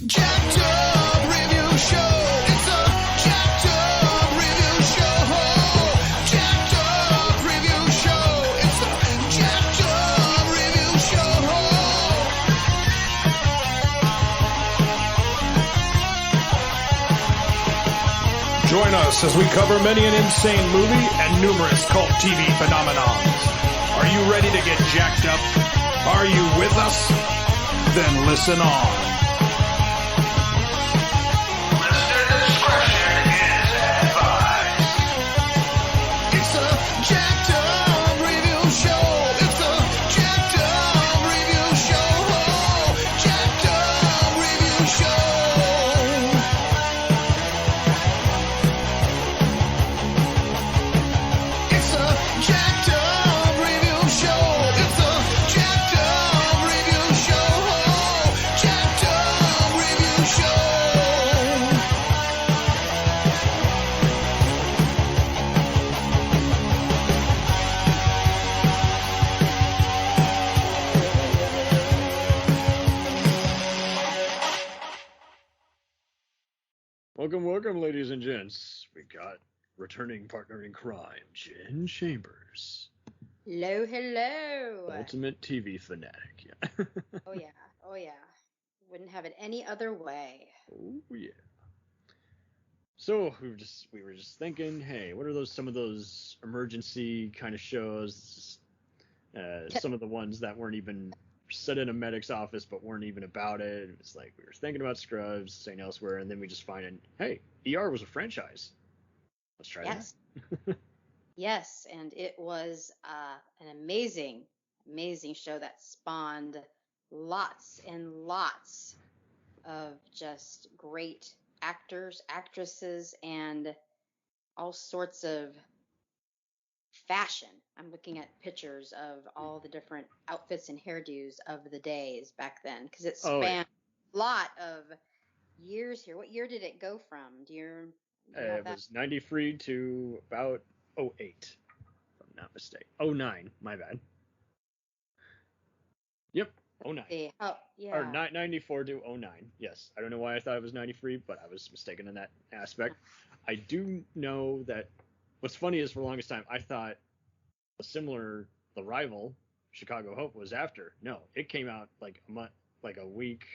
Jacked Up Review Show. It's a Jacked Up Review Show. Jacked Up Review Show. It's a Jacked Up Review Show. Join us as we cover many an insane movie and numerous cult TV phenomenons. Are you ready to get jacked up? Are you with us? Then listen on. Listener discretion is advised. It's a Jacked Up Review Show. It's a Jacked Up Review Show. Jacked Up Review Show. It's a Jacked Up Review Show. It's a Jacked Up Review Show. Jacked Up Review Show. Welcome, ladies and gents. We got returning partner in crime, Jen Chambers, Hello. ultimate TV fanatic. Yeah. Oh yeah. Wouldn't have it any other way. Oh yeah. So we were just thinking, hey, what are some of those emergency kind of shows? Some of the ones that weren't even set in a medic's office but weren't even about it. It's like we were thinking about Scrubs, St. Elsewhere, and then we just find it, hey, ER was a franchise. Let's try Yes. Yes, and it was an amazing show that spawned lots and lots of just great actors, actresses, and all sorts of fashion. I'm looking at pictures of all the different outfits and hairdos of the days back then, because it Oh, yeah. spanned a lot of years here. What year did it go from? Do you have It that? was 93 to about 08, if I'm not mistaken. 09, my bad. Yep, 09. Yeah. Or 94 to 09, yes. I don't know why I thought it was 93, but I was mistaken in that aspect. I do know that what's funny is for the longest time, I thought The Rival, Chicago Hope, was after. No, it came out like a week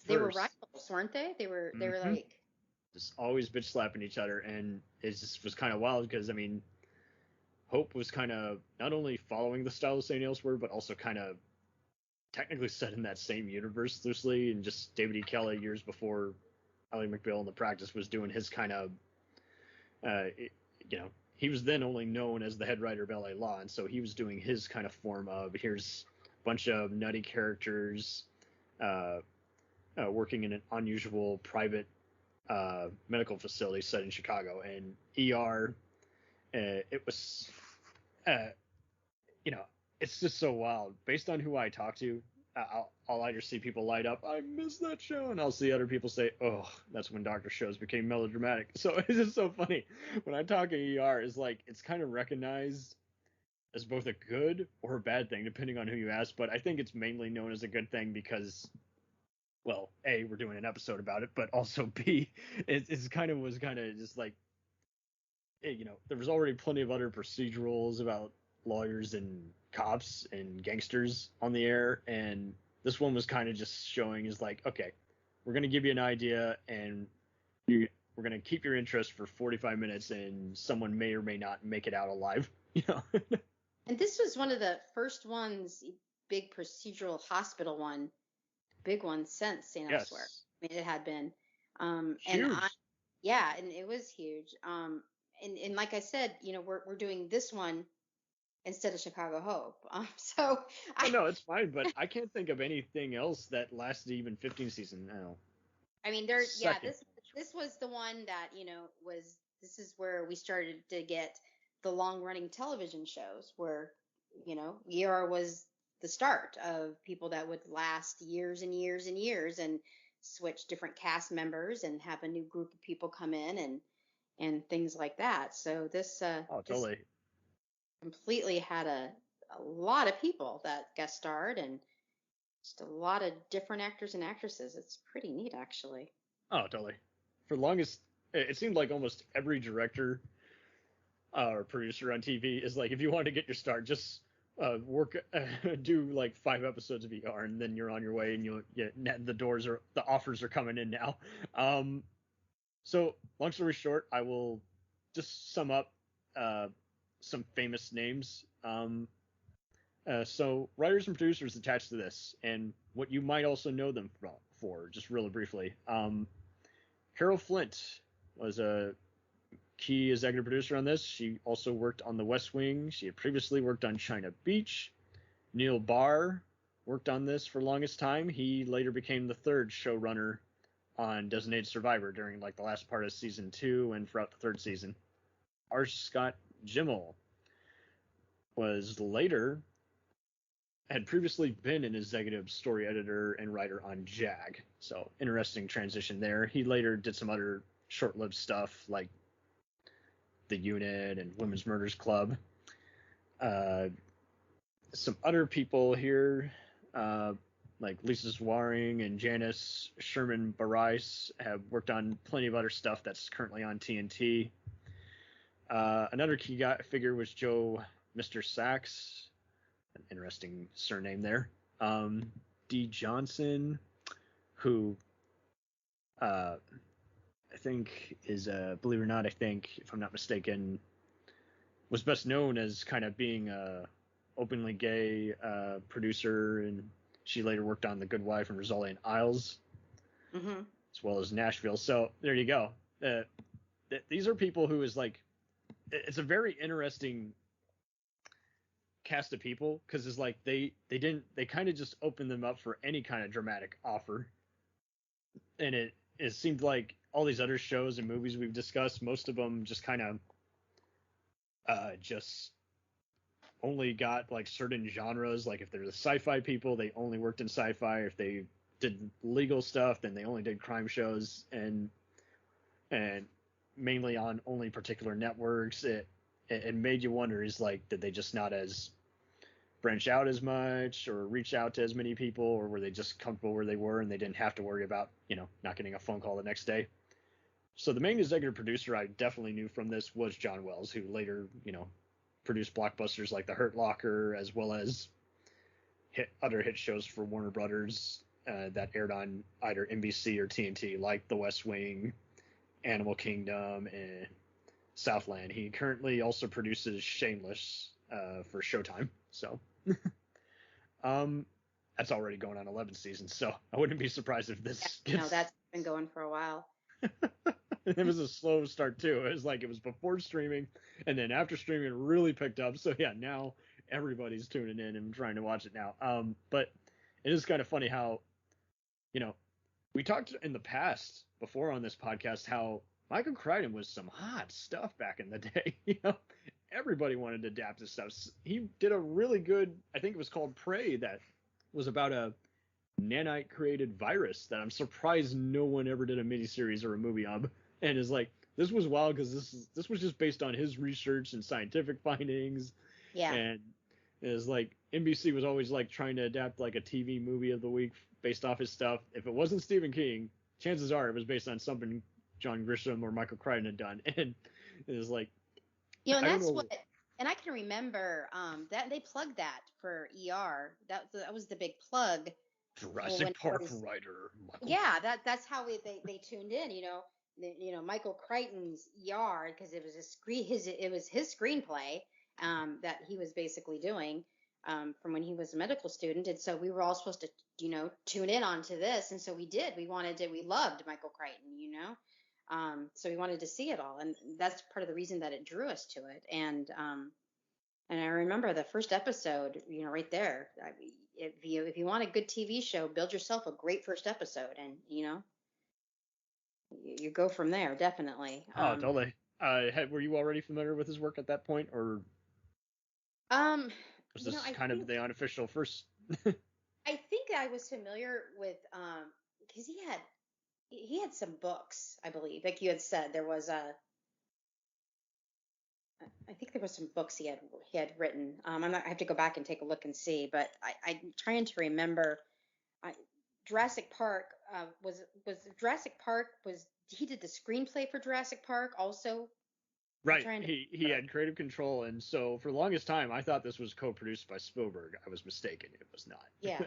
They were first. rivals, weren't they? They were Mhm. like, Just always bitch slapping each other, and it just was kind of wild because, I mean, Hope was kind of not only following the style of St. Elsewhere, but also kind of technically set in that same universe loosely, and just David E. Kelly years before Ally McBeal in The Practice was doing his kind of, he was then only known as the head writer of LA Law, and so he was doing his kind of form of, here's a bunch of nutty characters working in an unusual private medical facility set in Chicago, and ER, it was, it's just so wild. Based on who I talk to, I'll either see people light up, I miss that show, and I'll see other people say, oh, that's when doctor shows became melodramatic. So it's just so funny. When I talk ER, is like, it's kind of recognized as both a good or a bad thing, depending on who you ask, but I think it's mainly known as a good thing because, well, A, we're doing an episode about it, but also B, was kind of just like, there was already plenty of other procedurals about lawyers and cops and gangsters on the air, and this one was kind of just showing is like, okay, we're going to give you an idea, and we're going to keep your interest for 45 minutes, and someone may or may not make it out alive. and this was one of the first ones, big procedural hospital one, big one since St. Yes. Elsewhere. I mean, it had been. Huge. And it was huge. And like I said, we're doing this one instead of Chicago Hope. So No, it's fine, but I can't think of anything else that lasted even 15 seasons now. I mean, this was the one that, this is where we started to get the long running television shows where, ER was the start of people that would last years and years and years and switch different cast members and have a new group of people come in and things like that. So this, Totally. this completely had a lot of people that guest starred, and Just a lot of different actors and actresses. It's pretty neat, actually. Oh, totally. For the longest, it seemed like almost every director or producer on TV is like, if you want to get your start, just work, do like 5 episodes of ER, and then you're on your way, and the offers are coming in now. So long story short, I will just sum up some famous names. So writers and producers attached to this, and what you might also know them for, just really briefly. Carol Flint was a key executive producer on this. She also worked on The West Wing. She had previously worked on China Beach. Neil Barr worked on this for the longest time. He later became the 3rd showrunner on Designated Survivor during like the last part of season 2 and throughout the 3rd season. R. Scott Jimmel had previously been an executive story editor and writer on JAG. So interesting transition there. He later did some other short-lived stuff like The Unit and Women's Murders Club. Some other people here, like Lisa Zwaring and Janice Sherman Barais, have worked on plenty of other stuff that's currently on TNT. Another key figure was Joe Mr. Sachs, an interesting surname there. D. Johnson, who I think is, believe it or not, if I'm not mistaken, was best known as kind of being a openly gay producer, and she later worked on The Good Wife and Rosalie and Isles, as well as Nashville. So there you go. These are people who is like, it's a very interesting cast of people, because it's like they kind of just opened them up for any kind of dramatic offer, and it seemed like all these other shows and movies we've discussed, most of them just kind of just only got like certain genres. Like if they're the sci-fi people, they only worked in sci-fi. If they did legal stuff, then they only did crime shows, and mainly on only particular networks. It made you wonder, is like, did they just not as branch out as much or reach out to as many people, or were they just comfortable where they were and they didn't have to worry about, not getting a phone call the next day? So the main executive producer I definitely knew from this was John Wells, who later, produced blockbusters like The Hurt Locker, as well as other hit shows for Warner Brothers that aired on either NBC or TNT, like The West Wing, Animal Kingdom, and Southland. He currently also produces Shameless for Showtime. So that's already going on 11 seasons, so I wouldn't be surprised if this No, that's been going for a while. It was a slow start too. It was before streaming, and then after streaming it really picked up. So yeah, now everybody's tuning in and trying to watch it now. But it is kind of funny how, we talked in the past before on this podcast how Michael Crichton was some hot stuff back in the day. Everybody wanted to adapt his stuff. He did a really good, I think it was called Prey, that was about a nanite created virus that I'm surprised no one ever did a miniseries or a movie of. And is like, this was wild because this was just based on his research and scientific findings. Yeah. And it was like NBC was always like trying to adapt like a TV movie of the week based off his stuff. If it wasn't Stephen King, chances are it was based on something John Grisham or Michael Crichton had done. And it was like, and I can remember that they plugged that for ER. That was the big plug. Jurassic Park writer. Yeah, that's how they tuned in. Michael Crichton's ER, because it was his screenplay that he was basically doing from when he was a medical student, and so we were all supposed to tune in onto this, and so we did. We loved Michael Crichton, so we wanted to see it all, and that's part of the reason that it drew us to it. And I remember the first episode, right there. If you want a good TV show, build yourself a great first episode, and you go from there, definitely. Oh, totally. Were you already familiar with his work at that point, or was this kind of the unofficial first? I think I was familiar with because he had some books, I believe. Like you had said, there was I think there was some books he had written. I have to go back and take a look and see, but I'm trying to remember Jurassic Park was Jurassic Park was he did the screenplay for Jurassic Park also. Right. He had creative control, and so for the longest time I thought this was co-produced by Spielberg. I was mistaken. It was not. Yeah.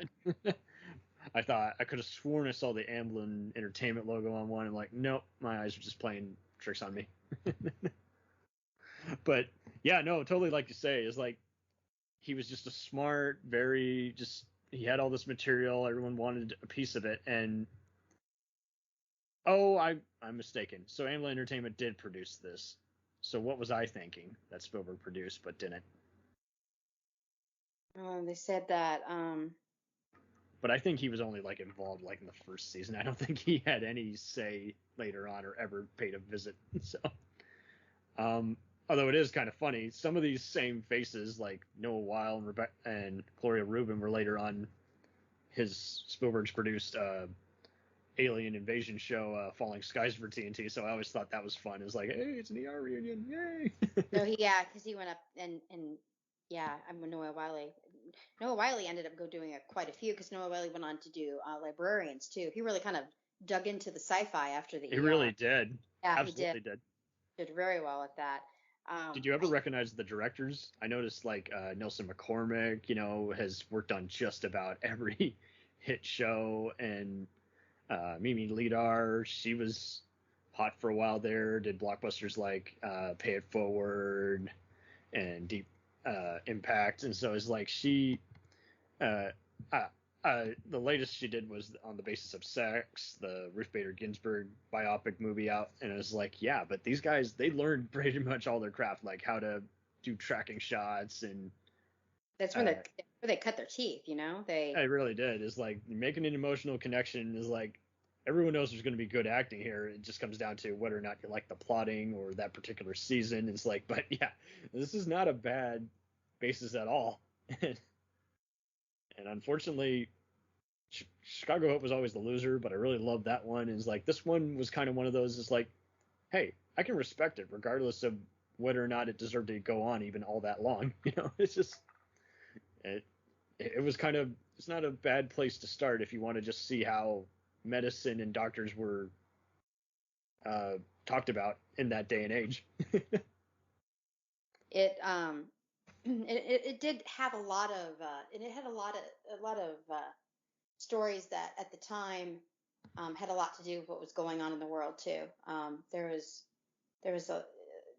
I could have sworn I saw the Amblin Entertainment logo on one, and like, nope, my eyes were just playing tricks on me. But yeah, no, totally, like you say, is like he was just a smart, he had all this material, everyone wanted a piece of it, and I'm mistaken. So Amblin Entertainment did produce this. So what was I thinking that Spielberg produced but didn't? They said that. But I think he was only like involved like in the first season. I don't think he had any say later on or ever paid a visit. So, although it is kind of funny, some of these same faces like Noah Weil and Gloria Rubin were later on Spielberg's produced alien invasion show, Falling Skies for TNT. So I always thought that was fun. It's like, hey, it's an ER reunion, yay! So because he went up and I'm Noah Wiley. Noah Wiley ended up doing quite a few because Noah Wiley went on to do Librarians too. He really kind of dug into the sci-fi after the. He really did. Yeah, absolutely he did very well at that. Did you ever recognize the directors? I noticed like Nelson McCormick, has worked on just about every hit show, and Mimi Lidar, she was hot for a while there. Did blockbusters like Pay It Forward and Deep Impact, and so it's like she the latest she did was On the Basis of Sex, the Ruth Bader Ginsburg biopic movie out, and it was like, yeah, but these guys, they learned pretty much all their craft, like how to do tracking shots, and that's where they cut their teeth, they really did. It's like making an emotional connection is like, everyone knows there's going to be good acting here. It just comes down to whether or not you like the plotting or that particular season. It's like, but yeah, this is not a bad basis at all. And unfortunately, Chicago Hope was always the loser, but I really loved that one. It's like, this one was kind of one of those, it's like, hey, I can respect it regardless of whether or not it deserved to go on even all that long. It's just, it was kind of, it's not a bad place to start if you want to just see how medicine and doctors were talked about in that day and age. It did have a lot of and it had a lot of stories that at the time had a lot to do with what was going on in the world too.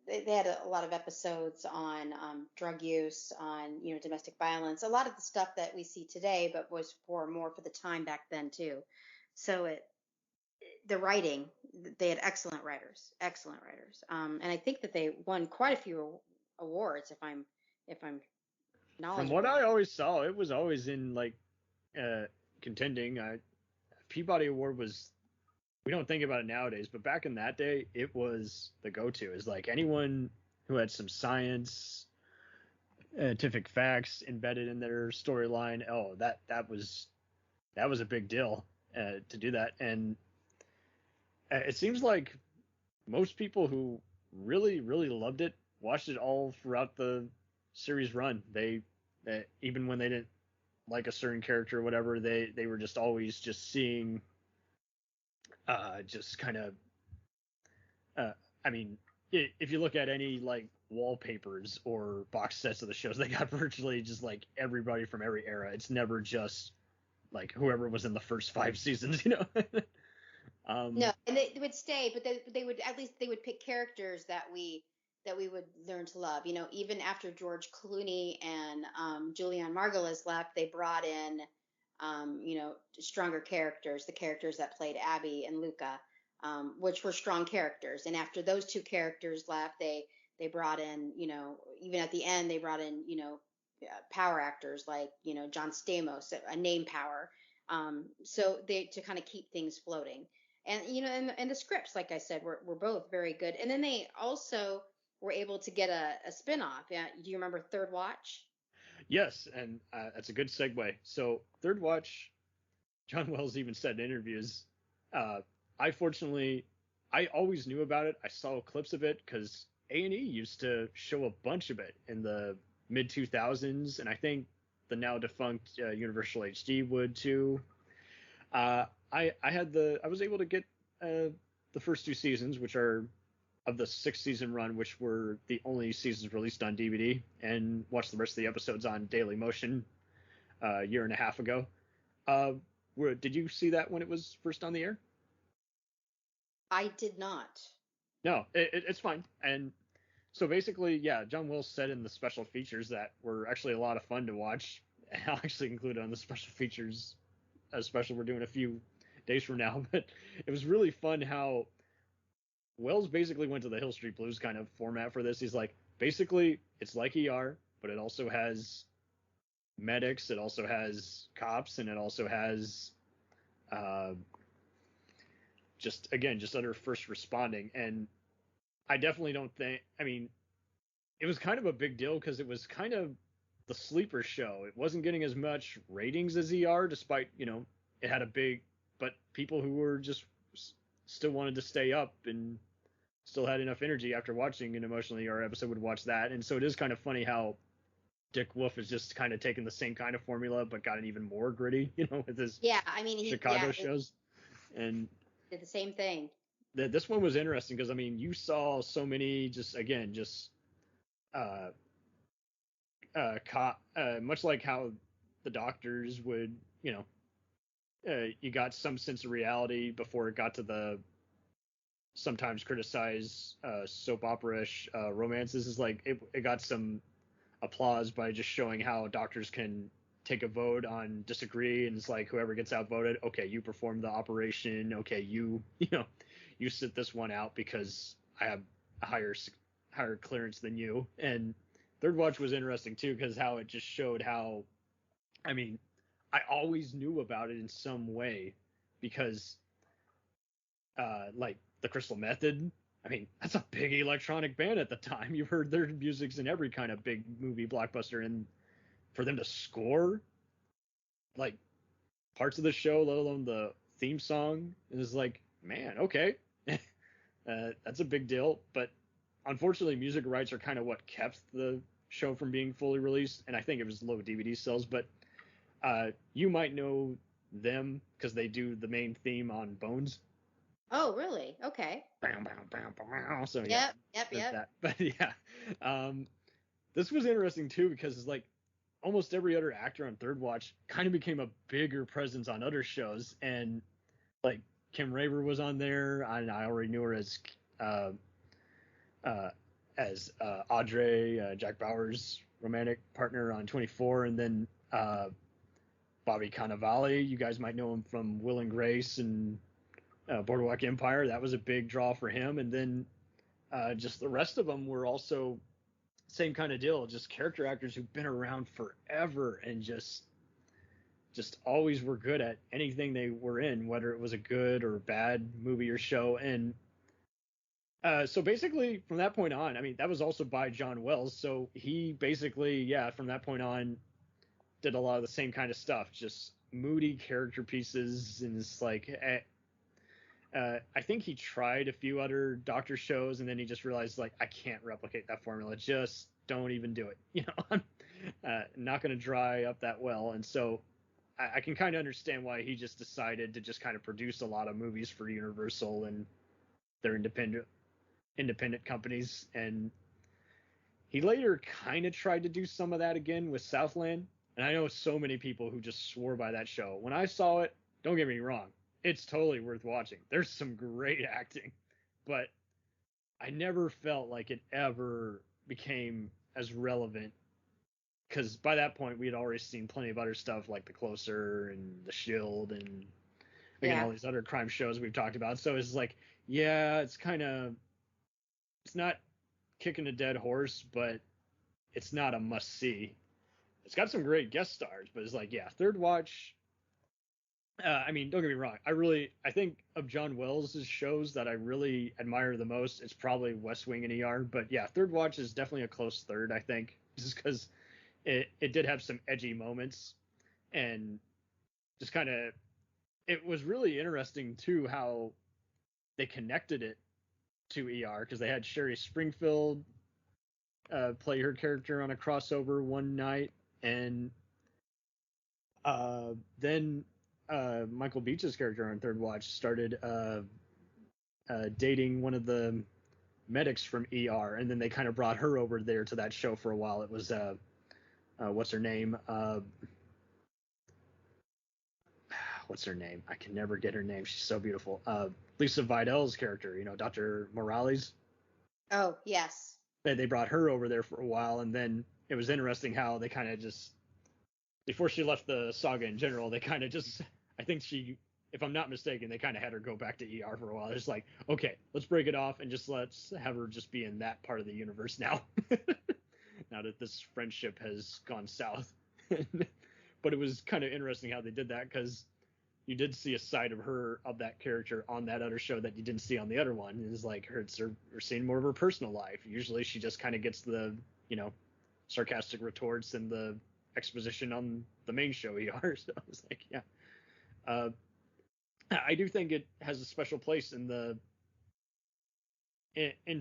They had a lot of episodes on drug use, on domestic violence, a lot of the stuff that we see today, but was more for the time back then too. So the writing, they had excellent writers, and I think that they won quite a few awards. If I'm knowledgeable. From what I always saw, it was always in like contending. Peabody Award was, we don't think about it nowadays, but back in that day, it was the go-to. Is like anyone who had some scientific facts embedded in their storyline. Oh, that was a big deal to do that. And it seems like most people who really, really loved it watched it all throughout the series run. They even when they didn't like a certain character or whatever, they were just always just seeing just kind of I mean, if you look at any like wallpapers or box sets of the shows, they got virtually just like everybody from every era. It's never just like whoever was in the first 5 seasons, No, and they would stay, but they would, at least they would pick characters that we would learn to love. Even after George Clooney and Julianne Margolis left, they brought in stronger characters, the characters that played Abby and Luca, which were strong characters. And after those 2 characters left, they brought in, even at the end, they brought in, power actors like, John Stamos, a name power. So to kind of keep things floating. And, and the scripts, like I said, were both very good. And then they also were able to get a spinoff. Yeah. Do you remember Third Watch? Yes. And that's a good segue. So Third Watch, John Wells even said in interviews, I always knew about it. I saw clips of it because A&E used to show a bunch of it in the mid 2000s. And I think the now defunct Universal HD would too. I was able to get the first 2 seasons, which are of the 6-season run, which were the only seasons released on DVD, and watched the rest of the episodes on Daily Motion a year and a half ago. Did you see that when it was first on the air? I did not. No, it's fine. And so basically, yeah, John Wills said in the special features that were actually a lot of fun to watch. And I'll actually include it on the special features, a special we're doing a few days from now. But it was really fun how Wells basically went to the Hill Street Blues kind of format for this. He's like, basically, it's like ER, but it also has medics, it also has cops, and it also has just other first responding. And I definitely don't think, I mean, it was kind of a big deal because it was kind of the sleeper show. It wasn't getting as much ratings as ER, despite, it had a big, but people who were just still wanted to stay up and still had enough energy after watching an emotional ER episode would watch that. And so it is kind of funny how Dick Wolf is just kind of taking the same kind of formula, but got it even more gritty, with his Chicago shows. And did the same thing. This one was interesting because, you saw so many much like how the doctors would, you got some sense of reality before it got to the sometimes criticized soap opera-ish romances. Is like it got some applause by just showing how doctors can take a vote on disagree, and it's like whoever gets outvoted, okay, you perform the operation, okay, you sit this one out because I have a higher clearance than you. And Third Watch was interesting too because how it just showed how, I always knew about it in some way because like the Crystal Method, that's a big electronic band at the time. You've heard their music's in every kind of big movie blockbuster, and for them to score like parts of the show, let alone the theme song, is like, man, okay. That's a big deal. But unfortunately, music rights are kind of what kept the show from being fully released, and I think it was low DVD sales. But you might know them because they do the main theme on Bones. Oh, really? Okay. So yeah, yep. that. But yeah, this was interesting too because it's like almost every other actor on Third Watch kind of became a bigger presence on other shows, and like Kim Raver was on there, and I already knew her as Audrey, Jack Bauer's romantic partner on 24, and then Bobby Cannavale. You guys might know him from Will and Grace and Boardwalk Empire. That was a big draw for him. And then just the rest of them were also same kind of deal, just character actors who've been around forever and just always were good at anything they were in, whether it was a good or bad movie or show. And so basically from that point on, that was also by John Wells. So he basically, from that point on did a lot of the same kind of stuff, just moody character pieces. And it's like, I think he tried a few other Doctor shows, and then he just realized, like, I can't replicate that formula. Just don't even do it. I'm not going to dry up that well. And so I can kind of understand why he just decided to just kind of produce a lot of movies for Universal and their independent companies. And he later kind of tried to do some of that again with Southland. And I know so many people who just swore by that show. When I saw it, don't get me wrong, it's totally worth watching. There's some great acting, but I never felt like it ever became as relevant because by that point we had already seen plenty of other stuff like The Closer and The Shield and all these other crime shows we've talked about. So it's like, it's not kicking a dead horse, but it's not a must see. It's got some great guest stars, but it's like, Third Watch. Don't get me wrong. I think of John Wells' shows that I really admire the most, it's probably West Wing and ER. But Third Watch is definitely a close third, I think, just because it did have some edgy moments, and just kind of, it was really interesting too how they connected it to ER because they had Sherry Springfield play her character on a crossover one night, and then Michael Beach's character on Third Watch started dating one of the medics from ER, and then they kind of brought her over there to that show for a while. It was what's her name? What's her name? I can never get her name. She's so beautiful. Lisa Vidal's character, Dr. Morales. Oh, yes. They brought her over there for a while, and then it was interesting how they kind of just, before she left the saga in general, they kind of just, I think she, if I'm not mistaken, they kind of had her go back to ER for a while. They're just like, okay, let's break it off and just let's have her just be in that part of the universe now. Now that this friendship has gone south. But it was kind of interesting how they did that, because you did see a side of her, of that character, on that other show that you didn't see on the other one. It's like we're seeing more of her personal life. Usually she just kind of gets the, sarcastic retorts and the exposition on the main show ER. So I was like, yeah. I do think it has a special place in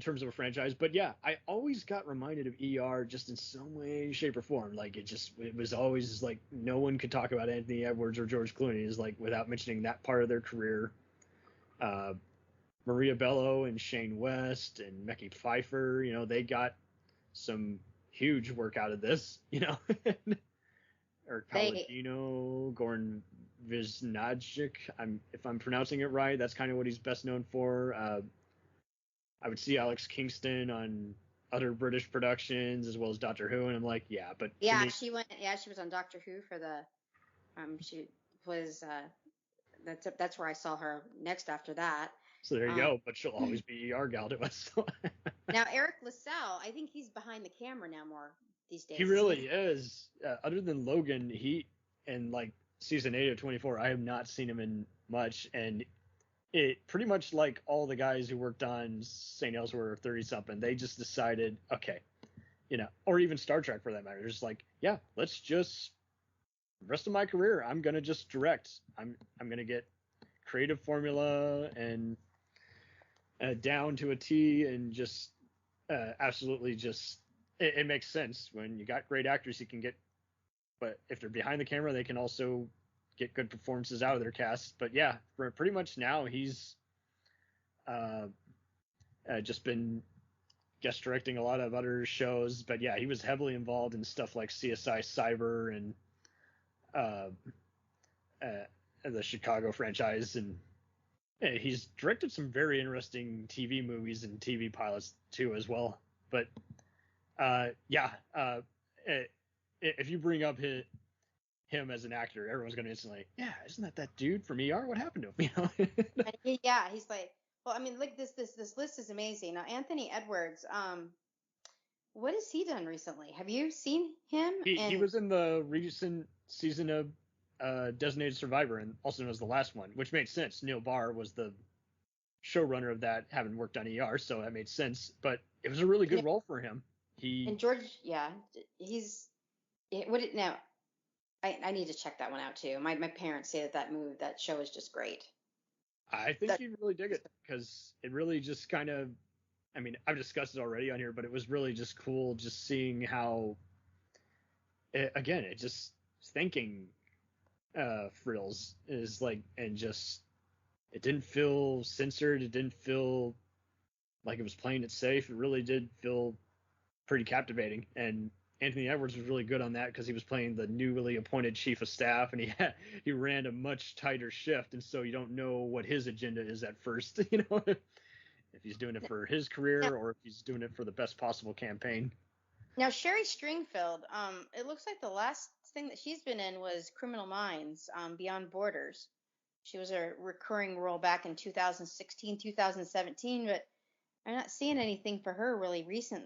terms of a franchise, but yeah, I always got reminded of ER just in some way, shape, or form. Like it was always like no one could talk about Anthony Edwards or George Clooney is like without mentioning that part of their career. Maria Bello and Shane West and Mekhi Phifer, they got some huge work out of this, or Palladino, Goran Visnajic. If I'm pronouncing it right, that's kind of what he's best known for. I would see Alex Kingston on other British productions as well as Doctor Who, and I'm like, yeah, but yeah, she was on Doctor Who for the, she was, that's where I saw her next after that. So there you go, but she'll always be ER gal to us. Now Eric Lasalle, I think he's behind the camera now more these days. He really is. Other than Logan, in like season 8 of 24, I have not seen him in much, and it pretty much like all the guys who worked on St. Elsewhere 30-something, they just decided, okay, or even Star Trek for that matter, they're just like, yeah, let's just, the rest of my career, I'm going to just direct. I'm going to get creative formula and down to a T and just absolutely just, it makes sense. When you got great actors, you can get, but if they're behind the camera, they can also get good performances out of their cast. But yeah, for pretty much now he's just been guest directing a lot of other shows. But yeah, he was heavily involved in stuff like CSI Cyber and the Chicago franchise, and he's directed some very interesting TV movies and TV pilots too as well. But if you bring up him as an actor, everyone's going to instantly, yeah, isn't that dude from ER? What happened to him? Yeah, he's like, well, I mean, look, this list is amazing. Now, Anthony Edwards, what has he done recently? Have you seen him? He was in the recent season of Designated Survivor, and also was the last one, which made sense. Neil Barr was the showrunner of that, having worked on ER, so that made sense. But it was a really good role for him. And George, yeah, now? I need to check that one out too. My parents say that show is just great. I think you really dig it, because it really just kind of, I mean, I've discussed it already on here, but it was really just cool just seeing how, it just thinking frills is like, and just, it didn't feel censored. It didn't feel like it was playing it safe. It really did feel pretty captivating. And Anthony Edwards was really good on that, because he was playing the newly appointed chief of staff, and he ran a much tighter shift, and so you don't know what his agenda is at first, if he's doing it for his career or if he's doing it for the best possible campaign. Now Sherry Stringfeld, it looks like the last thing that she's been in was Criminal Minds, Beyond Borders. She was a recurring role back in 2016, 2017, but I'm not seeing anything for her really recent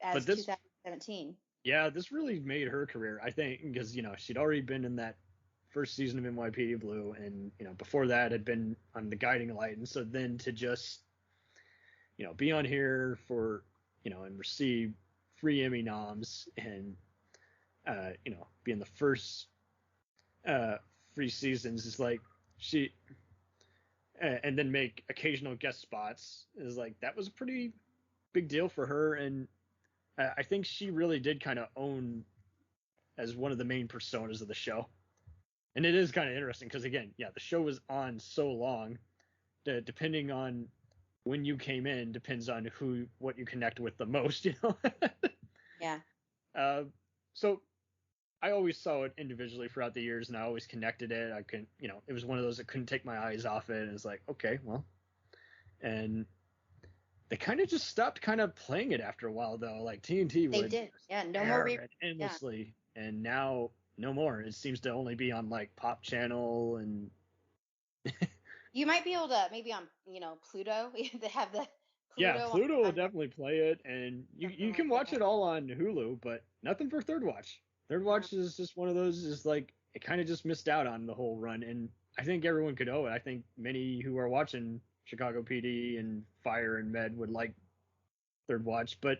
as 2017. Yeah, this really made her career, I think, because, she'd already been in that first season of NYPD Blue, and, before that had been on The Guiding Light. And so then to just, be on here for, and receive 3 Emmy noms and, be in the first 3 seasons is like, and then make occasional guest spots is like, that was a pretty big deal for her. And I think she really did kind of own as one of the main personas of the show. And it is kind of interesting because, again, yeah, the show was on so long that depending on when you came in depends on what you connect with the most, you know? Yeah. So I always saw it individually throughout the years, and I always connected it. I couldn't, it was one of those that couldn't take my eyes off it. And it's like, okay, well, and they kind of just stopped kind of playing it after a while, though. Like TNT They would did. Yeah. No air more. it endlessly, and now no more. It seems to only be on like Pop Channel and. You might be able to maybe on Pluto. They have the Pluto. Yeah, Pluto will definitely play it, and you can watch it all on Hulu, but nothing for Third Watch. Third Watch is just one of those, is like, it kind of just missed out on the whole run, and I think everyone could owe it. I think many who are watching Chicago PD and Fire and Med would like Third Watch, but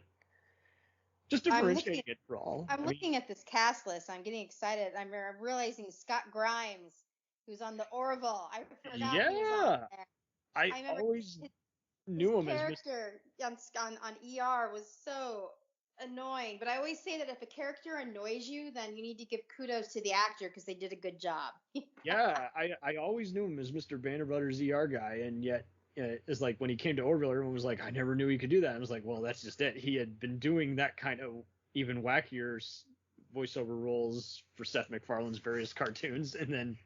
just differentiating it for all. I'm looking at this cast list. I'm getting excited. I'm realizing Scott Grimes, who's on the Orville. I forgot. Yeah, he was on there. I always knew him as character on ER was so annoying, but I always say that if a character annoys you, then you need to give kudos to the actor because they did a good job. Yeah, I always knew him as Mr. Banner Brothers ER guy, and yet it's like when he came to Orville, everyone was like, I never knew he could do that. I was like, well, that's just it. He had been doing that kind of even wackier voiceover roles for Seth MacFarlane's various cartoons, and then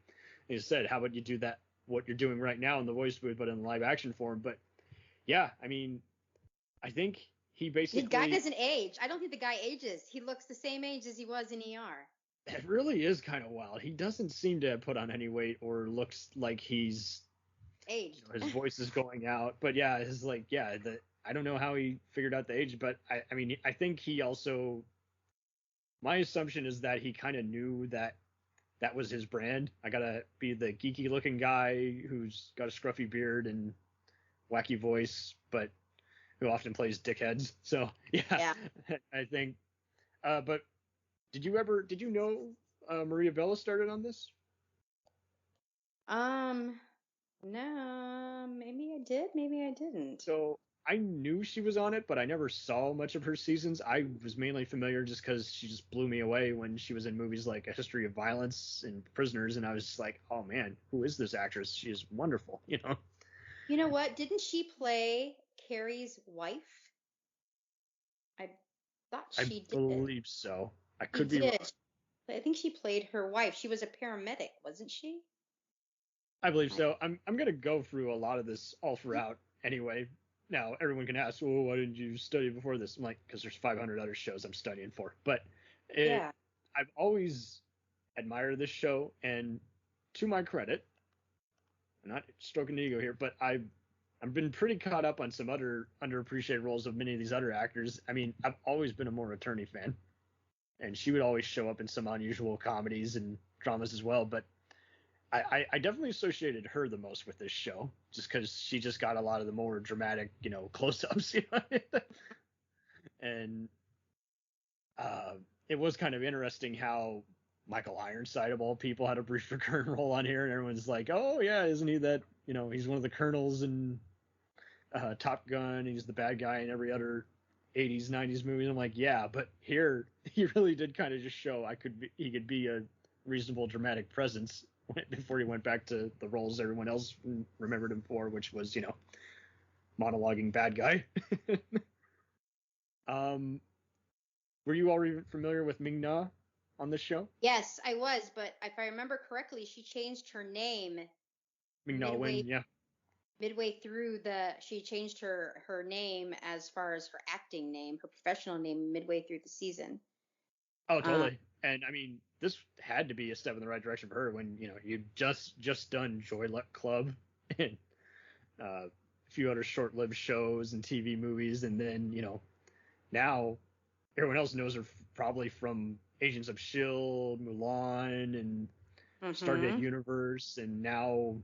he said, how about you do that, what you're doing right now in the voice booth, but in live action form. But yeah, I mean, I think he basically... The guy doesn't age. I don't think the guy ages. He looks the same age as he was in ER. It really is kind of wild. He doesn't seem to have put on any weight or looks like he's... aged. His voice is going out. But yeah, I don't know how he figured out the age, but I mean, I think he also... My assumption is that he kind of knew that was his brand. I gotta be the geeky looking guy who's got a scruffy beard and wacky voice, but who often plays dickheads. So yeah. I think. But did you know Maria Bello started on this? No, maybe I did, maybe I didn't. So I knew she was on it, but I never saw much of her seasons. I was mainly familiar just because she just blew me away when she was in movies like A History of Violence and Prisoners, and I was just like, oh man, who is this actress? She is wonderful, you know? You know what? Didn't she play Carrie's wife? I thought she did. I believe so. I could be wrong. I think she played her wife. She was a paramedic, wasn't she? I believe so. I'm going to go through a lot of this all throughout anyway. Now, everyone can ask, well, why didn't you study before this? I'm like, because there's 500 other shows I'm studying for. But I've always admired this show, and to my credit, I'm not stroking the ego here, but I've been pretty caught up on some other underappreciated roles of many of these other actors. I mean, I've always been a Maura Attorney fan, and she would always show up in some unusual comedies and dramas as well, but I definitely associated her the most with this show, just because she just got a lot of the more dramatic, close-ups, and it was kind of interesting how Michael Ironside, of all people, had a brief recurrent role on here, and everyone's like, oh yeah, isn't he that, he's one of the colonels in Top Gun, he's the bad guy in every other 80s, 90s movie, and I'm like, yeah, but here, he really did kind of just show he could be a reasonable dramatic presence before he went back to the roles everyone else remembered him for, which was, monologuing bad guy. Were you already familiar with Ming Na on this show? Yes, I was, but if I remember correctly, she changed her name. Ming Na Wen, yeah. Midway through she changed her name as far as her acting name, her professional name, midway through the season. Oh, totally. And I mean, this had to be a step in the right direction for her when, you'd just done Joy Luck Club and a few other short-lived shows and TV movies. And then, now everyone else knows her probably from Agents of S.H.I.E.L.D., Mulan, and Stargate Universe, and now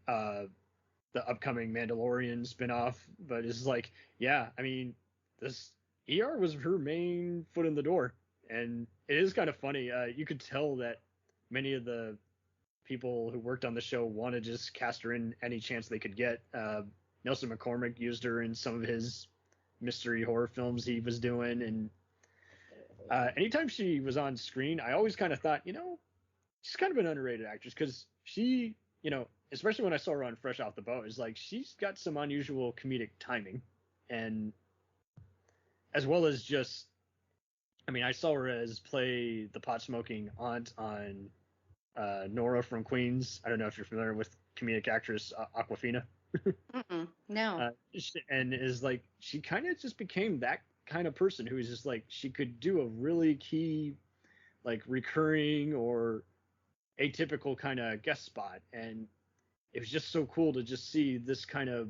the upcoming Mandalorian spinoff. But it's like, yeah, I mean, this ER was her main foot in the door. And it is kind of funny. You could tell that many of the people who worked on the show wanted to just cast her in any chance they could get. Nelson McCormick used her in some of his mystery horror films he was doing. And anytime she was on screen, I always kind of thought, she's kind of an underrated actress because she, especially when I saw her on Fresh Off the Boat, is like she's got some unusual comedic timing, and as well as just, I mean, I saw her as play the pot smoking aunt on Nora from Queens. I don't know if you're familiar with comedic actress Aquafina. No. And is like she kind of just became that kind of person who is just like she could do a really key, like recurring or atypical kind of guest spot, and it was just so cool to just see this kind of.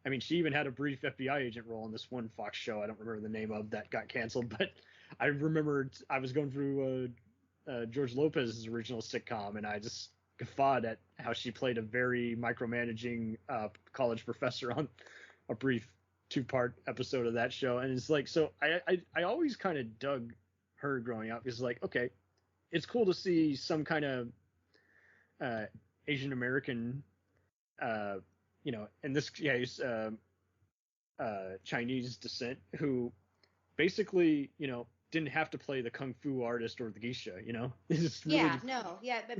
I mean, she even had a brief FBI agent role in this one Fox show I don't remember the name of that got canceled, but I remembered I was going through George Lopez's original sitcom, and I just guffawed at how she played a very micromanaging college professor on a brief 2-part episode of that show. And it's like, so I always kind of dug her growing up. It's like, okay, it's cool to see some kind of Asian American, in this case, Chinese descent, who basically, didn't have to play the kung fu artist or the geisha, It's really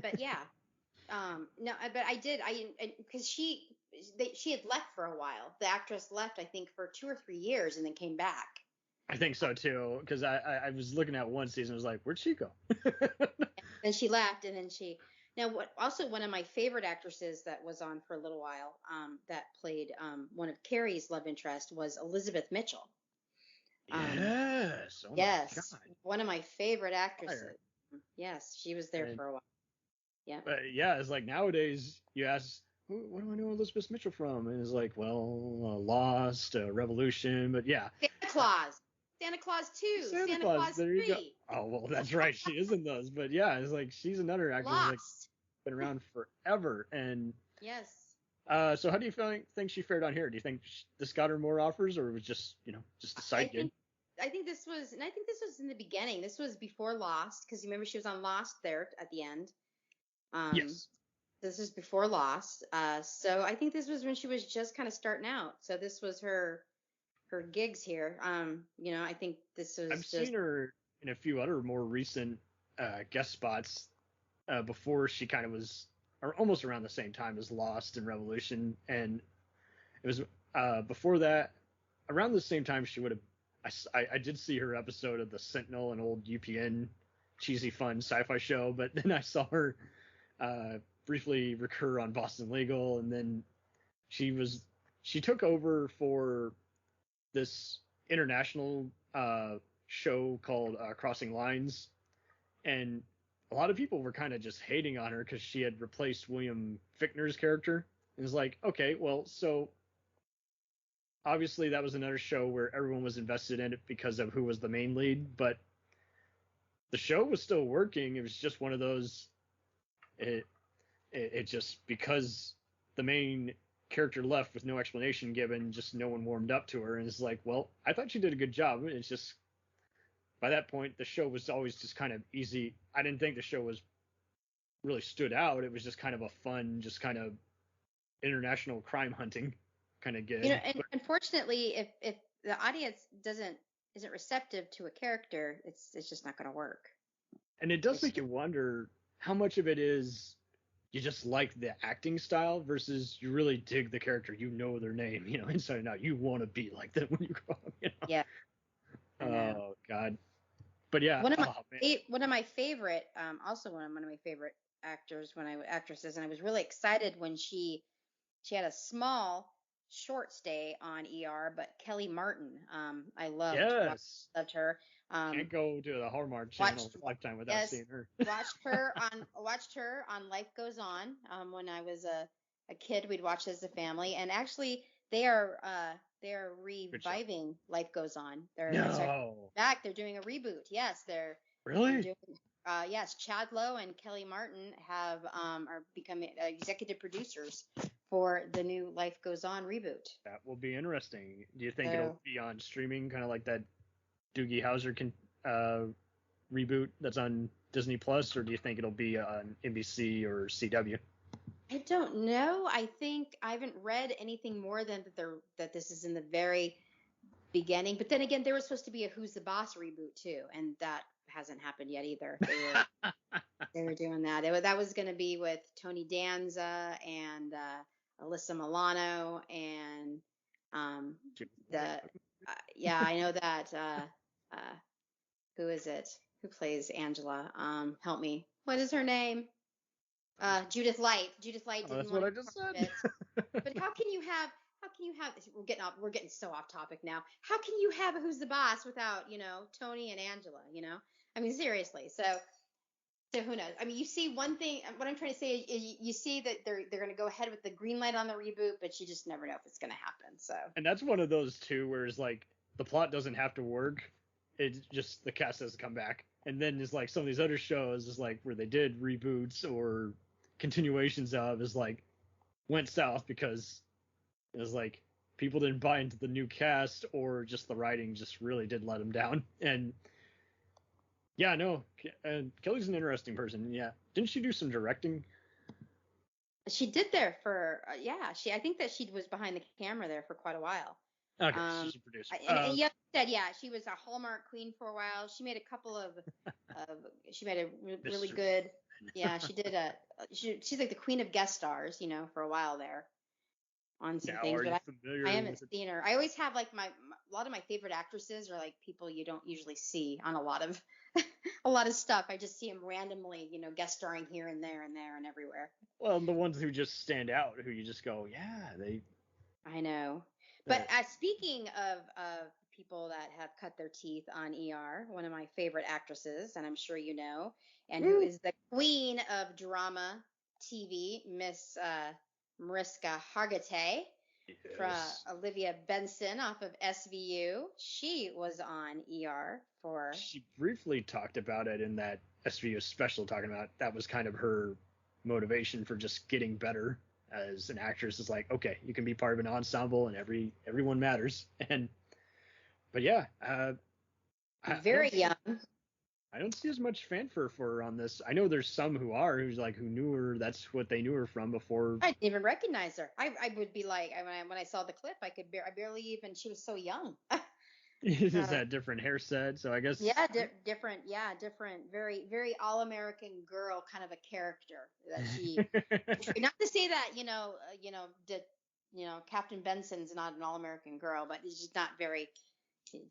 but yeah. No, but I did, because she had left for a while. The actress left, I think, for 2 or 3 years and then came back. I think so too, because I was looking at one season, I was like, where'd she go? Then she left, and then now also one of my favorite actresses that was on for a little while, that played one of Carrie's love interest was Elizabeth Mitchell. Yes. Oh yes. My God. One of my favorite actresses. Yes, she was there for a while. Yeah. But yeah, it's like nowadays you ask, what do I know Elizabeth Mitchell from? And it's like, well, Lost, Revolution, but yeah. Santa Claus 2, Santa Claus 3. Oh, well, that's right. She is in those. But yeah, it's like she's another actress that's been around forever. And yes. So how do you think she fared on here? Do you think this got her more offers, or was just a side gig? I think this was in the beginning. This was before Lost, because you remember she was on Lost there at the end. Yes. This is before Lost. So I think this was when she was just kind of starting out. So this was her gigs here. I think this was. I've seen her in a few other more recent guest spots before she kind of was, or almost around the same time as Lost and Revolution, and it was before that, around the same time she would have. I did see her episode of The Sentinel, an old UPN cheesy fun sci-fi show, but then I saw her briefly recur on Boston Legal, and then she took over for this international show called Crossing Lines, and a lot of people were kind of just hating on her because she had replaced William Fichtner's character. It was like, okay, well, so obviously that was another show where everyone was invested in it because of who was the main lead, but the show was still working. It was just one of those, it just, because the main character left with no explanation given, just no one warmed up to her, and it's like, well, I thought she did a good job. It's just, by that point, the show was always just kind of easy. I didn't think the show was really stood out. It was just kind of a fun, just kind of international crime hunting kind of gig. And unfortunately, if the audience isn't receptive to a character, it's just not going to work. And it does make you wonder how much of it is you just like the acting style versus you really dig the character, their name, inside and out. You want to be like them when you grow up, Yeah. Oh God. But yeah. One of my favorite, also one of my favorite actresses, and I was really excited when she had a small short stay on ER, but Kelly Martin, I loved her. Can't go to the Hallmark Channel Lifetime without seeing her. watched her on Life Goes On. When I was a kid, we'd watch as a family, and actually they are reviving Life Goes On. They're back. They're doing a reboot. Yes, they're really. Yes, Chad Lowe and Kelly Martin are becoming executive producers for the new Life Goes On reboot. That will be interesting. Do you think it'll be on streaming, kind of like that Doogie Howser reboot that's on Disney Plus, or do you think it'll be on NBC or CW? I don't know. I think I haven't read anything more than that this is in the very beginning. But then again, there was supposed to be a Who's the Boss reboot too, and that hasn't happened yet either. They were doing that. That was going to be with Tony Danza and Alyssa Milano and yeah, I know that. Who is it? Who plays Angela? Help me. What is her name? Judith Light. Judith Light didn't That's want what I to just be part said. of it. But how can you have we're getting so off topic now. How can you have a Who's the Boss without, Tony and Angela, I mean, seriously. So who knows? I mean, you see one thing, what I'm trying to say is you see that they're going to go ahead with the green light on the reboot, but you just never know if it's going to happen. So. And that's one of those too, where it's like the plot doesn't have to work. It's just the cast has to come back. And then there's like some of these other shows is like where they did reboots or continuations of is like went south because it was like people didn't buy into the new cast or just the writing just really did let them down. And yeah, no, Kelly's an interesting person. Yeah. Didn't she do some directing? She did there for, I think that she was behind the camera there for quite a while. Okay, she's a producer. And you said, she was a Hallmark queen for a while. She made a couple of, she made a really good, she did she's like the queen of guest stars, for a while there on some things. But I haven't seen her. I always have like a lot of my favorite actresses are like people you don't usually see on a lot of stuff. I just see them randomly, guest starring here and there and everywhere. Well, the ones who just stand out, who you just go, they. I know. But speaking of people that have cut their teeth on ER, one of my favorite actresses, and I'm sure you know, and who is the queen of drama TV, Miss Mariska Hargitay, from Olivia Benson off of SVU. She was on ER for. She briefly talked about it in that SVU special, talking about that was kind of her motivation for just getting better as an actress. Is like, okay, you can be part of an ensemble and everyone matters. But yeah, very young. I don't see as much fanfare for her on this. I know there's some who knew her. That's what they knew her from before. I didn't even recognize her. I would be like, when I saw the clip, I barely even. She was so young. Is that different hair set? So I guess. Yeah, different. Yeah, different. Very, very all-American girl kind of a character that she. Not to say that Captain Benson's not an all-American girl, but it's just not very.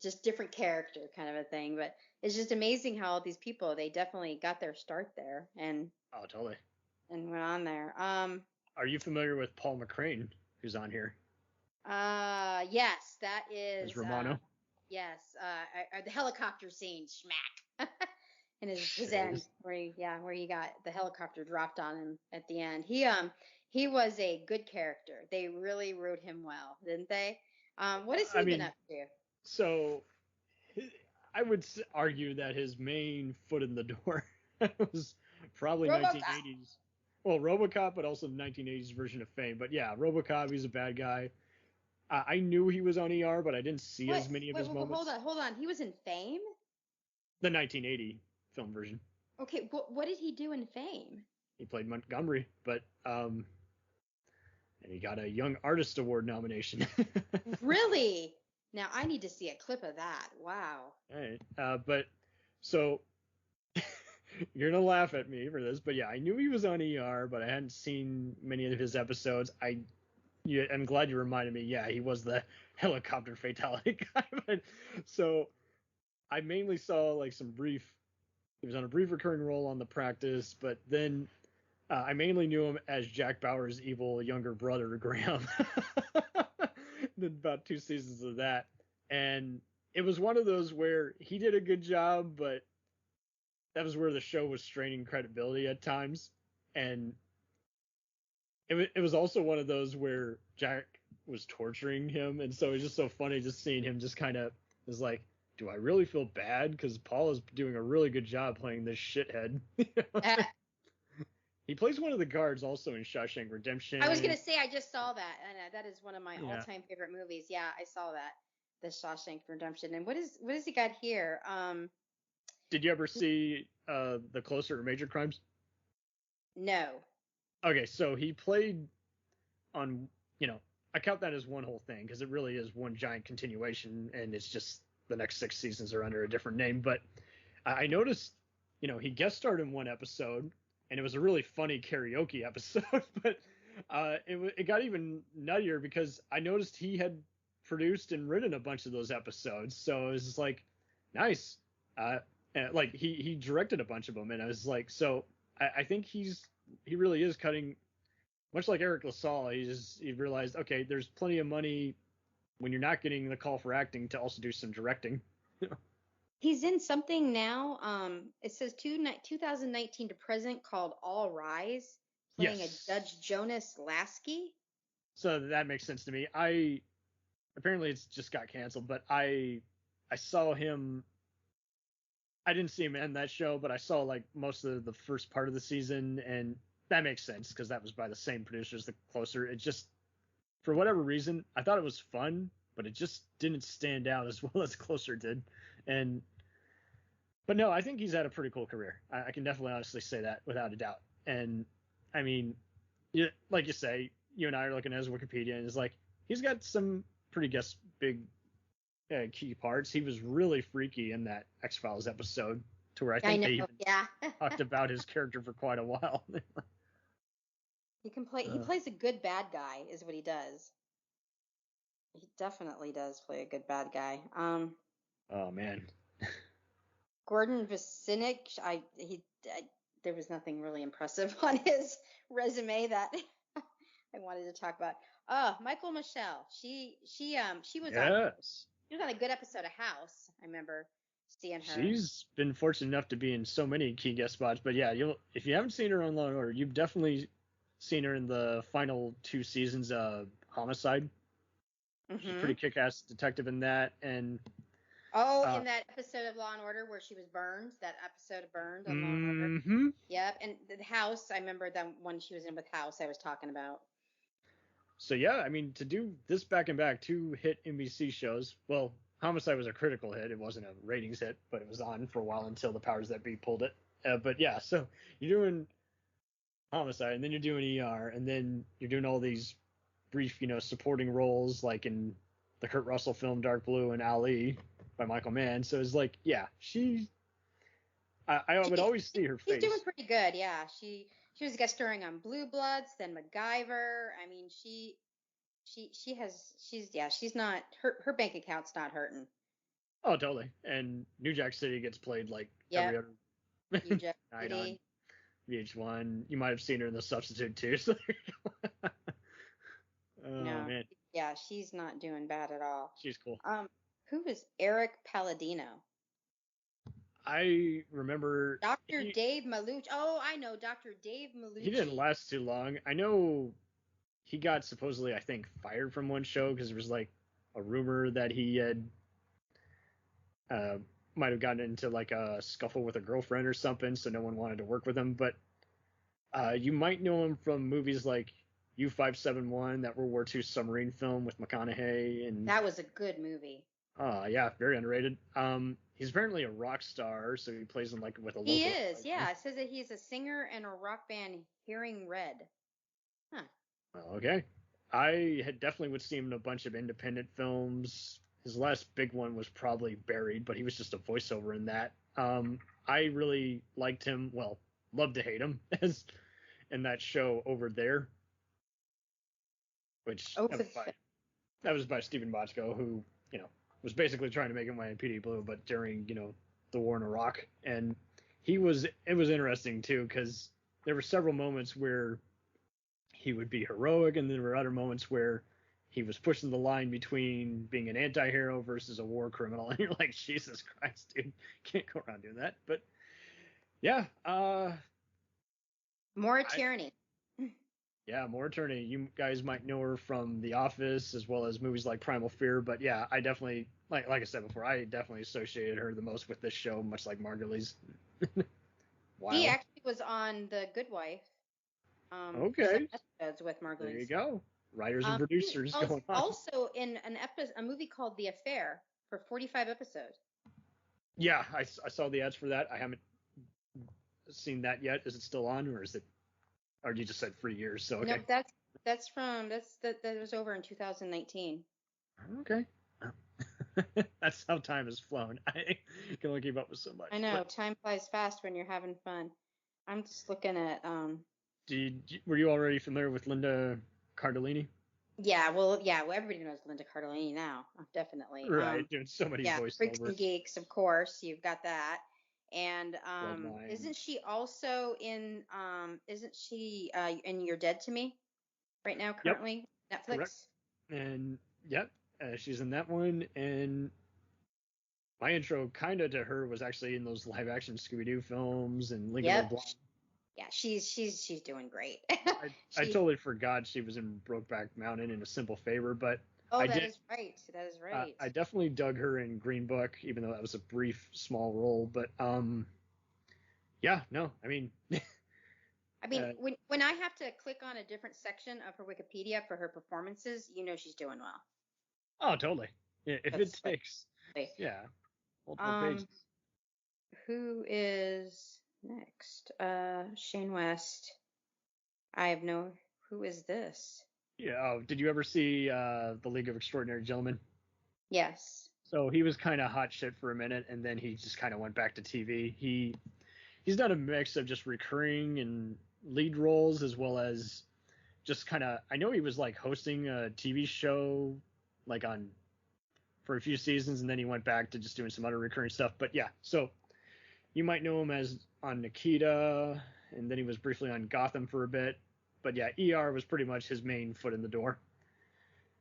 Just different character kind of a thing. But it's just amazing how all these people, they definitely got their start there and. Oh, totally. And went on there. Are you familiar with Paul Mccrane, who's on here? Yes, that is. Is Romano? Yes, the helicopter scene, schmack, in his end, where he got the helicopter dropped on him at the end. He was a good character. They really wrote him well, didn't they? What has he been up to? So, I would argue that his main foot in the door was probably RoboCop. 1980s. Well, RoboCop, but also the 1980s version of Fame. But yeah, RoboCop, he's a bad guy. I knew he was on ER, but I didn't see as many of his moments. Hold on. He was in Fame? The 1980 film version. Okay, what did he do in Fame? He played Montgomery, but and he got a Young Artist Award nomination. Really? Now I need to see a clip of that. Wow. All right. But so you're gonna laugh at me for this, but yeah, I knew he was on ER, but I hadn't seen many of his episodes. I'm glad you reminded me. Yeah, he was the helicopter fatality guy. So I mainly saw like he was on a brief recurring role on The Practice, but then I mainly knew him as Jack Bauer's evil younger brother, Graham. Then about 2 seasons of that. And it was one of those where he did a good job, but that was where the show was straining credibility at times. And it was also one of those where Jack was torturing him, and so it was just so funny just seeing him just kind of was like, do I really feel bad? Because Paul is doing a really good job playing this shithead. He plays one of the guards also in Shawshank Redemption. I was going to say, I just saw that, and that is one of my all-time favorite movies. Yeah, I saw that, the Shawshank Redemption. And what has he got here? Did you ever see The Closer or Major Crimes? No. Okay, so he played on, I count that as one whole thing because it really is one giant continuation, and it's just the next 6 seasons are under a different name. But I noticed, he guest starred in one episode, and it was a really funny karaoke episode. But it got even nuttier because I noticed he had produced and written a bunch of those episodes. So it was just like, nice. And like he directed a bunch of them, and I was like, so I think he really is cutting, much like Eric Lasalle. He realized, okay, there's plenty of money when you're not getting the call for acting to also do some directing. He's in something now. It says 2019 to present called All Rise, playing Yes. a Judge Jonas Lasky. So that makes sense to me. Apparently it's just got canceled, but I saw him. I didn't see him in that show, but I saw like most of the first part of the season, and that makes sense because that was by the same producers. The Closer, it just, for whatever reason, I thought it was fun, but it just didn't stand out as well as Closer did. But no, I think he's had a pretty cool career. I can definitely honestly say that without a doubt. And I mean, like you say, you and I are looking at his Wikipedia, and it's like he's got some pretty big key parts. He was really freaky in that X-Files episode, to where I think they even talked about his character for quite a while. He can play. He plays a good bad guy, is what he does. He definitely does play a good bad guy. Oh man. Gordon Vasinic, there was nothing really impressive on his resume that I wanted to talk about. Michael Michelle. She was Yes. she was on a good episode of House. I remember seeing her. She's been fortunate enough to be in so many key guest spots, but yeah, if you haven't seen her on Law and Order, you've definitely seen her in the final 2 seasons of Homicide. She's a pretty kick-ass detective in that, and in that episode of Law and Order where she was burned, that episode of Burned on Law and Order. Yep, and the House, I remember that one she was in with House I was talking about. So yeah, I mean, to do this back and back, 2 hit NBC shows. Well, Homicide was a critical hit. It wasn't a ratings hit, but it was on for a while until the powers that be pulled it. But yeah, so you're doing Homicide, and then you're doing ER, and then you're doing all these brief, supporting roles, like in the Kurt Russell film Dark Blue and Ali by Michael Mann. So it's like, yeah, I would always see her face. She's doing pretty good, yeah. She was guest starring on Blue Bloods, then MacGyver. I mean, she's not, her bank account's not hurting. Oh, totally. And New Jack City gets played like every other New Jack night City. on VH1. You might have seen her in The Substitute too. So man. Yeah, she's not doing bad at all. She's cool. Who is Eric Palladino? I remember Dr. Dave Malucci. Oh, I know Dr. Dave Malucci. He didn't last too long. I know he got supposedly, I think, fired from one show because there was like a rumor that he had might have gotten into like a scuffle with a girlfriend or something, so no one wanted to work with him. But you might know him from movies like U-571, that World War II submarine film with McConaughey, and that was a good movie. Yeah, very underrated. He's apparently a rock star, so he plays in like with a local. He is, yeah. It says that he's a singer in a rock band, Hearing Red. Huh. Okay. I had definitely would see him in a bunch of independent films. His last big one was probably Buried, but he was just a voiceover in that. I really liked him. Well, loved to hate him as in that show Over There, which that was by Stephen Bochco, who was basically trying to make him NYPD Blue, but during the war in Iraq. And it was interesting too, because there were several moments where he would be heroic, and there were other moments where he was pushing the line between being an anti-hero versus a war criminal, and you're like, Jesus Christ, dude, can't go around doing that. But yeah, Maura Tierney. Yeah, Maura Tierney. You guys might know her from The Office as well as movies like Primal Fear, but yeah, I definitely, like I said before, I definitely associated her the most with this show, much like Margolies. Wow. He actually was on The Good Wife. Okay. Episodes with Margolies. There you go. Writers and producers going on. Also in a movie called The Affair for 45 episodes. Yeah, I saw the ads for that. I haven't seen that yet. Is it still on, or is it? Or you just said 3 years? So okay. No, that was over in 2019. Okay. That's how time has flown. I can only keep up with so much. I know, But time flies fast when you're having fun. I'm just looking at were you already familiar with Linda Cardellini? well, everybody knows Linda Cardellini now, definitely. Right, doing so many Freaks and voiceovers. Geeks, of course, you've got that. And Bloodline. isn't she also in in You're Dead to Me right now, currently? Netflix? Correct. And yep, she's in that one. And my intro kind of to her was actually in those live action Scooby-Doo films and Lincoln Yep. Blonde. Yeah, she's doing great. I totally forgot she was in Brokeback Mountain in A Simple Favor, but that is right. That is right. I definitely dug her in Green Book, even though that was a brief, small role. But yeah, no, I mean, when I have to click on a different section of her Wikipedia for her performances, she's doing well. oh, totally. Yeah, if That's it takes, yeah, multiple pages. Who is next? Shane West. Who is this? Yeah. Oh, did you ever see The League of Extraordinary Gentlemen? Yes. So he was kind of hot shit for a minute, and then he just kind of went back to TV. He's done a mix of just recurring and lead roles, as well as just kind of. I know he was like hosting a TV show, like for a few seasons, and then he went back to just doing some other recurring stuff. But yeah, so you might know him as on Nikita, and then he was briefly on Gotham for a bit. But yeah, ER was pretty much his main foot in the door.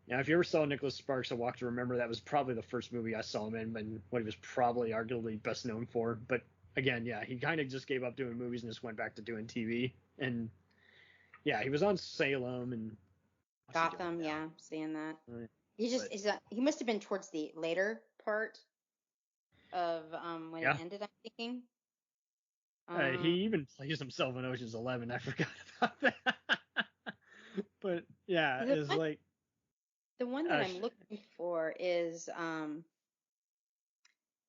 Now, if you ever saw Nicholas Sparks, A Walk to Remember, that was probably the first movie I saw him in, and what he was probably arguably best known for. But again, yeah, he kind of just gave up doing movies and just went back to doing TV. And yeah, he was on Salem and Gotham. Yeah, seeing that. Right. He must have been towards the later part of when it ended, I'm thinking. He even plays himself in Ocean's 11. I forgot about that. But yeah, it's like the one that I'm looking for is the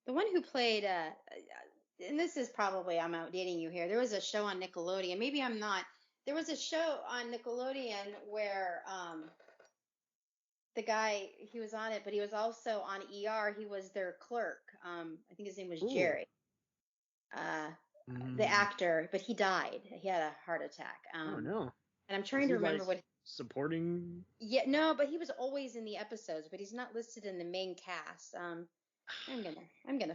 one who played and this is probably, I'm outdating you here. There was a show on Nickelodeon. Maybe I'm not. There was a show on Nickelodeon where the guy, he was on it, but he was also on ER. He was their clerk. I think his name was Jerry. The actor, but he died. He had a heart attack. Oh no! And I'm trying to remember what supporting. Yeah, no, but he was always in the episodes, but he's not listed in the main cast. I'm gonna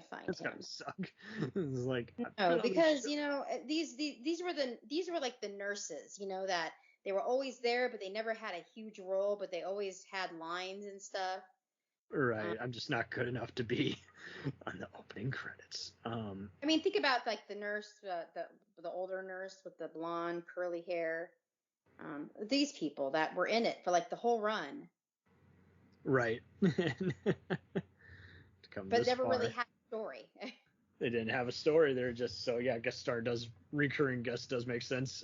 find That's him. gotta suck. It's like no, because these were like the nurses, that they were always there, but they never had a huge role, but they always had lines and stuff. Right, I'm just not good enough to be on the opening credits. I mean, think about like the nurse, the older nurse with the blonde curly hair. These people that were in it for like the whole run. Right. But never really had a story. They didn't have a story. They're just recurring guest does make sense.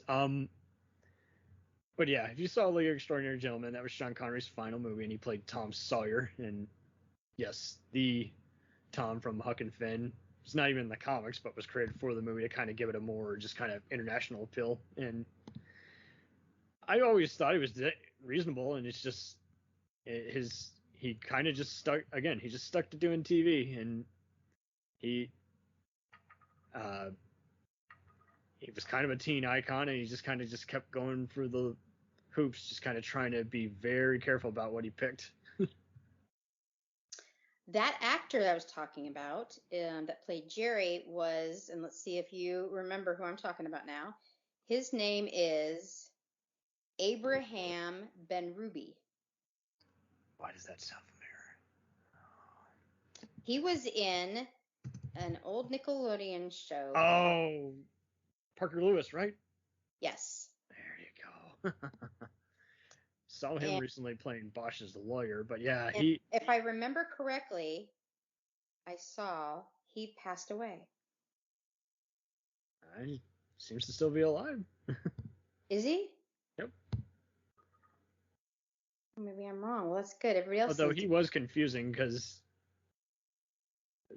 But yeah, if you saw League of Extraordinary Gentlemen, that was Sean Connery's final movie, and he played Tom Sawyer. And yes, the Tom from Huck and Finn. It's not even in the comics, but was created for the movie to kind of give it a more just kind of international appeal. And I always thought he was reasonable, and it's just he kind of just stuck again. He just stuck to doing TV, and he was kind of a teen icon, and he just kind of just kept going through the hoops, just kind of trying to be very careful about what he picked. That actor that I was talking about that played Jerry was, and let's see if you remember who I'm talking about now. His name is Abraham Benrubi. Why does that sound familiar? He was in an old Nickelodeon show. Oh, Parker Lewis, right? Yes. There you go. Saw him recently playing Bosch's lawyer, but yeah, if I remember correctly, I saw he passed away. He seems to still be alive. Is he? Yep. Maybe I'm wrong. Well, that's good. Everybody else. Although he was confusing because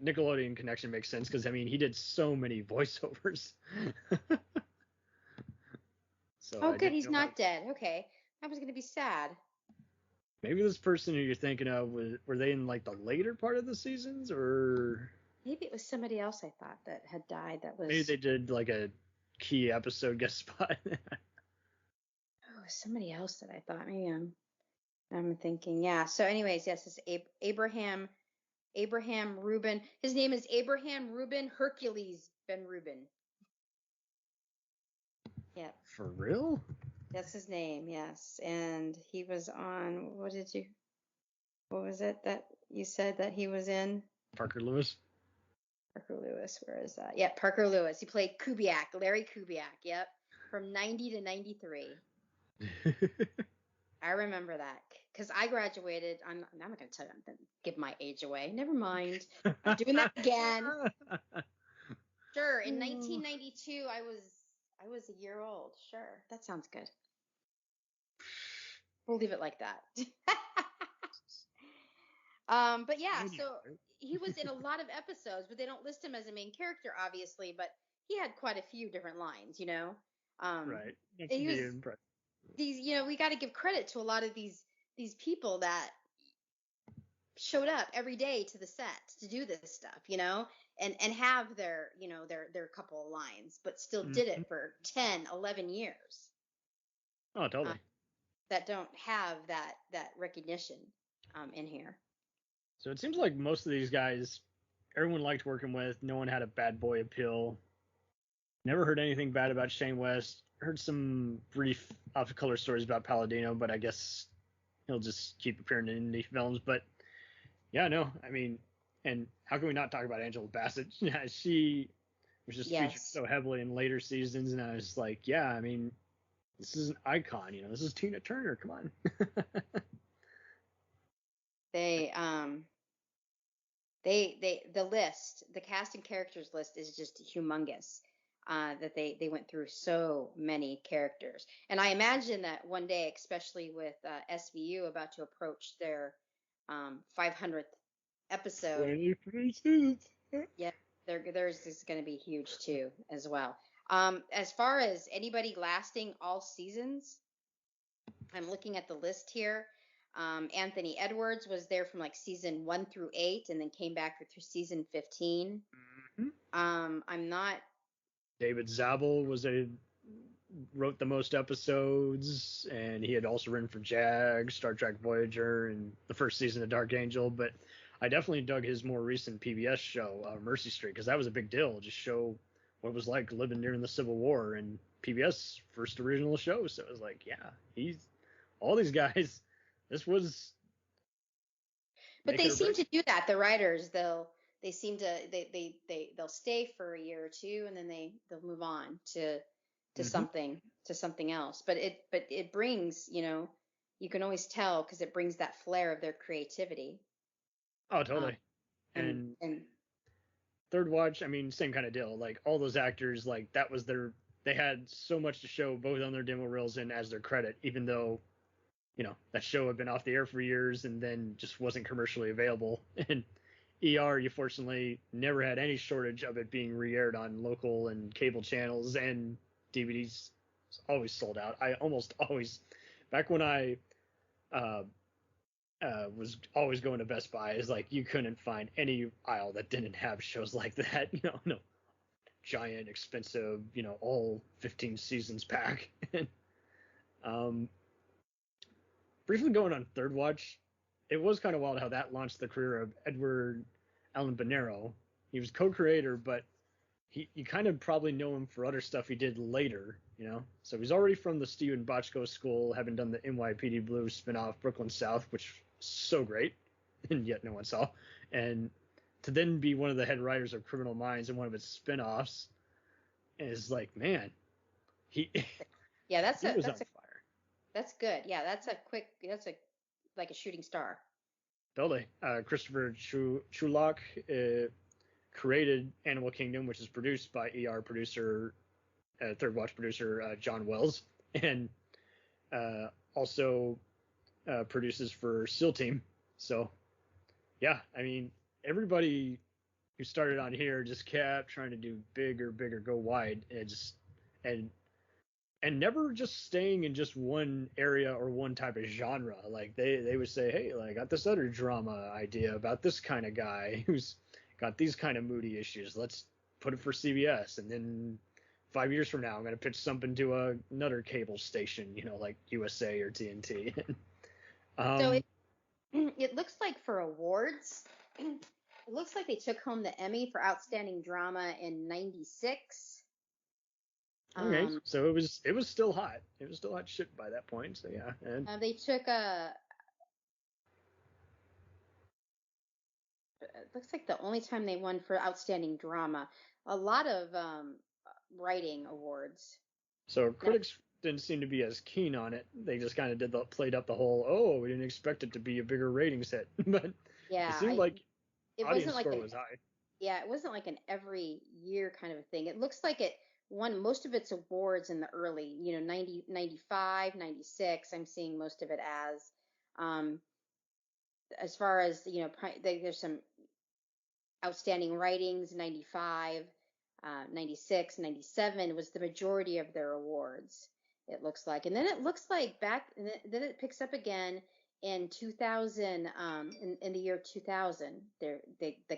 Nickelodeon connection makes sense because I mean he did so many voiceovers. So good. He's not dead. Okay. I was going to be sad. Maybe this person who you're thinking of were they in like the later part of the seasons, or Maybe it was somebody else I thought that had died. That maybe was they did like a key episode guest spot? somebody else that I thought. Maybe I'm thinking. Yeah. So, anyways, yes, it's Abraham Reuben. His name is Abraham Reuben Hercules Ben Reuben. Yep, For real? that's his name. Yes, and he was on. What was it that you said that he was in? Parker Lewis. Parker Lewis. Where is that? Yeah, Parker Lewis. He played Kubiak, Larry Kubiak. Yep, from 90 to 93. I remember that because I graduated. I'm not going to tell you. I'm going to give my age away. Never mind. I'm doing that again. Sure. In 1992, I was a year old. Sure, that sounds good. We'll leave it like that. But yeah, so he was in a lot of episodes, but they don't list him as a main character, obviously. But he had quite a few different lines, you know. Right. He was these, you know, we got to give credit to a lot of these people that showed up every day to the set to do this stuff, you know, and have their, you know, their couple of lines, but still did it for 10, 11 years. Oh, totally. That don't have that recognition in here. So it seems like most of these guys, everyone liked working with. No one had a bad boy appeal. Never heard anything bad about Shane West. Heard some brief off-color stories about Palladino, but I guess he'll just keep appearing in indie films. But yeah, no, I mean, and how can we not talk about Angela Bassett? Yeah, she was just featured so heavily in later seasons, and I was like, yeah, I mean, this is an icon, you know, this is Tina Turner, come on. The cast and characters list is just humongous. That they went through so many characters, and I imagine that one day, especially with SVU about to approach their 500th episode, 23 seasons. Yeah, theirs is going to be huge too, as well. As far as anybody lasting all seasons, I'm looking at the list here. Anthony Edwards was there from like season 1 through 8, and then came back through season 15. I'm not. David Zabel wrote the most episodes, and he had also written for Jag, Star Trek Voyager, and the first season of Dark Angel. But I definitely dug his more recent PBS show, Mercy Street, because that was a big deal. Just show what it was like living during the Civil War, and PBS first original show. So it was like, yeah, all these guys. This was. But they seem to do that. The writers, they'll stay for a year or two, and then they'll move on to something else. But it brings, you know, you can always tell because it brings that flair of their creativity. Oh, totally. And Third Watch, I mean, same kind of deal. Like all those actors, like that was they had so much to show both on their demo reels and as their credit, even though, you know, that show had been off the air for years and then just wasn't commercially available. And ER, you fortunately never had any shortage of it being re-aired on local and cable channels, and DVDs always sold out. I almost always, back when I was always going to Best Buy, is like you couldn't find any aisle that didn't have shows like that. You know, no giant, expensive, you know, all 15 seasons pack. Briefly going on Third Watch, it was kind of wild how that launched the career of Edward Allan Bonero. He was co-creator, but you kind of probably know him for other stuff he did later, you know? So he's already from the Steven Bochco School, having done the NYPD Blue spin-off Brooklyn South, which was so great, and yet no one saw. And to then be one of the head writers of Criminal Minds in one of its spin-offs is like, man, that's on fire. That's good. Yeah, that's like a shooting star. Totally. Christopher Chulak created Animal Kingdom, which is produced by ER producer, Third Watch producer John Wells, and also produces for SEAL Team. So, yeah, I mean, everybody who started on here just kept trying to do bigger, go wide, and and never just staying in just one area or one type of genre. Like they would say, hey, like, I got this other drama idea about this kind of guy who's got these kind of moody issues. Let's put it for CBS. And then 5 years from now, I'm going to pitch something to another cable station, like USA or TNT. So it looks like for awards, it looks like they took home the Emmy for Outstanding Drama in '96. Okay, so it was still hot. It was still hot shit by that point. So yeah, and they took it looks like the only time they won for Outstanding Drama. A lot of writing awards. So critics didn't seem to be as keen on it. They just kind of played up the whole, oh, we didn't expect it to be a bigger ratings hit, but yeah, it seemed like it audience wasn't like score was high. Yeah, it wasn't like an every year kind of a thing. It looks like it won most of its awards in the early, 90, 95, 96. I'm seeing most of it as far as, there's some outstanding writings, 95, 96, 97 was the majority of their awards, it looks like. And then it looks like then it picks up again in 2000, in the year 2000, they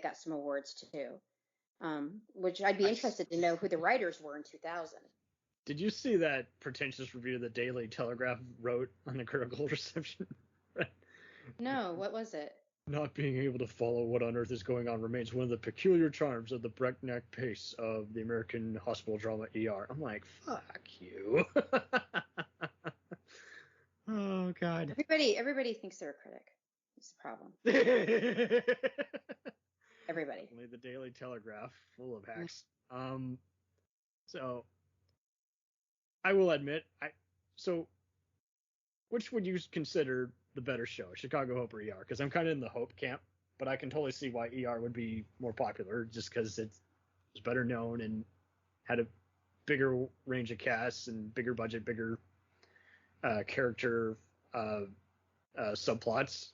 got some awards too, which I'd be interested to know who the writers were in 2000. Did you see that pretentious review the Daily Telegraph wrote on the critical reception? No, what was it? Not being able to follow what on earth is going on remains one of the peculiar charms of the breakneck pace of the American hospital drama ER. I'm like, fuck you. Oh, God. Everybody thinks they're a critic. It's the problem. Everybody. Only the Daily Telegraph, full of hacks. So, I will admit, so, which would you consider the better show, Chicago Hope or ER? Because I'm kind of in the Hope camp, but I can totally see why ER would be more popular, just because it was better known and had a bigger range of casts and bigger budget, bigger character subplots.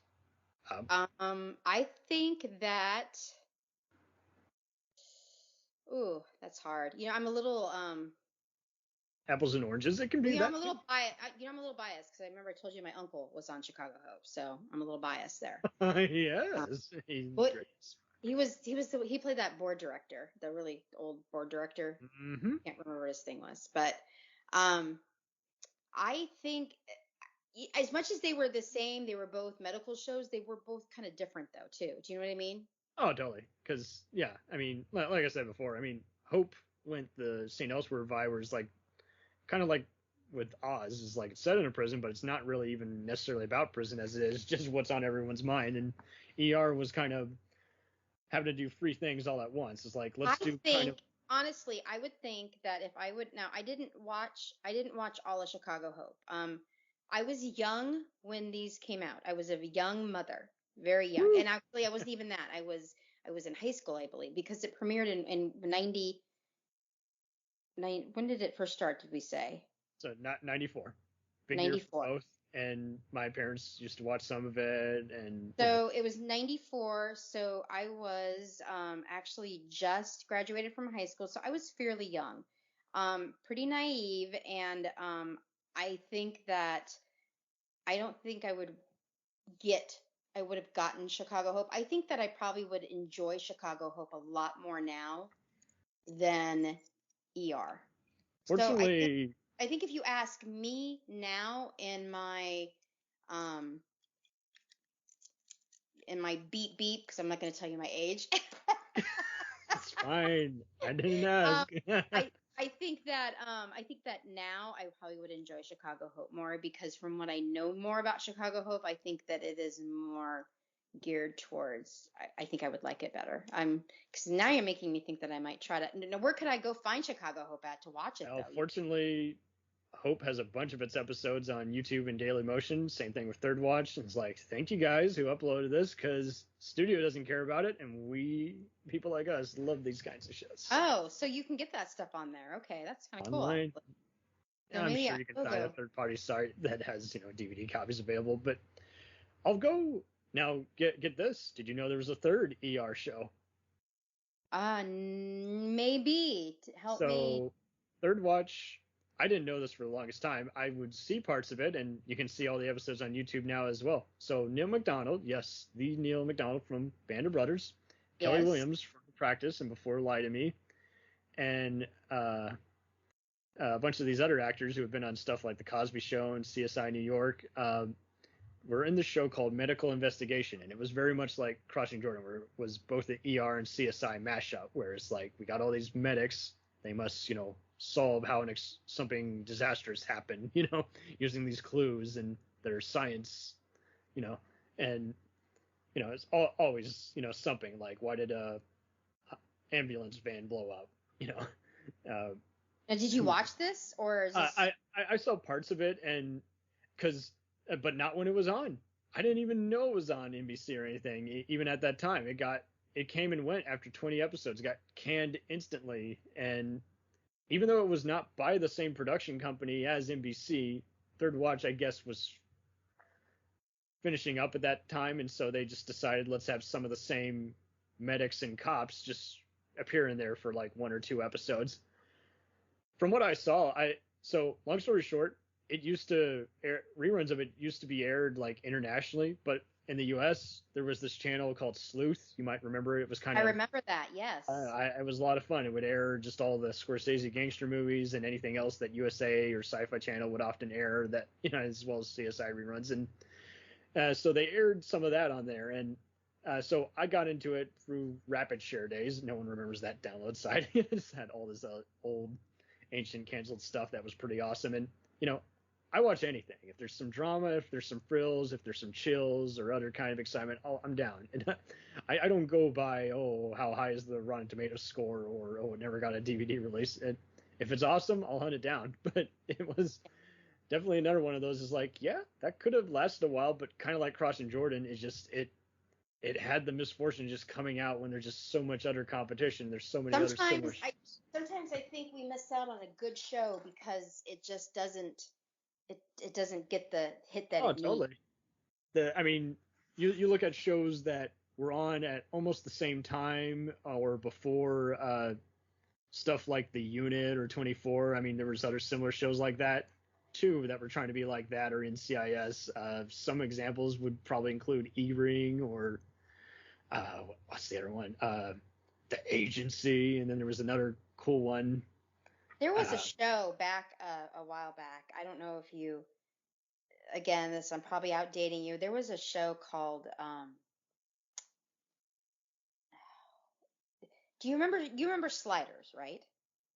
I think that. Ooh, that's hard. I'm a little apples and oranges. It can be. I'm a little biased. I'm a little biased because I remember I told you my uncle was on Chicago Hope, so I'm a little biased there. Yes, he played that board director, the really old board director. Mm-hmm. Can't remember what his thing was, but I think as much as they were the same, they were both medical shows. They were both kind of different though too. Do you know what I mean? Oh, totally. Because yeah, I mean, like I said before, I mean, Hope went the St. Elsewhere vibe, where it's like kind of like with Oz, is like it's set in a prison, but it's not really even necessarily about prison as it is just what's on everyone's mind. And ER was kind of having to do three things all at once. It's like Honestly, I would think that if I would now, I didn't watch all of Chicago Hope. I was young when these came out. I was a young mother, very young, and actually I wasn't even that. I was in high school, I believe, because it premiered in 90. When did it first start? Did we say? So not 94. Big 94. Year for both, and my parents used to watch some of it, and so it was 94. So I was actually just graduated from high school, so I was fairly young, pretty naive, and I think that I don't think I would have gotten Chicago Hope. I think that I probably would enjoy Chicago Hope a lot more now than ER. Fortunately, so I think if you ask me now in my beep beep, because I'm not going to tell you my age. It's fine. I didn't ask. I think that now I probably would enjoy Chicago Hope more, because from what I know more about Chicago Hope, I think that it is more geared towards. I think I would like it better. Because now you're making me think that I might try to. Now, where could I go find Chicago Hope at to watch it? Well, fortunately, Hope has a bunch of its episodes on YouTube and Daily Motion. Same thing with Third Watch. And it's like, thank you guys who uploaded this, because studio doesn't care about it, and we, people like us, love these kinds of shows. Oh, so you can get that stuff on there. Okay, that's kind of cool. Online. So I'm sure you can find a third-party site that has, DVD copies available. But I'll go now. Get this. Did you know there was a third ER show? Maybe. Help me. So, Third Watch I didn't know this for the longest time. I would see parts of it, and you can see all the episodes on YouTube now as well. So Neil McDonald, yes, the Neil McDonald from Band of Brothers, Kelly Yes. Williams from Practice and Before Lie to Me, and a bunch of these other actors who have been on stuff like The Cosby Show and CSI New York were in this show called Medical Investigation, and it was very much like Crossing Jordan, where it was both an ER and CSI mashup, where it's like we got all these medics, they must, solve how something disastrous happened, using these clues and their science, and it's always something like, why did a ambulance van blow up, Now, did you watch this, or is this... I saw parts of it, and but not when it was on. I didn't even know it was on NBC or anything, even at that time. It came and went after 20 episodes, got canned instantly, and even though it was not by the same production company as NBC, Third Watch, I guess, was finishing up at that time, and so they just decided, let's have some of the same medics and cops just appear in there for like 1 or 2 episodes. From what I saw, so long story short, it used to reruns of it used to be aired like internationally, but in the U.S. there was this channel called Sleuth. You might remember it was kind of. I remember that. Yes. It was a lot of fun. It would air just all the Scorsese gangster movies and anything else that USA or Sci-Fi Channel would often air, that as well as CSI reruns, and so they aired some of that on there, and so I got into it through Rapid Share days. No one remembers that download site. It just had all this old, ancient, canceled stuff that was pretty awesome, and I watch anything. If there's some drama, if there's some frills, if there's some chills or other kind of excitement, I'm down. And I don't go by, how high is the Rotten Tomatoes score, or, it never got a DVD release. If it's awesome, I'll hunt it down. But it was definitely another one of those is like, yeah, that could have lasted a while, but kind of like Crossing Jordan, is just it had the misfortune just coming out when there's just so much other competition. There's so many other similar shows. Sometimes I think we miss out on a good show because it just doesn't. It doesn't get the hit that it needs. Totally. You look at shows that were on at almost the same time or before stuff like The Unit or 24. There was other similar shows like that too that were trying to be like that, or NCIS. Some examples would probably include E-Ring or what's the other one? The Agency, and then there was another cool one. There was a show back a while back. I don't know if you, again, I'm probably outdating you. There was a show called, do you remember? You remember Sliders, right?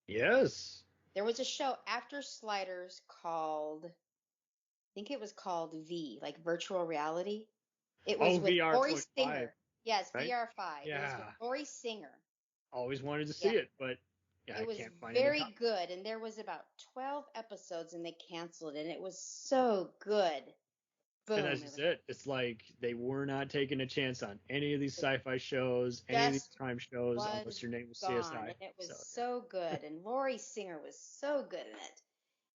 Yes. There was a show after Sliders called, I think it was called V, like virtual reality. It was with VR Lori 5. Singer. Yes, right? VR5. Yeah. It was with Lori Singer. Always wanted to see it, but it was can't find very good, and there was about 12 episodes, and they canceled it, and it was so good. Boom. And that's just it. It's like they were not taking a chance on any of these sci-fi shows, any of these crime shows, unless your name was gone, CSI. And it was so good, and Lori Singer was so good in it.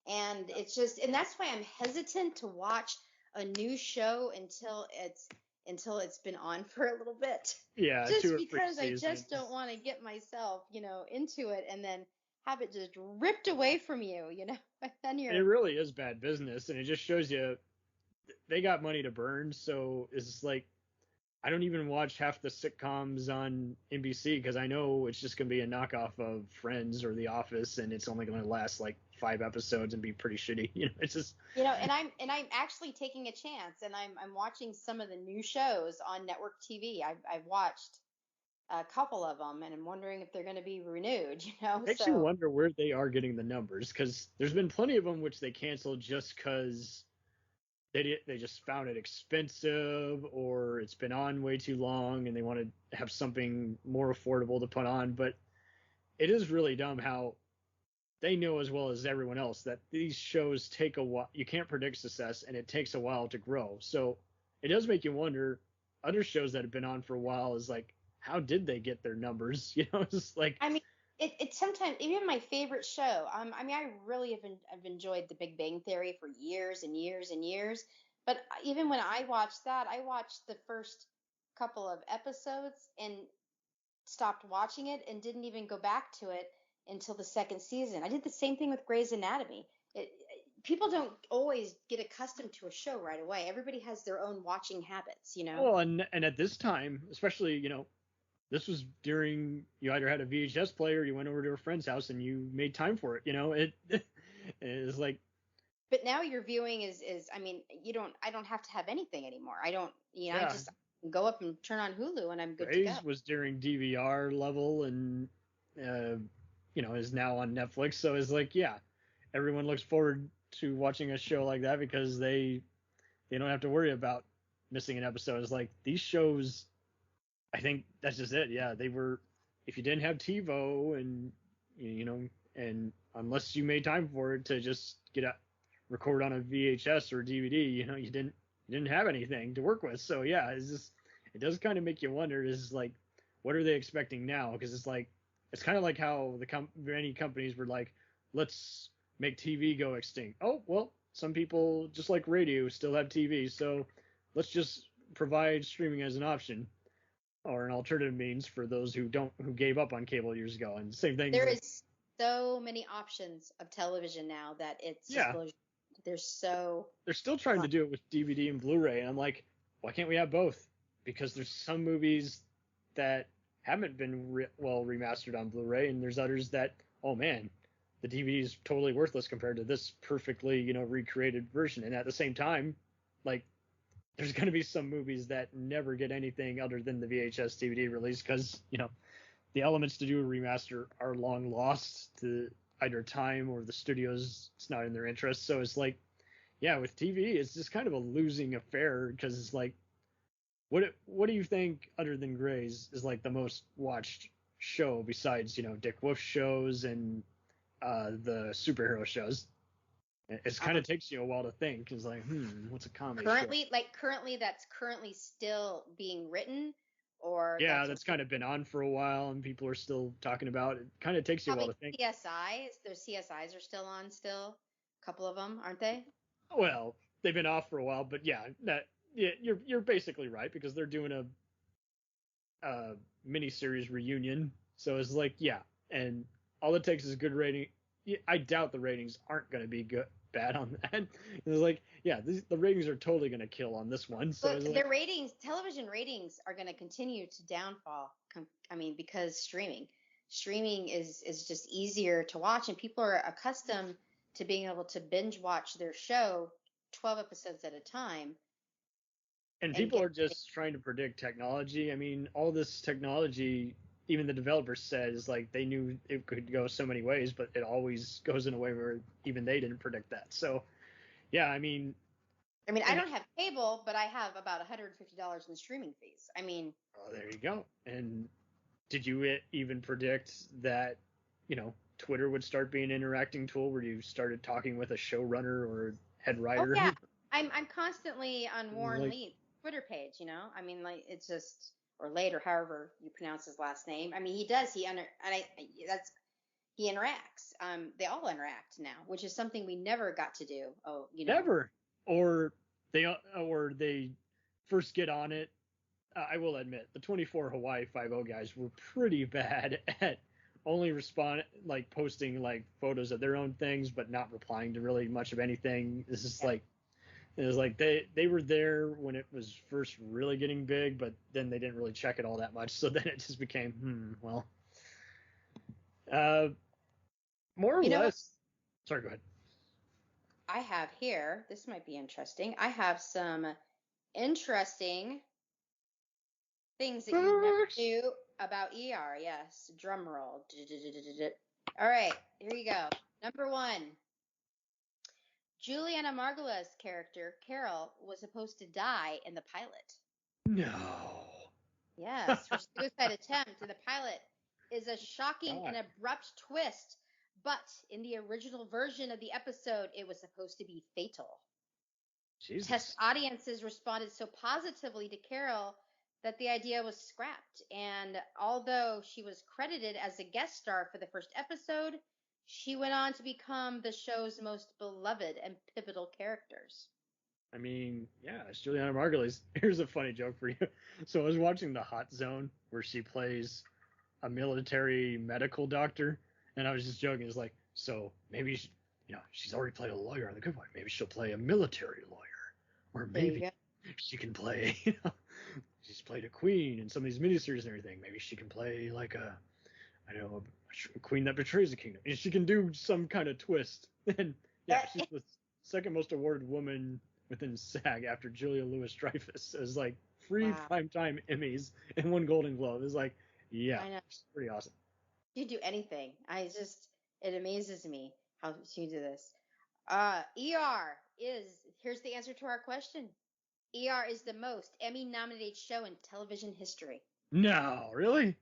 And it's just, and that's why I'm hesitant to watch a new show until it's been on for a little bit. Yeah, just because I just don't want to get myself, into it and then have it just ripped away from you, Then it really is bad business, and it just shows you they got money to burn. So it's like I don't even watch half the sitcoms on NBC because I know it's just going to be a knockoff of Friends or The Office, and it's only going to last like 5 episodes and be pretty shitty. It's just and I'm actually taking a chance, and I'm watching some of the new shows on network TV. I've watched a couple of them, and I'm wondering if they're going to be renewed. Makes you wonder where they are getting the numbers, because there's been plenty of them which they canceled just because they just found it expensive, or it's been on way too long and they want to have something more affordable to put on. But it is really dumb how they know as well as everyone else that these shows take a while. You can't predict success, and it takes a while to grow. So it does make you wonder, other shows that have been on for a while is like, how did they get their numbers? It's like, it's sometimes even my favorite show. I really have enjoyed The Big Bang Theory for years and years and years. But even when I watched that, I watched the first couple of episodes and stopped watching it and didn't even go back to it until the second season. I did the same thing with Grey's Anatomy. people don't always get accustomed to a show right away. Everybody has their own watching habits, you know. Well, and at this time, especially, this was during, you either had a VHS player, you went over to a friend's house, and you made time for it. It is like. But now your viewing is I mean, I don't have to have anything anymore. I don't, I just go up and turn on Hulu and I'm good to go. Grey's was during DVR level and, is now on Netflix. So it's like, yeah, everyone looks forward to watching a show like that because they don't have to worry about missing an episode. It's like these shows, I think that's just it. Yeah, they were, if you didn't have TiVo and, and unless you made time for it to just record on a VHS or DVD, you didn't have anything to work with. So yeah, it does kind of make you wonder, is like, what are they expecting now? Because it's kind of like how many companies were like, let's make TV go extinct. Oh, well, some people, just like radio, still have TV, so let's just provide streaming as an option or an alternative means for those who gave up on cable years ago. And same thing. There is so many options of television now that it's just they're still trying to do it with DVD and Blu-ray, and I'm like, why can't we have both? Because there's some movies that haven't been remastered on Blu-ray, and there's others that, oh man, the DVD is totally worthless compared to this perfectly, recreated version. And at the same time, like, there's going to be some movies that never get anything other than the VHS DVD release because, the elements to do a remaster are long lost to either time or the studios, it's not in their interest. So it's like, yeah, with TV, it's just kind of a losing affair because it's like, what do you think other than Grey's is like the most watched show besides, Dick Wolf shows and the superhero shows? It kind of takes you a while to think. It's like, what's a comedy show? Currently that's currently still being written, or that's kind of been on for a while and people are still talking about it. Kind of takes you a while to think. CSIs, those CSIs are still on still. A couple of them, aren't they? Well, they've been off for a while, but you're basically right because they're doing a miniseries reunion. So it's like, and all it takes is a good rating. I doubt the ratings aren't going to be bad on that. It's like, the ratings are totally going to kill on this one. So but their television ratings are going to continue to downfall. Because streaming is just easier to watch, and people are accustomed to being able to binge watch their show 12 episodes at a time. And people are just trying to predict technology. I mean, all this technology, even the developers said, is like they knew it could go so many ways, but it always goes in a way where even they didn't predict that. So, I mean, I don't have cable, but I have about $150 in streaming fees. Oh, there you go. And did you even predict that, Twitter would start being an interacting tool where you started talking with a showrunner or head writer? Oh, yeah. I'm constantly on Warren Lee's Twitter page, it's just, or Lade, or however you pronounce his last name. He does. He interacts. They all interact now, which is something we never got to do. Oh, never. Or they first get on it. I will admit, the 24 Hawaii 5-0 guys were pretty bad at only posting photos of their own things, but not replying to really much of anything. This is it was like they were there when it was first really getting big, but then they didn't really check it all that much. So then it just became, more or less. Sorry, go ahead. I have here, this might be interesting. I have some interesting things that you never knew about ER. Yes, drum roll. All right, here you go. Number 1. Julianna Margola's character, Carol, was supposed to die in the pilot. No. Yes, her suicide attempt in the pilot is a shocking and abrupt twist, but in the original version of the episode, it was supposed to be fatal. Jesus. Test audiences responded so positively to Carol that the idea was scrapped, and although she was credited as a guest star for the first episode, she went on to become the show's most beloved and pivotal characters. It's Julianna Margulies. Here's a funny joke for you. So I was watching The Hot Zone, where she plays a military medical doctor, and I was just joking. It's like, so maybe she's already played a lawyer on The Good Wife. Maybe she'll play a military lawyer, or There you maybe go. she can play. She's played a queen in some of these miniseries and everything. Maybe she can play like a queen that betrays the kingdom. And she can do some kind of twist. And yeah, she's the second most awarded woman within SAG after Julia Louis-Dreyfus as like 3 Wow. primetime Emmys and 1 Golden Globe. It's like, yeah, I know. it's pretty awesome. You do anything. It amazes me how she do this. Here's the answer to our question. ER is the most Emmy-nominated show in television history. No, really?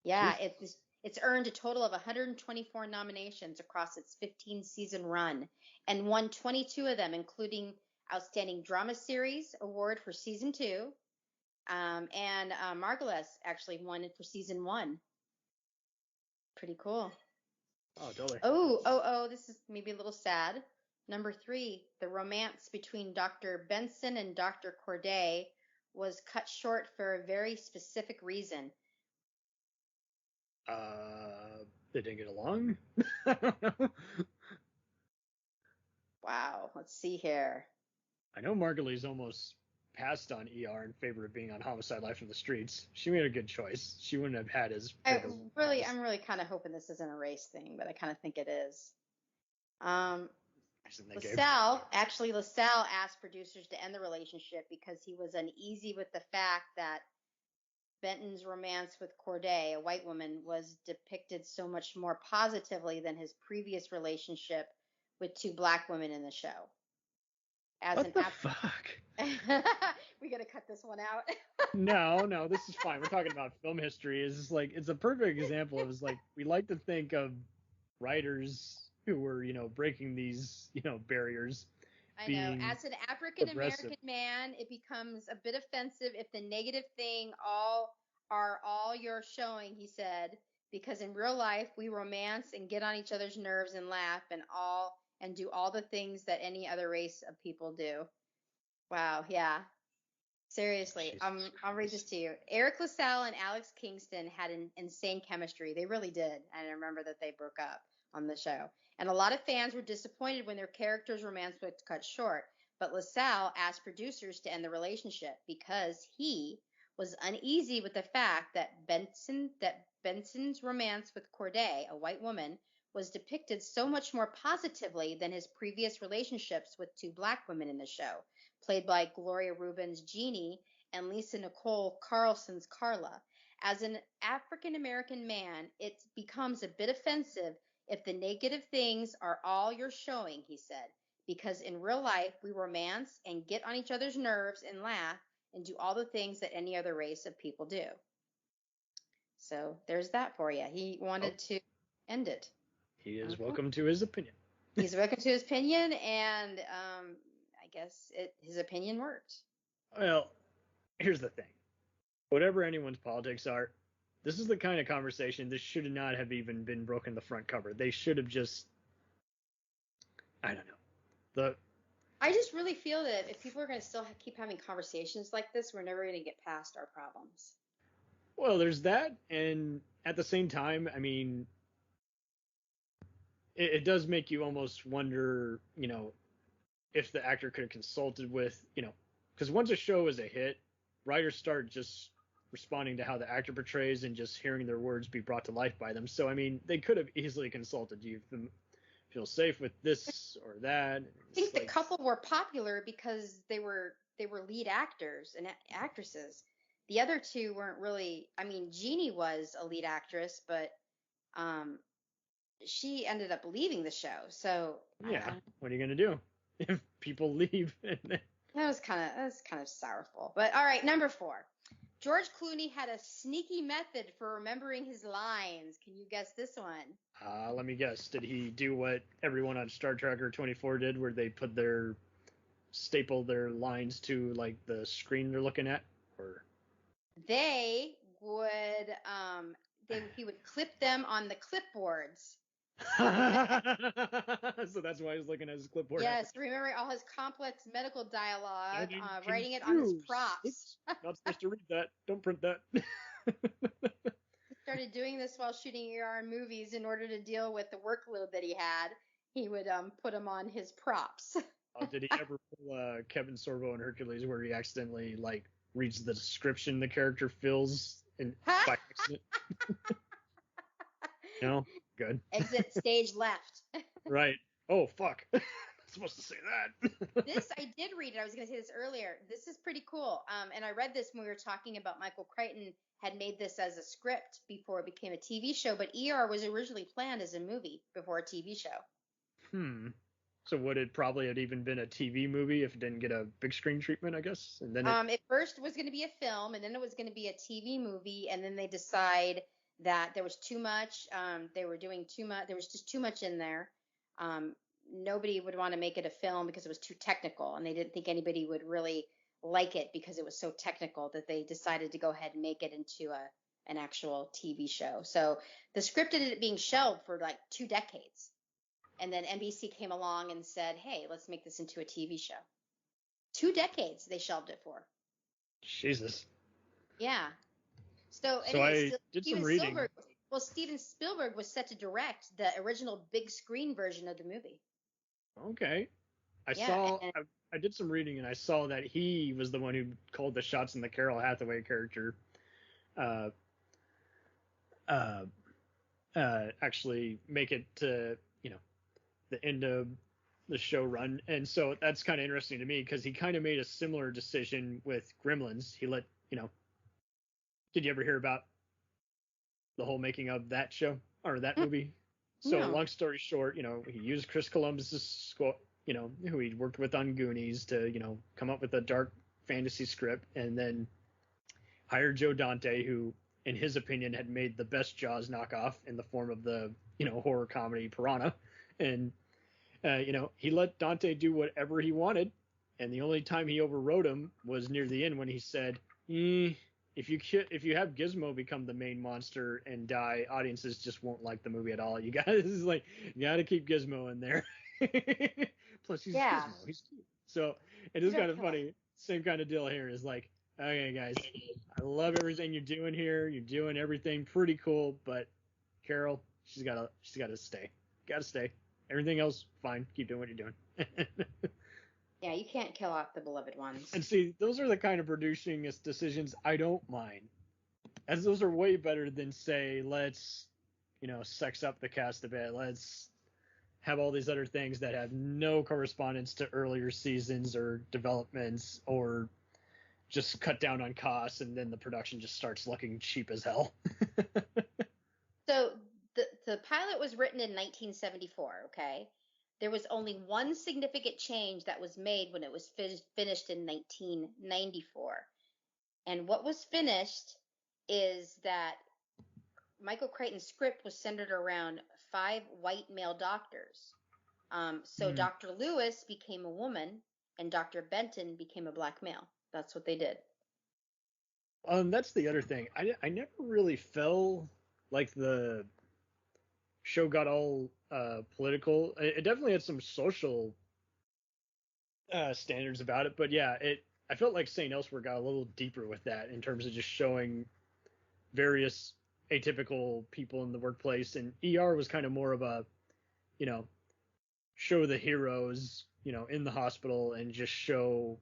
Yeah, it's earned a total of 124 nominations across its 15-season run and won 22 of them, including Outstanding Drama Series Award for Season 2. And Margola actually won it for Season 1. Pretty cool. Oh, totally. Oh, this is maybe a little sad. Number 3, the romance between Dr. Benson and Dr. Corday was cut short for a very specific reason. They didn't get along? I don't know. Wow, let's see here. I know Margulies almost passed on ER in favor of being on Homicide: Life in the Streets. She made a good choice. She wouldn't have had as big I'm really kind of hoping this isn't a race thing, but I kind of think it is. Lasalle asked producers to end the relationship because he was uneasy with the fact that Benton's romance with Corday, a white woman, was depicted so much more positively than his previous relationship with 2 black women in the show. What the fuck? We gotta cut this one out. No, this is fine. We're talking about film history. It's a perfect example of we like to think of writers who were, breaking these, barriers. I know. As an African American man, it becomes a bit offensive if the negative thing all you're showing, he said, because in real life we romance and get on each other's nerves and laugh and do all the things that any other race of people do. Wow, yeah. Seriously, I'll read this to you. Eric Lasalle and Alex Kingston had an insane chemistry. They really did. And I remember that they broke up on the show. And a lot of fans were disappointed when their characters' romance was cut short. But Lasalle asked producers to end the relationship because he was uneasy with the fact that Benson's romance with Corday, a white woman, was depicted so much more positively than his previous relationships with 2 black women in the show, played by Gloria Reuben's Jeannie and Lisa Nicole Carlson's Carla. As an African American man, it becomes a bit offensive if the negative things are all you're showing, he said, because in real life we romance and get on each other's nerves and laugh and do all the things that any other race of people do. So there's that for you. He wanted to end it. He is welcome to his opinion. He's welcome to his opinion, and I guess his opinion worked. Well, here's the thing. Whatever anyone's politics are, this is the kind of conversation this should not have even been broken the front cover. They should have just, I don't know. I just really feel that if people are going to still keep having conversations like this, we're never going to get past our problems. Well, there's that, and at the same time, I mean, it does make you almost wonder, if the actor could have consulted with, because once a show is a hit, writers start just responding to how the actor portrays and just hearing their words be brought to life by them. So, I mean, they could have easily consulted you. Feel safe with this or that. I think the couple were popular because they were lead actors and actresses. The other 2 weren't really. I mean, Jeannie was a lead actress, but she ended up leaving the show. So yeah, what are you gonna do if people leave? That was kind of sorrowful. But all right, number 4. George Clooney had a sneaky method for remembering his lines. Can you guess this one? Let me guess. Did he do what everyone on Star Trek or 24 did, where they staple their lines to like the screen they're looking at? Or they would he would clip them on the clipboards. So that's why he's looking at his clipboard. Yes, remembering all his complex medical dialogue, writing it on his props. Oops, not supposed to read that. Don't print that. He started doing this while shooting ER movies in order to deal with the workload that he had. he would put them on his props. Did he ever pull Kevin Sorbo in Hercules where he accidentally like reads the description the character fills by accident? No? Good. Exit stage left. Right. Oh, fuck. I'm supposed to say that. This, I did read it. I was going to say this earlier. This is pretty cool. And I read this when we were talking about Michael Crichton had made this as a script before it became a TV show, but ER was originally planned as a movie before a TV show. So would it probably have even been a TV movie if it didn't get a big screen treatment, I guess? And then It first was going to be a film, and then it was going to be a TV movie, and then they decide that there was too much. They were doing too much. There was just too much in there. Nobody would want to make it a film because it was too technical, and they didn't think anybody would really like it because it was so technical that they decided to go ahead and make it into an actual TV show. So the script ended up being shelved for like 2 decades. And then NBC came along and said, hey, let's make this into a TV show. 2 decades they shelved it for. Jesus. Yeah. So I did some reading. Steven Spielberg was set to direct the original big screen version of the movie. Okay. I did some reading and I saw that he was the one who called the shots in the Carol Hathaway character. Actually make it to, the end of the show run. And so that's kind of interesting to me because he kind of made a similar decision with Gremlins. He let, did you ever hear about the whole making of that show or that movie? So No. Long story short, he used Chris Columbus's, who he worked with on Goonies to, come up with a dark fantasy script and then hired Joe Dante, who in his opinion had made the best Jaws knockoff in the form of the, horror comedy Piranha. And, he let Dante do whatever he wanted. And the only time he overrode him was near the end when he said, if you have Gizmo become the main monster and die, audiences just won't like the movie at all. You got to keep Gizmo in there. Plus he's Gizmo. He's cute. So it is kind of funny. Same kind of deal here is like, okay guys, I love everything you're doing here. You're doing everything pretty cool, but Carol, she's gotta stay. Gotta stay. Everything else, fine. Keep doing what you're doing. Yeah, you can't kill off the beloved ones. And see, those are the kind of producing decisions I don't mind. As those are way better than say, let's, sex up the cast a bit. Let's have all these other things that have no correspondence to earlier seasons or developments or just cut down on costs and then the production just starts looking cheap as hell. So the pilot was written in 1974, okay? There was only one significant change that was made when it was finished in 1994. And what was finished is that Michael Crichton's script was centered around 5 white male doctors. So Dr. Lewis became a woman and Dr. Benton became a black male. That's what they did. That's the other thing. I never really felt like the show got all political. It definitely had some social standards about it, but yeah, I felt like St. Elsewhere got a little deeper with that in terms of just showing various atypical people in the workplace, and ER was kind of more of a, show the heroes, in the hospital and just show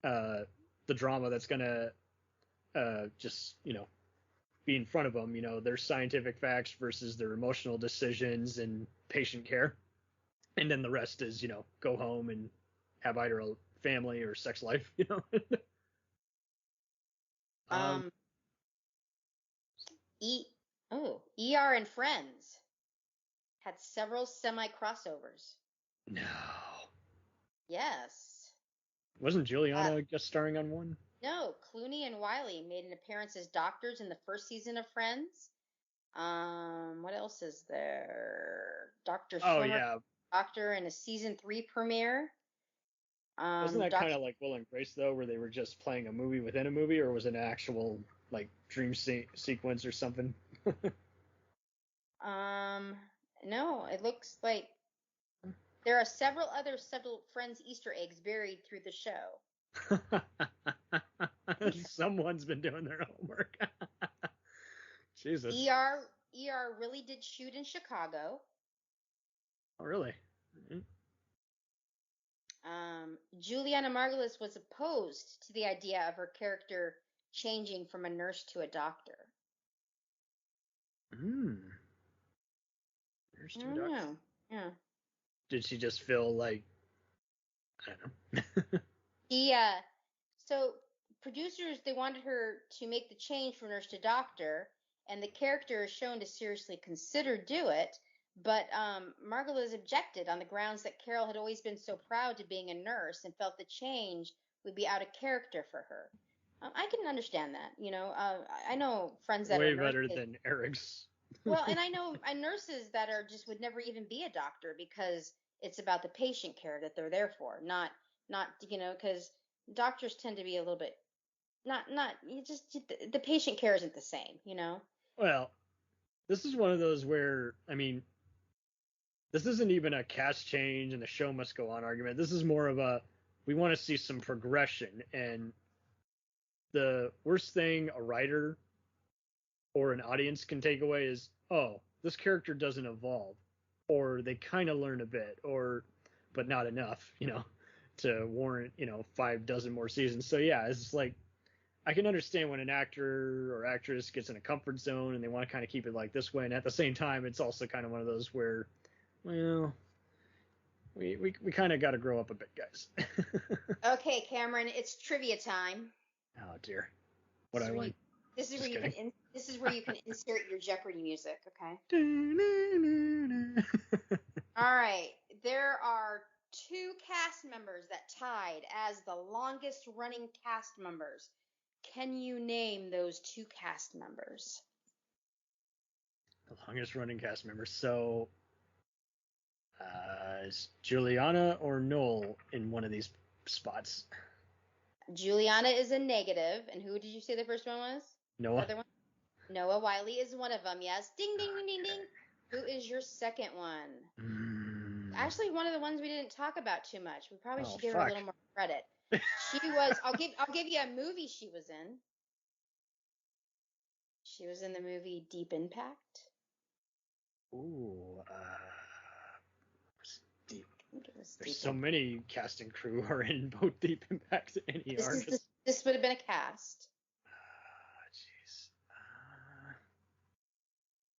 the drama that's gonna just, be in front of them, their scientific facts versus their emotional decisions and patient care. And then the rest is, go home and have either a family or sex life, ER and Friends had several semi-crossovers. No. Yes. Wasn't Julianna guest starring on one? No, Clooney and Wiley made an appearance as doctors in the first season of Friends. What else is there? Dr. Oh, Schwimmer, yeah. Doctor in a season 3 premiere. Wasn't that kind of like Will and Grace, though, where they were just playing a movie within a movie, or was it an actual, like, dream sequence or something? No, it looks like there are several Friends Easter eggs buried through the show. Someone's been doing their homework. Jesus. ER really did shoot in Chicago. Oh, really? Mhm. Julianna Margulis was opposed to the idea of her character changing from a nurse to a doctor. Nurse I to a don't doctor. know. Yeah. Did she just feel like, I don't know. So producers, they wanted her to make the change from nurse to doctor, and the character is shown to seriously consider do it, but Margulis objected on the grounds that Carol had always been so proud to being a nurse and felt the change would be out of character for her. I can understand that. I know friends that Way are better nurses. than Eric's. Well, and I know nurses that are just would never even be a doctor because it's about the patient care that they're there for, not because doctors tend to be a little bit not you just the patient care isn't the same. Well, this is one of those where, I mean, this isn't even a cast change and the show must go on argument. This is more of a, we want to see some progression. And the worst thing a writer or an audience can take away is, oh, this character doesn't evolve, or they kind of learn a bit, but not enough, to warrant, 6 more seasons. So yeah, it's like, I can understand when an actor or actress gets in a comfort zone and they want to kind of keep it like this way. And at the same time, it's also kind of one of those where, well, we kind of got to grow up a bit, guys. Okay, Cameron, it's trivia time. Oh dear, what I win? This is Just where this is where you can insert your Jeopardy music. Okay. All right. There are 2 cast members that tied as the longest running cast members. Can you name those 2 cast members? The longest running cast member. So, is Julianna or Noel in one of these spots? Julianna is a negative, and who did you say the first one was? Noah. The other one? Noah Wiley is one of them. Yes. Ding ding ding ding ding. Who is your second one? Actually, one of the ones we didn't talk about too much. We probably should give her a little more credit. She was. I'll give you a movie she was in. She was in the movie Deep Impact. Ooh, Deep. There's Deep so Impact. many cast and crew are in both Deep Impact and ER. This would have been a cast. Jeez.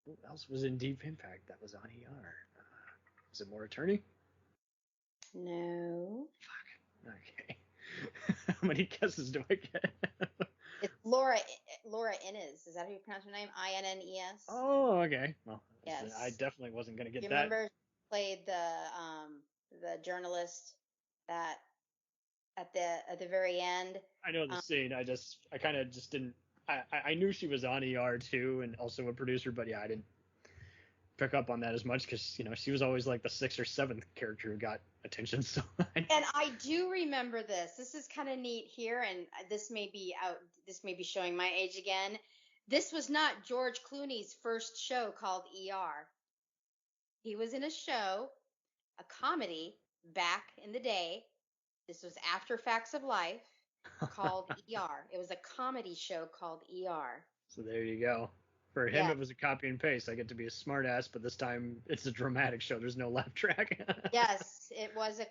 Who else was in Deep Impact that was on ER? Is it more attorney? No. Fuck. Okay. How many guesses do I get? It's Laura Innes. Is that how you pronounce her name? Innes. Oh, okay. Well, yes. I definitely wasn't gonna get you that. Remember, played the journalist that at the very end. I know the scene. I kind of just didn't. I knew she was on ER too, and also a producer, but yeah, I didn't pick up on that as much because she was always like the 6th or 7th character who got attention. So. And I do remember this. This is kind of neat here, and this may be showing my age again. This was not George Clooney's first show called ER. He was in a show, a comedy back in the day. This was after Facts of Life, called ER. It was a comedy show called ER. So there you go. For him, It was a copy and paste. I get to be a smart ass, but this time it's a dramatic show. There's no laugh track. Yes, it was a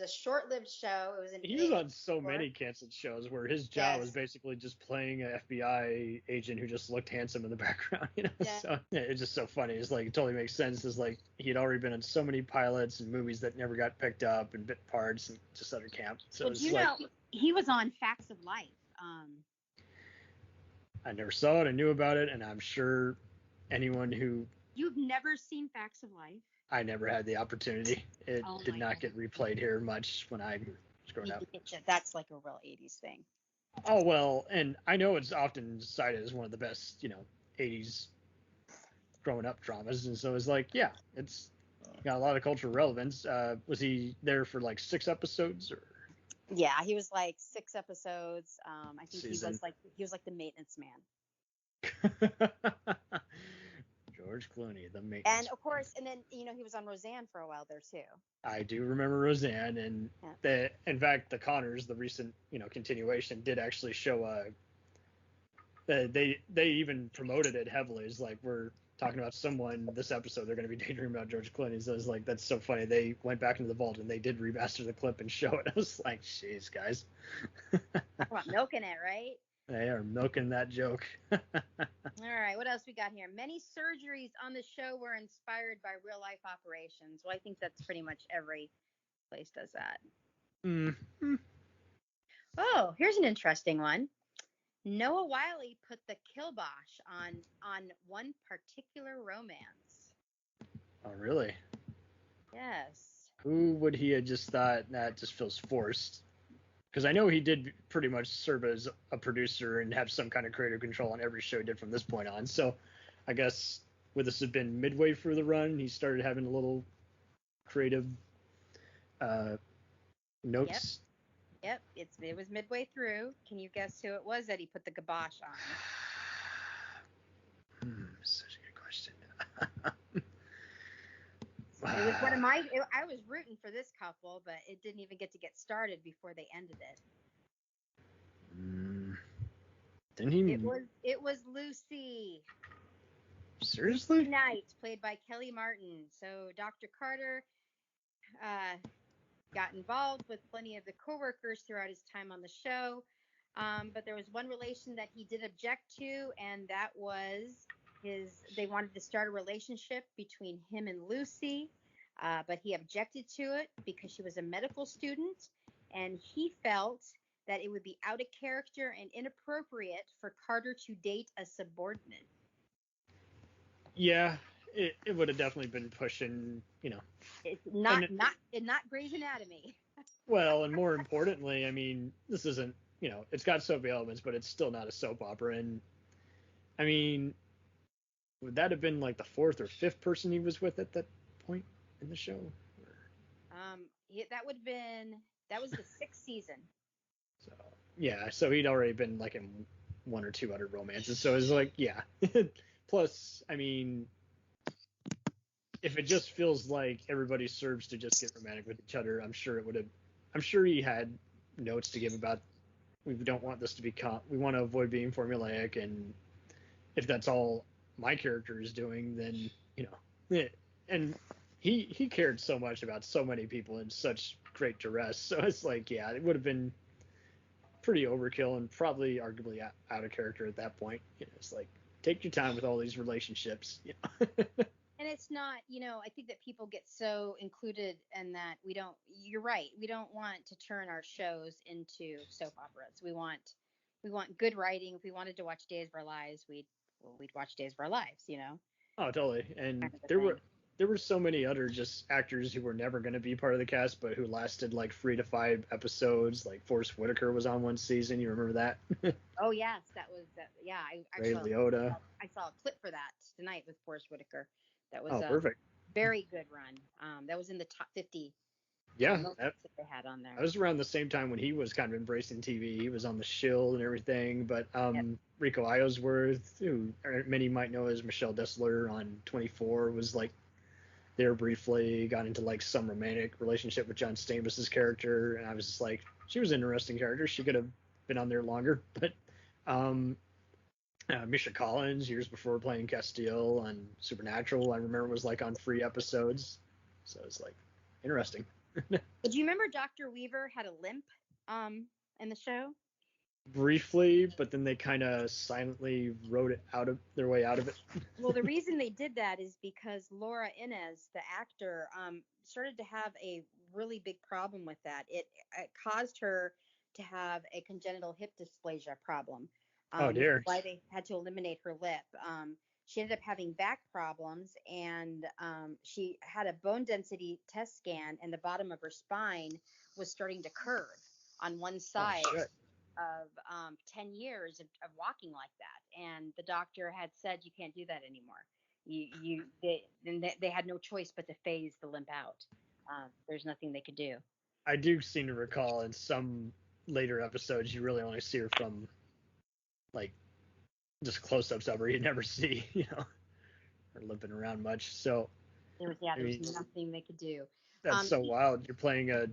short-lived show. It was He was on so many canceled shows where his job was basically just playing an FBI agent who just looked handsome in the background. Yeah. So it's just so funny. It's like it totally makes sense. It's like he'd already been in so many pilots and movies that never got picked up and bit parts and just other camp. So well, he was on Facts of Life. I never saw it. I knew about it, and I'm sure anyone who... You've never seen Facts of Life? I never had the opportunity. It did not get replayed here much when I was growing up. That's like a real 80s thing. Oh, well, and I know it's often cited as one of the best, 80s growing up dramas, and so it's like, yeah, it's got a lot of cultural relevance. Was he there for like 6 episodes or... Yeah, he was like 6 episodes. I think he was like the maintenance man. George Clooney, the maintenance. And of course, and then he was on Roseanne for a while there too. I do remember Roseanne, and in fact, the Connors, the recent continuation, did actually show they even promoted it heavily. It's like we're talking about someone this episode, they're going to be daydreaming about George Clooney. So I was like, that's so funny. They went back into the vault and they did remaster the clip and show it. I was like, jeez, guys. Talk about milking it, right? They are milking that joke. All right, what else we got here? Many surgeries on the show were inspired by real life operations. Well, I think that's pretty much every place does that. Mm-hmm. Oh, here's an interesting one. Noah Wiley put the kibosh on one particular romance. Oh, really? Yes. Who would he have just thought that just feels forced? Because I know he did pretty much serve as a producer and have some kind of creative control on every show he did from this point on. So I guess would this have been midway through the run? He started having a little creative notes. Yep. It was midway through. Can you guess who it was that he put the kibosh on? Such a good question. It was one of my. I was rooting for this couple, but it didn't even get started before they ended it. Didn't he? It was Lucy. Seriously? Knight, played by Kelly Martin. So Dr. Carter got involved with plenty of the coworkers throughout his time on the show, but there was one relation that he did object to, and that was they wanted to start a relationship between him and Lucy, but he objected to it because she was a medical student, and he felt that it would be out of character and inappropriate for Carter to date a subordinate. Yeah, it would have definitely been pushing, It's not Grey's Anatomy. Well, and more importantly, I mean, this isn't, it's got soapy elements, but it's still not a soap opera. And I mean, would that have been like the fourth or fifth person he was with at that point in the show? That was the sixth season. So yeah, so he'd already been like in one or two other romances. So it's like, yeah. Plus, I mean, if it just feels like everybody serves to just get romantic with each other, I'm sure he had notes to give about, we don't want this to be we want to avoid being formulaic, and if that's all my character is doing, then and he cared so much about so many people in such great duress. So it's like, yeah, it would have been pretty overkill and probably arguably out of character at that point. It's like, take your time with all these relationships. And it's not, I think that people get so included in that you're right. We don't want to turn our shows into soap operas. We want good writing. If we wanted to watch Days of Our Lives, we'd watch Days of Our Lives, Oh, totally. And kind of there were so many other just actors who were never going to be part of the cast, but who lasted like 3 to 5 episodes. Like Forrest Whitaker was on one season. You remember that? Oh yes, that was yeah. Ray Liotta. I saw a clip for that tonight with Forrest Whitaker. That was perfect. Very good run. That was in the top 50. Yeah, that they had on there. That was around the same time when he was kind of embracing TV. He was on The Shield and everything. But Rico Iosworth, who many might know as Michelle Dessler on 24, was like there briefly, got into like some romantic relationship with John Stamos's character, and I was just like, she was an interesting character. She could have been on there longer. But Misha Collins, years before playing Castile on Supernatural, I remember was like on 3 episodes. So it's like interesting. But do you remember Dr. Weaver had a limp in the show? Briefly, but then they kind of silently wrote their way out of it. Well, the reason they did that is because Laura Inez, the actor, started to have a really big problem with that. It caused her to have a congenital hip dysplasia problem. Oh dear. Why they had to eliminate her lip. She ended up having back problems, and she had a bone density test scan, and the bottom of her spine was starting to curve on one side of 10 years of walking like that. And the doctor had said, you can't do that anymore. They had no choice but to phase the limp out. There's nothing they could do. I do seem to recall in some later episodes, you really only see her from like just close-ups of her. You never see, her limping around much. So There's nothing they could do. That's so wild. You're playing a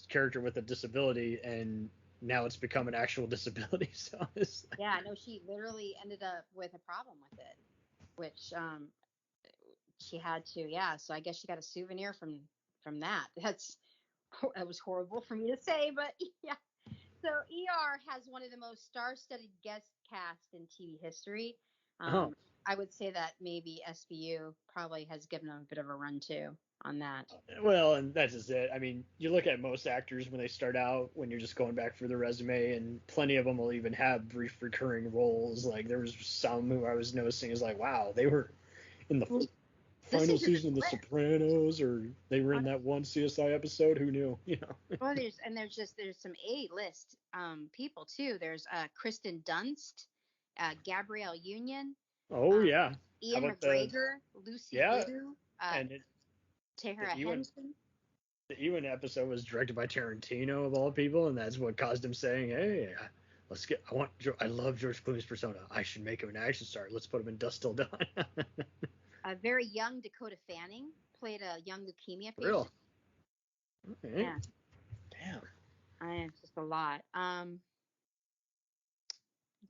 character with a disability, and now it's become an actual disability. So it's like... Yeah, no, she literally ended up with a problem with it, which she had to, yeah. So I guess she got a souvenir from that. That was horrible for me to say, but yeah. So ER has one of the most star-studded guest casts in TV history. Oh. I would say that maybe SVU probably has given them a bit of a run too on that. Well, and that's just it. I mean, you look at most actors when they start out, when you're just going back through the resume, and plenty of them will even have brief recurring roles. Like there was some who I was noticing is like, wow, they were in the final season of The Sopranos, or they were in that one CSI episode. Who knew? You know. Well, there's some A-list people too. There's Kristen Dunst, Gabrielle Union. Oh yeah. Ian McGregor, Lucy Liu, and Tahara Henson. The Ewan episode was directed by Tarantino of all people, and that's what caused him saying, "Hey, I love George Clooney's persona. I should make him an action star. Let's put him in Dust Till Dawn." A very young Dakota Fanning played a young leukemia patient. Real. Okay. Yeah. Damn. It's just a lot. Let's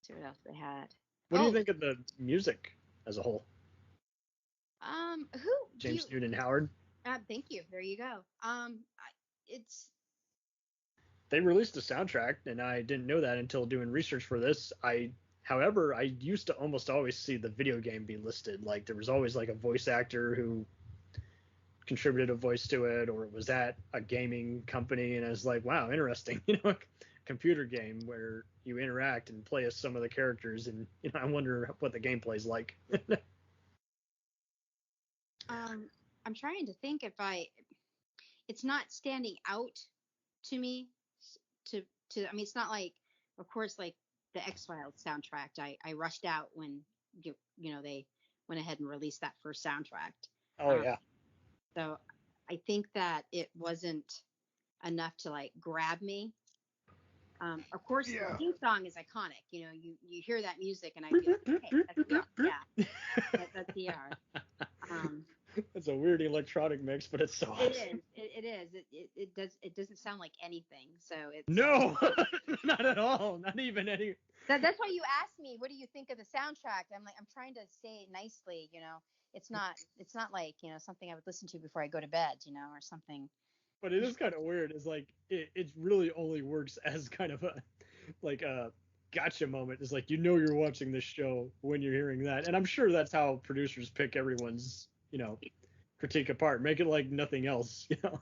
see what else they had. What do you think of the music as a whole? Who? James Newton Howard. Thank you. There you go. They released a soundtrack, and I didn't know that until doing research for this. However, I used to almost always see the video game be listed. Like there was always like a voice actor who contributed a voice to it, or it was at a gaming company, and I was like, wow, interesting. You know, a computer game where you interact and play as some of the characters, and you know, I wonder what the gameplay's like. I'm trying to think it's not standing out to me I mean, it's not like, of course, like the X-Files soundtrack. I rushed out when you know they went ahead and released that first soundtrack. Oh yeah. So I think that it wasn't enough to like grab me. Of course, the theme song is iconic. You know, you hear that music and I feel like, hey, that's ER. Yeah, that's ER. It's a weird electronic mix, but it's so awesome. It is. It doesn't sound like anything. So it's no, not at all. Not even any. That's why you asked me, what do you think of the soundtrack? I'm trying to say it nicely. You know, it's not like, you know, something I would listen to before I go to bed, you know, or something. But it is kind of weird. It's like it really only works as kind of a gotcha moment. It's like, you know, you're watching this show when you're hearing that, and I'm sure that's how producers pick everyone's, you know, critique apart. Make it like nothing else, you know.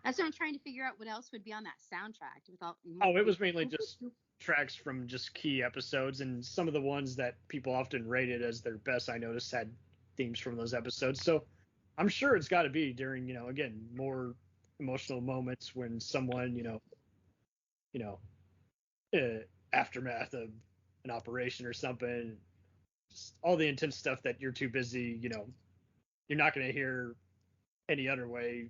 That's what I'm trying to figure out. What else would be on that soundtrack? It was mainly just tracks from just key episodes, and some of the ones that people often rated as their best, I noticed, had themes from those episodes. So I'm sure it's got to be during, you know, again, more emotional moments when someone, aftermath of an operation or something, just all the intense stuff that you're too busy, you know, you're not going to hear any other way.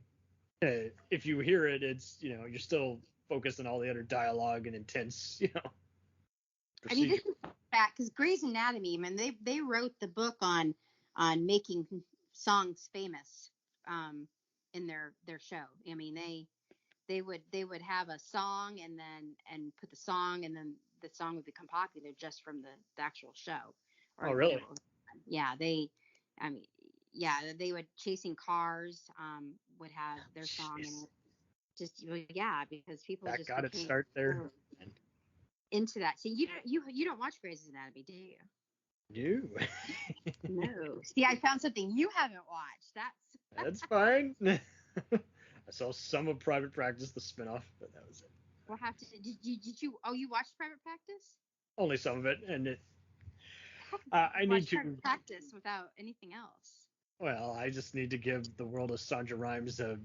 If you hear it, it's, you know, you're still focused on all the other dialogue and intense, you know. I mean, this is fact, because Grey's Anatomy, man, they wrote the book on making songs famous in their show. I mean, they would have a song and put the song, and then the song would become popular just from the actual show. Oh, really? Yeah, they would Chasing Cars would have their song in it. Just because people that just got it start there into that. So you don't watch Grey's Anatomy, do you? No. No. See, I found something you haven't watched. That's fine. I saw some of Private Practice, the spinoff, but that was it. We'll have to. Did you? Oh, you watched Private Practice? Only some of it, and it. I need to practice without anything else. Well, I just need to give the world of Sandra Rhimes a.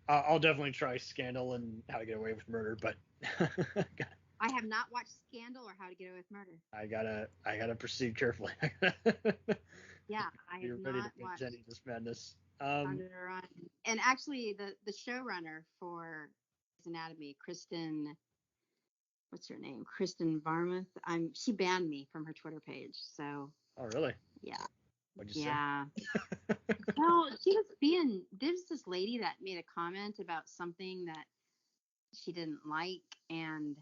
I'll definitely try Scandal and How to Get Away with Murder, but I have not watched Scandal or How to Get Away with Murder. I gotta proceed carefully. Yeah, I have not watched any of this madness. And actually, the showrunner for Grey's Anatomy, Kristen. What's her name? Kristen Varmuth. She banned me from her Twitter page. So. Oh, really? Yeah. What'd you say? No, there's this lady that made a comment about something that she didn't like, and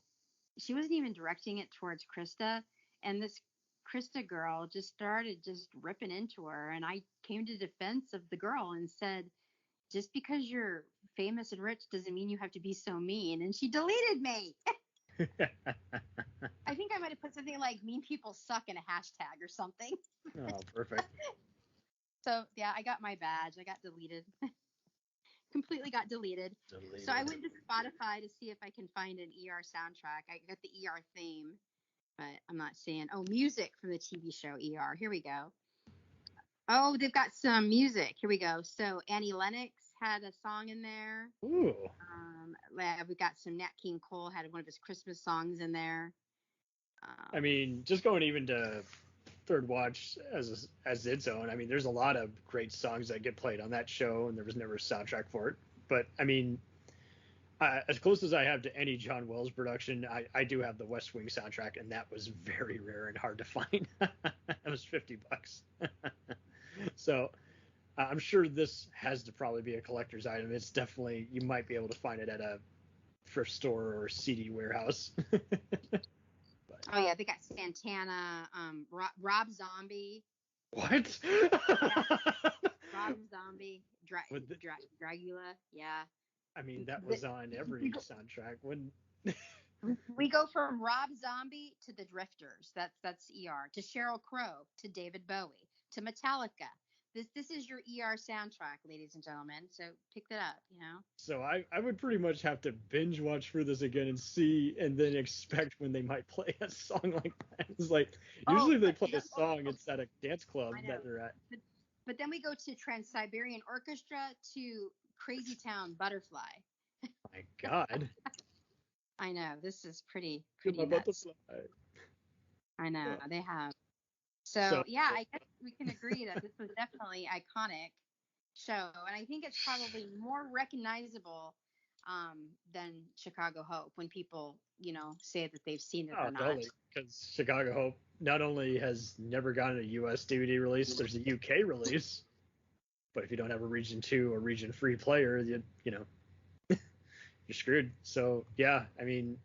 she wasn't even directing it towards Krista. And this Krista girl just started just ripping into her, and I came to defense of the girl and said, just because you're famous and rich doesn't mean you have to be so mean. And she deleted me. I think I might have put something like mean people suck in a hashtag or something. Oh, perfect. So yeah, I got my badge. I got deleted. Completely got deleted. So I went to Spotify to see if I can find an ER soundtrack. I got the ER theme, but I'm not seeing. Oh, music from the TV show ER. Here we go. Oh, they've got some music. Here we go. So Annie Lennox had a song in there. Ooh. We got some Nat King Cole had one of his Christmas songs in there. I mean, just going even to Third Watch as its own. I mean, there's a lot of great songs that get played on that show, and there was never a soundtrack for it. But I mean, as close as I have to any John Wells production, I do have the West Wing soundtrack, and that was very rare and hard to find. That was $50. So I'm sure this has to probably be a collector's item. It's definitely, you might be able to find it at a thrift store or CD warehouse. Oh yeah, they got Santana, Rob Zombie. What? Rob Zombie, Dragula, yeah. I mean, that was on every soundtrack. When we go from Rob Zombie to the Drifters, that's ER, to Sheryl Crow, to David Bowie, to Metallica. This is your ER soundtrack, ladies and gentlemen. So pick that up, you know. So I would pretty much have to binge watch through this again and see, and then expect when they might play a song like that. It's like usually if they play a song, it's at a dance club that they're at. But then we go to Trans-Siberian Orchestra to Crazy Town Butterfly. My God. I know, this is pretty My nuts. butterfly. I know, Yeah. they have. So yeah, I guess we can agree that this was definitely iconic show, and I think it's probably more recognizable than Chicago Hope when people, you know, say that they've seen it or not. Totally. Because Chicago Hope not only has never gotten a US DVD release, there's a UK release. But if you don't have a Region 2 or Region 3 player, you know, you're screwed. So yeah, I mean,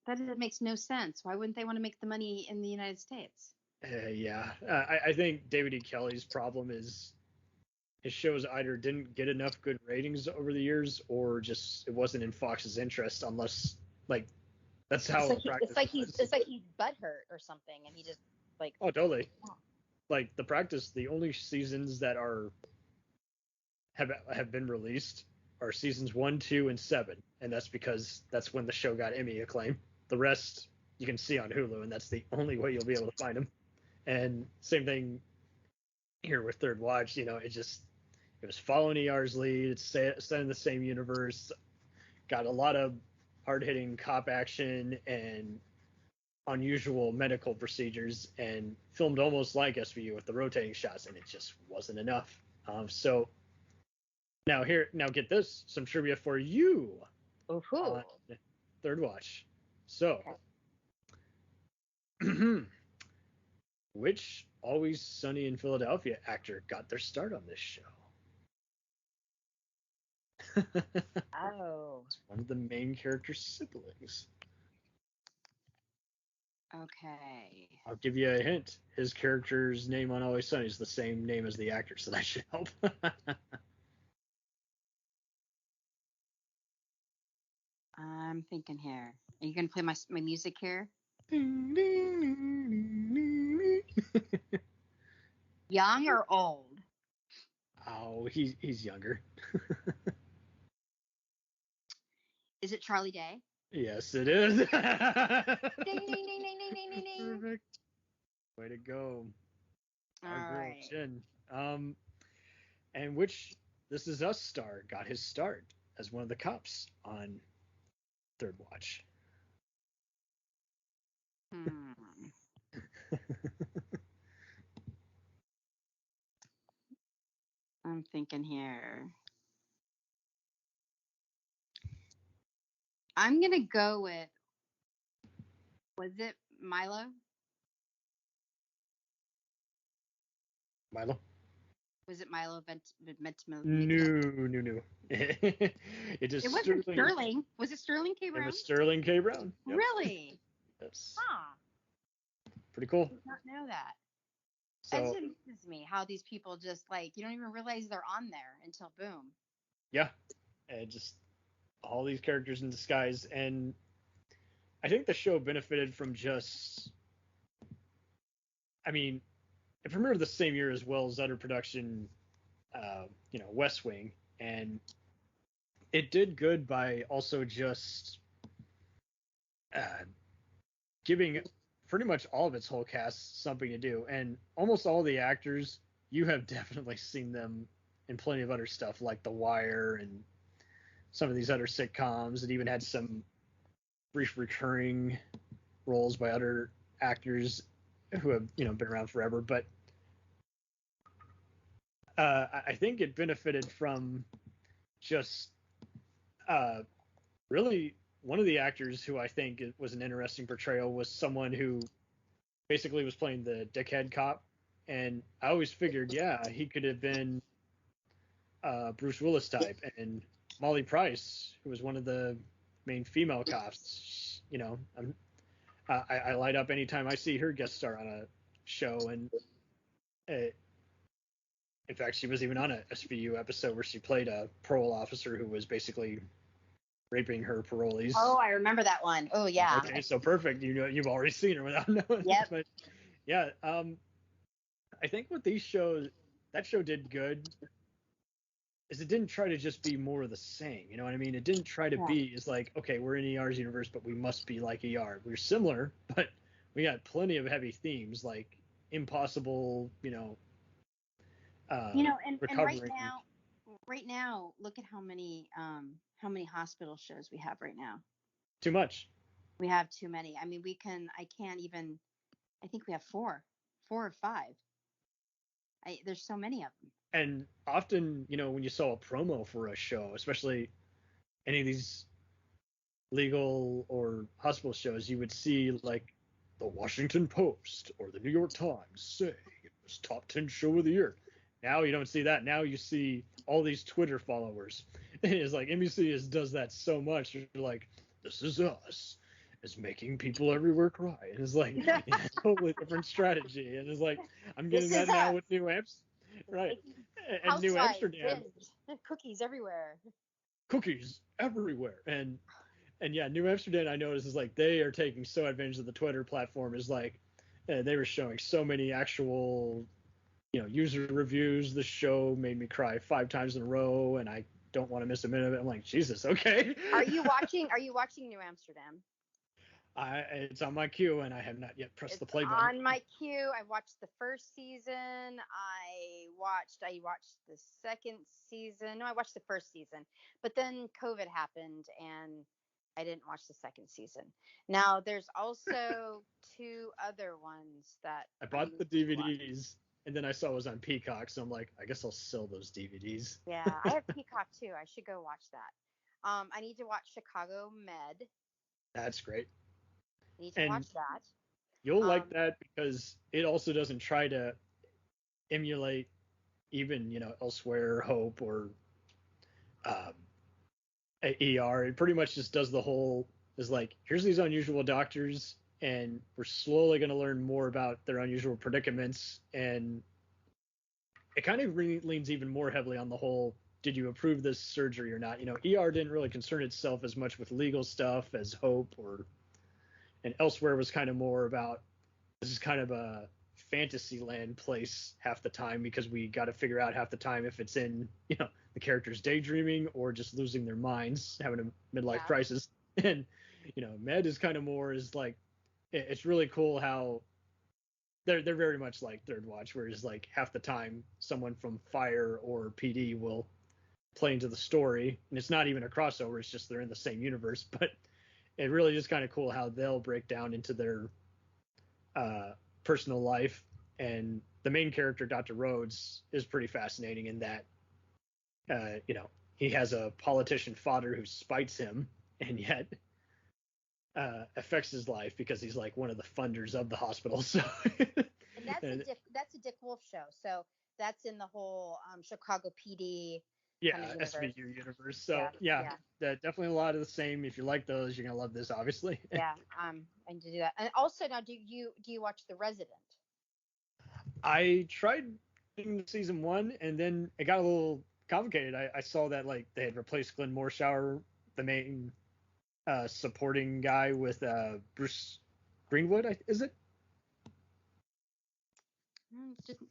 that makes no sense. Why wouldn't they want to make the money in the United States? I think David E. Kelly's problem is his shows either didn't get enough good ratings over the years, or just it wasn't in Fox's interest, unless like that's how it's like he's butthurt or something, and he just like. Oh, totally. Like the practice, the only seasons that have been released are seasons 1, 2, and 7, and that's because that's when the show got Emmy acclaim. The rest you can see on Hulu, and that's the only way you'll be able to find them. And same thing here with Third Watch. You know, it was following ER's lead. It's set in the same universe. Got a lot of hard-hitting cop action and unusual medical procedures, and filmed almost like SVU with the rotating shots, and it just wasn't enough. So now get this, some trivia for you on Third Watch. So, which Always Sunny in Philadelphia actor got their start on this show? Oh. It's one of the main character's siblings. Okay. I'll give you a hint. His character's name on Always Sunny is the same name as the actor, so that should help. I'm thinking here. Are you gonna play my music here? Young or old? Oh, he's younger. Is it Charlie Day? Yes, it is. Ding, ding, ding, ding, ding, ding, ding, ding. Perfect. Way to go. All Our girl, right. Jen. And which This Is Us star got his start as one of the cops on Third Watch. I'm thinking here. I'm gonna go with. Was it Milo? Milo? Was it Milo No. It is It wasn't Sterling. Was it Sterling K. It Brown? was Sterling K. Brown. Yep. Really? Yes. Huh. pretty cool. I did not know that. So That just amuses me how these people just like you don't even realize they're on there until boom. yeah, and just all these characters in disguise, and I think the show benefited from just, I mean, if I remember the same year as well as other production, West Wing, and it did good by also just giving pretty much all of its whole cast something to do, and almost all the actors, you have definitely seen them in plenty of other stuff like The Wire and some of these other sitcoms. It even had some brief recurring roles by other actors who have been around forever, but I think it benefited from just really one of the actors who I think was an interesting portrayal was someone who basically was playing the dickhead cop, and I always figured, yeah, he could have been Bruce Willis type, and Molly Price, who was one of the main female cops. I light up anytime I see her guest star on a show, and in fact, she was even on a SVU episode where she played a parole officer who was basically raping her parolees. Oh, I remember that one. Oh yeah. Okay, so perfect. You've already seen her without knowing. Yep. But yeah, I think what these shows, that show did good, is it didn't try to just be more of the same. You know what I mean? It didn't try to be, it's like, okay, we're in ER's universe, but we must be like ER. We're similar, but we got plenty of heavy themes like impossible, And recovering. right now, look at how many hospital shows we have right now. Too much. We have too many. I mean, I think we have four or five. There's so many of them. And often, when you saw a promo for a show, especially any of these legal or hospital shows, you would see like the Washington Post or the New York Times saying it was top 10 show of the year. Now you don't see that. Now you see all these Twitter followers. It's like NBC does that so much. You're like, this is us. It's making people everywhere cry. And it's like a totally different strategy. And it's like, I'm getting that now with New Amsterdam. Right. And New Amsterdam. Cookies everywhere. Cookies everywhere. And yeah, New Amsterdam, I noticed, is like they are taking so advantage of the Twitter platform. Is like they were showing so many actual user reviews. The show made me cry 5 times in a row, and I don't want to miss a minute of it. I'm like, Jesus, okay. Are you watching New Amsterdam? It's on my queue, and I have not yet pressed the play button. On my queue. I watched the first season. I watched the second season. No, I watched the first season. But then COVID happened, and I didn't watch the second season. Now, there's also 2 other ones that I bought the DVDs, and then I saw it was on Peacock, so I'm like, I guess I'll sell those DVDs. Yeah, I have Peacock too. I should go watch that. I need to watch Chicago Med. That's great. I need to watch that. You'll like that because it also doesn't try to emulate even, Elsewhere, Hope, or ER. It pretty much just does the whole, is like, here's these unusual doctors, and we're slowly going to learn more about their unusual predicaments. And it kind of leans even more heavily on the whole, did you approve this surgery or not? ER didn't really concern itself as much with legal stuff as Hope and Elsewhere was kind of more about, this is kind of a fantasy land place half the time, because we got to figure out half the time if it's in, the characters daydreaming or just losing their minds, having a midlife crisis. And, Med is kind of more is like, it's really cool how they're very much like Third Watch, where it's like half the time someone from Fire or PD will play into the story, and it's not even a crossover, it's just they're in the same universe. But it really is kind of cool how they'll break down into their personal life. And the main character, Dr. Rhodes, is pretty fascinating in that, he has a politician father who spites him, and yet affects his life because he's like one of the funders of the hospital. So and that's a Dick Wolf show. So that's in the whole Chicago PD Yeah, kind of universe. SVU universe. So yeah, definitely a lot of the same. If you like those, you're gonna love this, obviously. Yeah, I need to do that. And also, now, do you watch The Resident? I tried in season 1, and then it got a little complicated. I saw that like they had replaced Glenn Morshower, the main supporting guy, with Bruce Greenwood. Is it?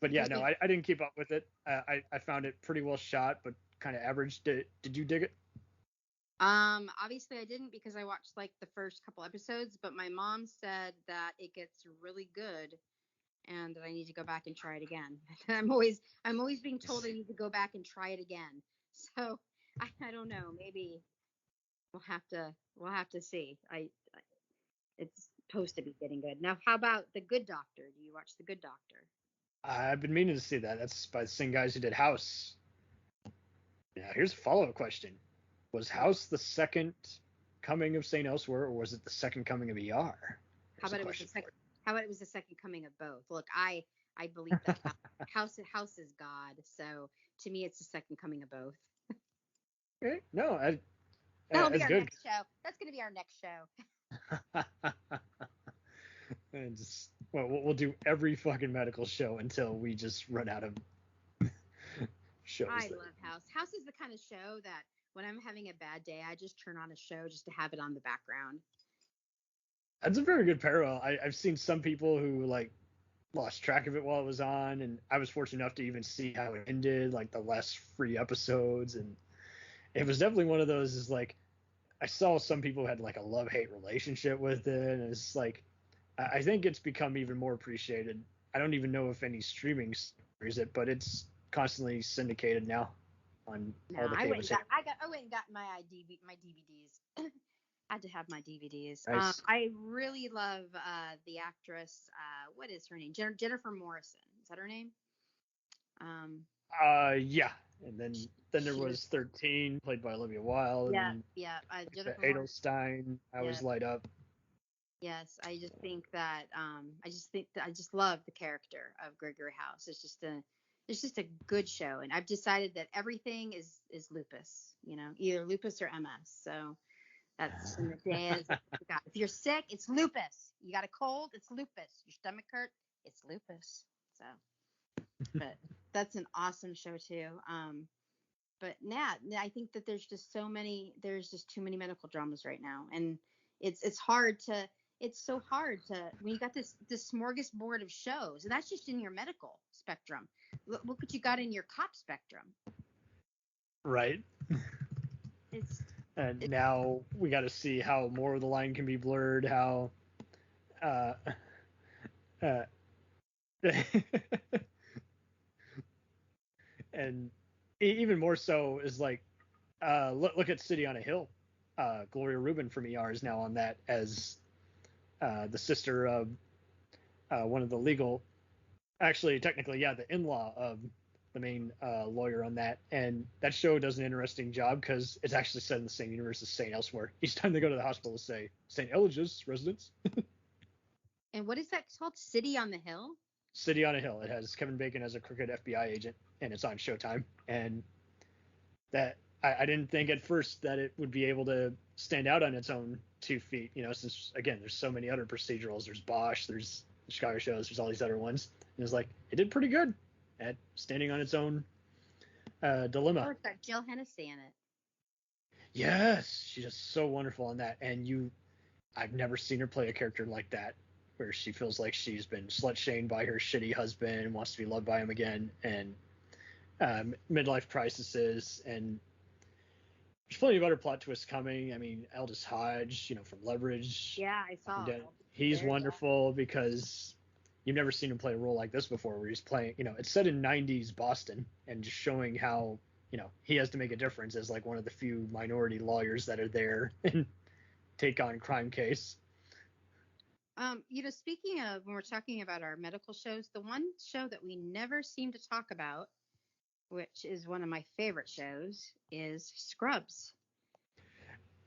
But yeah, no, I didn't keep up with it. I found it pretty well shot, but kind of average. Did you dig it? Obviously I didn't, because I watched like the first couple episodes, but my mom said that it gets really good and that I need to go back and try it again. I'm always being told I need to go back and try it again. So I don't know, maybe we'll have to see. It's supposed to be getting good. Now, how about The Good Doctor? Do you watch The Good Doctor? I've been meaning to see that. That's by the same guys who did House. Now, here's a follow-up question. Was House the second coming of St. Elsewhere, or was it the second coming of ER? How about it was the second coming of both? Look, I believe that House is God. So to me, it's the second coming of both. Okay. No, that'll be that's our good. next show. That's going to be our next show. And just, well, we'll do every fucking medical show until we just run out of shows. I love House. House is the kind of show that when I'm having a bad day, I just turn on a show just to have it on the background. That's a very good parallel. I've seen some people who like lost track of it while it was on, and I was fortunate enough to even see how it ended, like the last 3 episodes, and it was definitely one of those. Is like I saw some people who had like a love-hate relationship with it, and it's like I think it's become even more appreciated. I don't even know if any streaming series it, but it's constantly syndicated now on all the cable channels. I went and got my DVDs. I had to have my DVDs. Nice. I really love the actress. What is her name? Jennifer Morrison. Is that her name? Yeah. And then there was 13, played by Olivia Wilde. Yeah, and yeah. Jennifer Edelstein. I always light up. Yes, I just think that I just love the character of Gregory House. It's just a good show, and I've decided that everything is lupus. You know, either lupus or MS. So that's in the days. If you're sick, it's lupus. You got a cold, it's lupus. Your stomach hurt, it's lupus. So, but that's an awesome show too. But Nat, I think that there's just too many medical dramas right now, and it's so hard to when you got this smorgasbord of shows, and that's just in your medical spectrum. Look what you got in your cop spectrum. Right. Now we got to see how more of the line can be blurred, how and even more so is like look at City on a Hill. Gloria Rubin from ER is now on that as the sister of one of the legal, actually technically, the in-law of the main lawyer on that. And that show does an interesting job because it's actually set in the same universe as St. Elsewhere. Each time they go to the hospital, say St. Elijah's residence. And what is that called? City on the Hill? City on a Hill. It has Kevin Bacon as a crooked FBI agent, and it's on Showtime. And that I didn't think at first that it would be able to stand out on its own 2 feet, since, again, there's so many other procedurals. There's Bosch, there's the Chicago shows, there's all these other ones. And it's like, it did pretty good at standing on its own dilemma. Oh, it's got Jill Hennessy in it. Yes, she's just so wonderful in that. And I've never seen her play a character like that, where she feels like she's been slut-shamed by her shitty husband and wants to be loved by him again, and midlife crises, and there's plenty of other plot twists coming. I mean, Aldous Hodge, from Leverage. Yeah, I saw it. He's wonderful because you've never seen him play a role like this before, where he's playing, it's set in 90s Boston, and just showing how, he has to make a difference as like one of the few minority lawyers that are there and take on crime case. Speaking of, when we're talking about our medical shows, the one show that we never seem to talk about, which is one of my favorite shows, is Scrubs.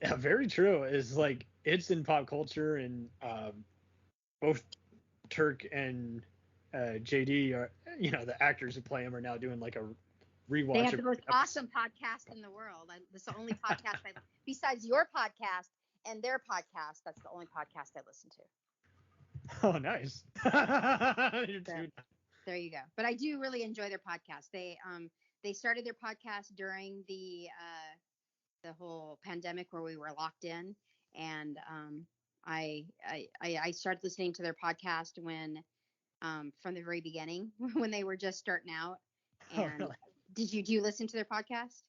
Yeah, very true. It's like, it's in pop culture, and both Turk and JD are, the actors who play him are now doing like a rewatch. They have the every most awesome podcast in the world. This is the only podcast besides your podcast and their podcast. That's the only podcast I listen to. Oh, nice. You're So, too- there you go. But I do really enjoy their podcast. They started their podcast during the whole pandemic where we were locked in, and I started listening to their podcast when from the very beginning when they were just starting out. Oh, And really? do you listen to their podcast?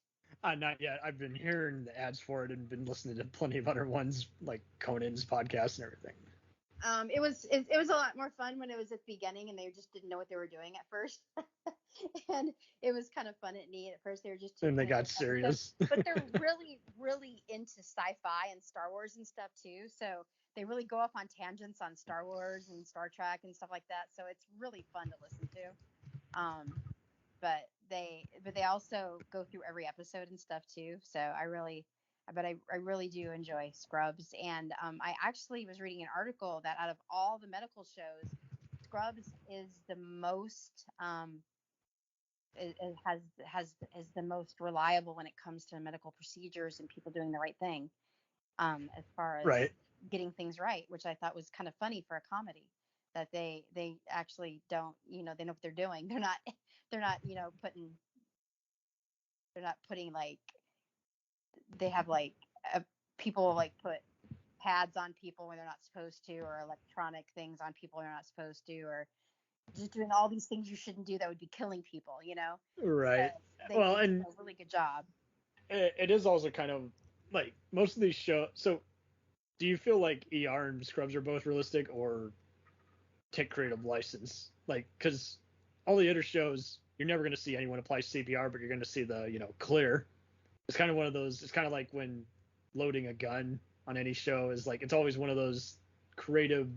Not yet. I've been hearing the ads for it and been listening to plenty of other ones like Conan's podcast and everything. It was a lot more fun when it was at the beginning and they just didn't know what they were doing at first. And it was kind of fun and neat. At first they were just And they taking got it serious. but they're really, really into sci-fi and Star Wars and stuff too. So they really go off on tangents on Star Wars and Star Trek and stuff like that. So it's really fun to listen to. But they also go through every episode and stuff too. So I really do enjoy Scrubs. And I actually was reading an article that out of all the medical shows, Scrubs is the most is the most reliable when it comes to medical procedures and people doing the right thing, as far as Right. getting things right, which I thought was kind of funny for a comedy, that they actually don't, they know what they're doing. They're not putting like, they have like people like put pads on people when they're not supposed to, or electronic things on people when they're not supposed to, or just doing all these things you shouldn't do that would be killing people, Right. So Well, they do and a really good job. it is also kind of like most of these shows. So do you feel like ER and Scrubs are both realistic or take creative license? Like, because all the other shows, you're never going to see anyone apply CPR, but you're going to see the, clear. It's kind of one of those, it's kind of like when loading a gun on any show is like, it's always one of those creative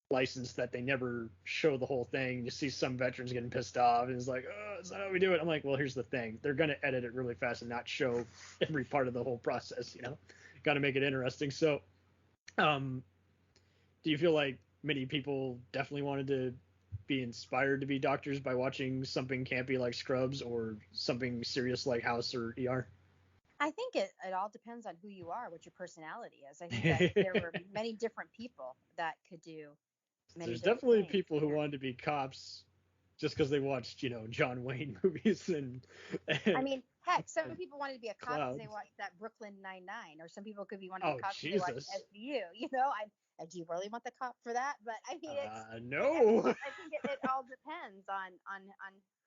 license that they never show the whole thing. You see some veterans getting pissed off and it's like, oh, is that how we do it? I'm like, well, here's the thing. They're going to edit it really fast and not show every part of the whole process, Got to make it interesting. So, do you feel like many people definitely wanted to be inspired to be doctors by watching something campy like Scrubs or something serious like House or ER? I think it all depends on who you are, what your personality is. I think that there were many different people that could do many There's different definitely things. people who wanted to be cops just because they watched, John Wayne movies and I mean, heck, some people wanted to be a cop because Clouds. they watched that Brooklyn Nine-Nine, or some people could be wanting to Oh, be cops because they watched Jesus. SVU. Do you really want the cop for that? But I mean, no. I think it all depends on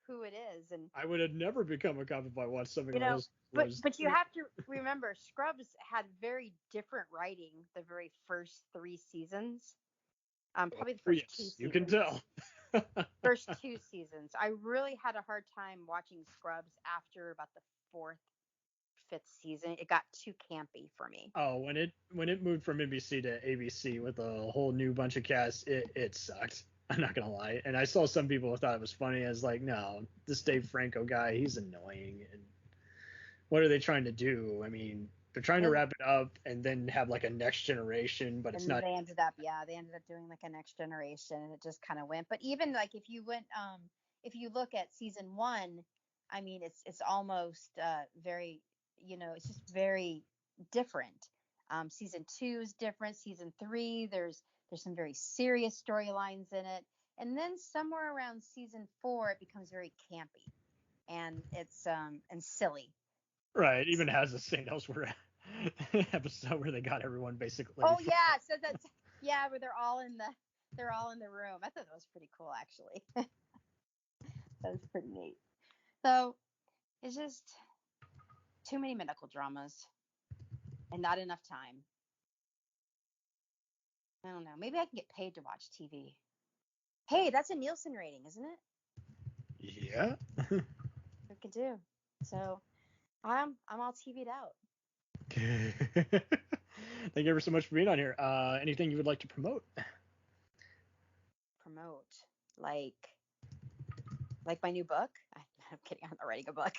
who it is, and I would have never become a cop if I watched something else. but you have to remember, Scrubs had very different writing the very first 3 seasons. Probably the first 2 seasons. You can tell. First 2 seasons. I really had a hard time watching Scrubs after about the 4th, 5th season. It got too campy for me. Oh, when it moved from NBC to ABC with a whole new bunch of cast, it sucked. I'm not gonna lie. And I saw some people who thought it was funny. I was like, no, this Dave Franco guy, he's annoying. And what are they trying to do? I mean, they're trying to wrap it up and then have like a next generation, but it's not. They ended up doing like a next generation, and it just kind of went. But even like if you look at season 1, I mean, it's almost very, it's just very different. Season 2 is different. Season 3, there's some very serious storylines in it, and then somewhere around season 4, it becomes very campy, and it's and silly. Right. It even has a St. Elsewhere episode where they got everyone basically. Oh yeah, so that's where they're all in the room. I thought that was pretty cool, actually. That was pretty neat. So it's just too many medical dramas and not enough time. I don't know. Maybe I can get paid to watch TV. Hey, that's a Nielsen rating, isn't it? Yeah. We could do. So I'm all TV'd out. Thank you ever so much for being on here. Anything you would like to promote? Promote like my new book? I'm kidding. I'm not writing a book.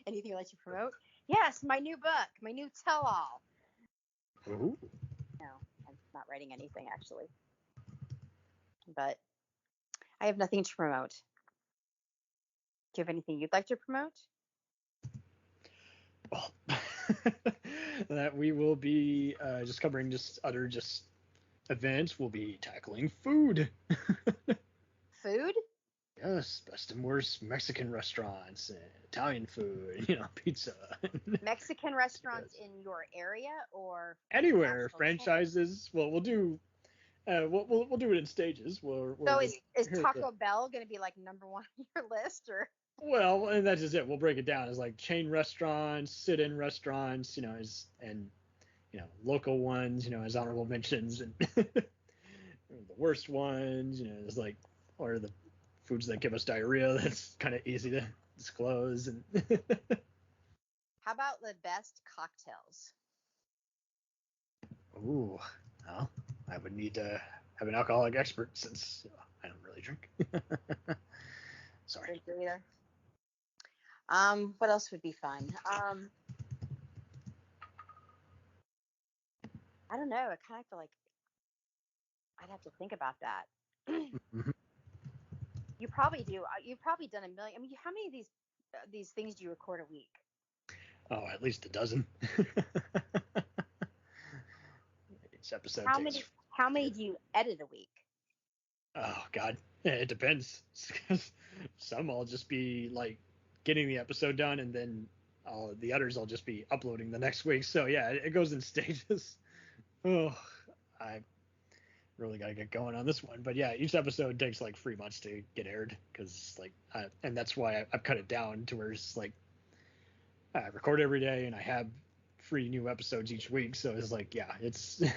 Anything you'd like to promote? Yes, my new book, my new tell-all. Ooh. No, I'm not writing anything actually. But I have nothing to promote. Do you have anything you'd like to promote? Well, that we will be just covering just other events. We'll be tackling food. Food? Yes, best and worst Mexican restaurants, Italian food, pizza. Mexican restaurants in your area or Anywhere, national franchises. Well, we'll do we'll do it in stages. So is Taco Bell going to be like number one on your list, or? Well, and that's just it. We'll break it down as like chain restaurants, sit-in restaurants, local ones, as honorable mentions, and the worst ones, is like, or the foods that give us diarrhea. That's kind of easy to disclose. And how about the best cocktails? Ooh, well, I would need to have an alcoholic expert since I don't really drink. Sorry. Drink either. What else would be fun? I don't know. I kind of feel like I'd have to think about that. Mm-hmm. You probably do. You've probably done a million. I mean, how many of these things do you record a week? Oh, at least a dozen. Each episode takes... How many do you edit a week? Oh God, it depends. Some I'll just be like getting the episode done, and then the others I'll just be uploading the next week. So yeah, it goes in stages. Oh, I really got to get going on this one. But yeah, each episode takes like 3 months to get aired, because and that's why I've cut it down to where it's like I record every day and I have 3 new episodes each week. So it's like, yeah, it's a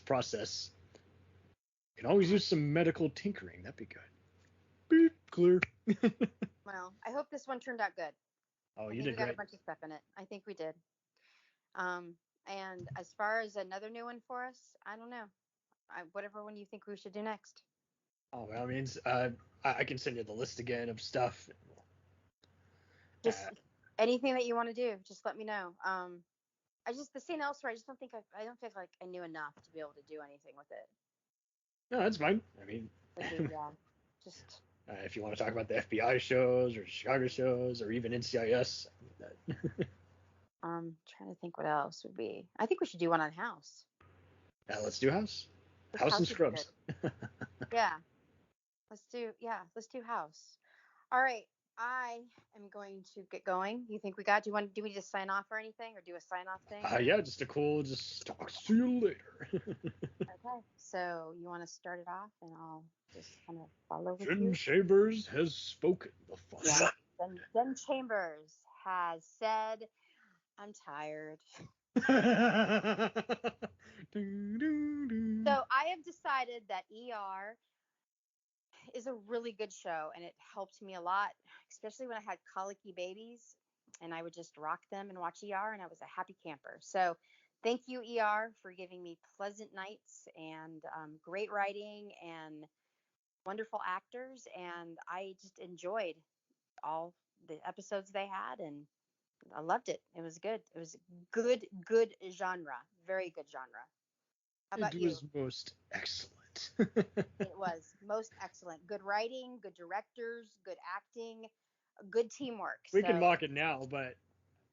process. You can always use some medical tinkering. That'd be good. Beep, clear. Well, I hope this one turned out good. Oh, you did great. We got a bunch of stuff in it. I think we did. And as far as another new one for us, I don't know. Whatever one you think we should do next. Oh, well, I mean, I can send you the list again of stuff. Just anything that you want to do, just let me know. The St. Elsewhere, I just don't think I don't feel like I knew enough to be able to do anything with it. No, that's fine. I mean, just if you want to talk about the FBI shows or Chicago shows or even NCIS. Trying to think what else would be. I think we should do one on House. Yeah, let's do House. House and Scrubs. Yeah. Let's do House. All right. I am going to get going. You think do we just sign off or anything, or do a sign off thing? Yeah, just talk to you later. Okay. So you want to start it off, and I'll just kind of follow with Jen you. Chambers has spoken. Yeah. Jen Chambers has said, I'm tired. So I have decided that ER is a really good show, and it helped me a lot, especially when I had colicky babies, and I would just rock them and watch ER, and I was a happy camper. So thank you, ER, for giving me pleasant nights and great writing and wonderful actors, and I just enjoyed all the episodes they had, and I loved it. It was good. It was good genre. Very good genre. How about you? It was most excellent. It was most excellent. Good writing, good directors, good acting, good teamwork. We can mock it now, but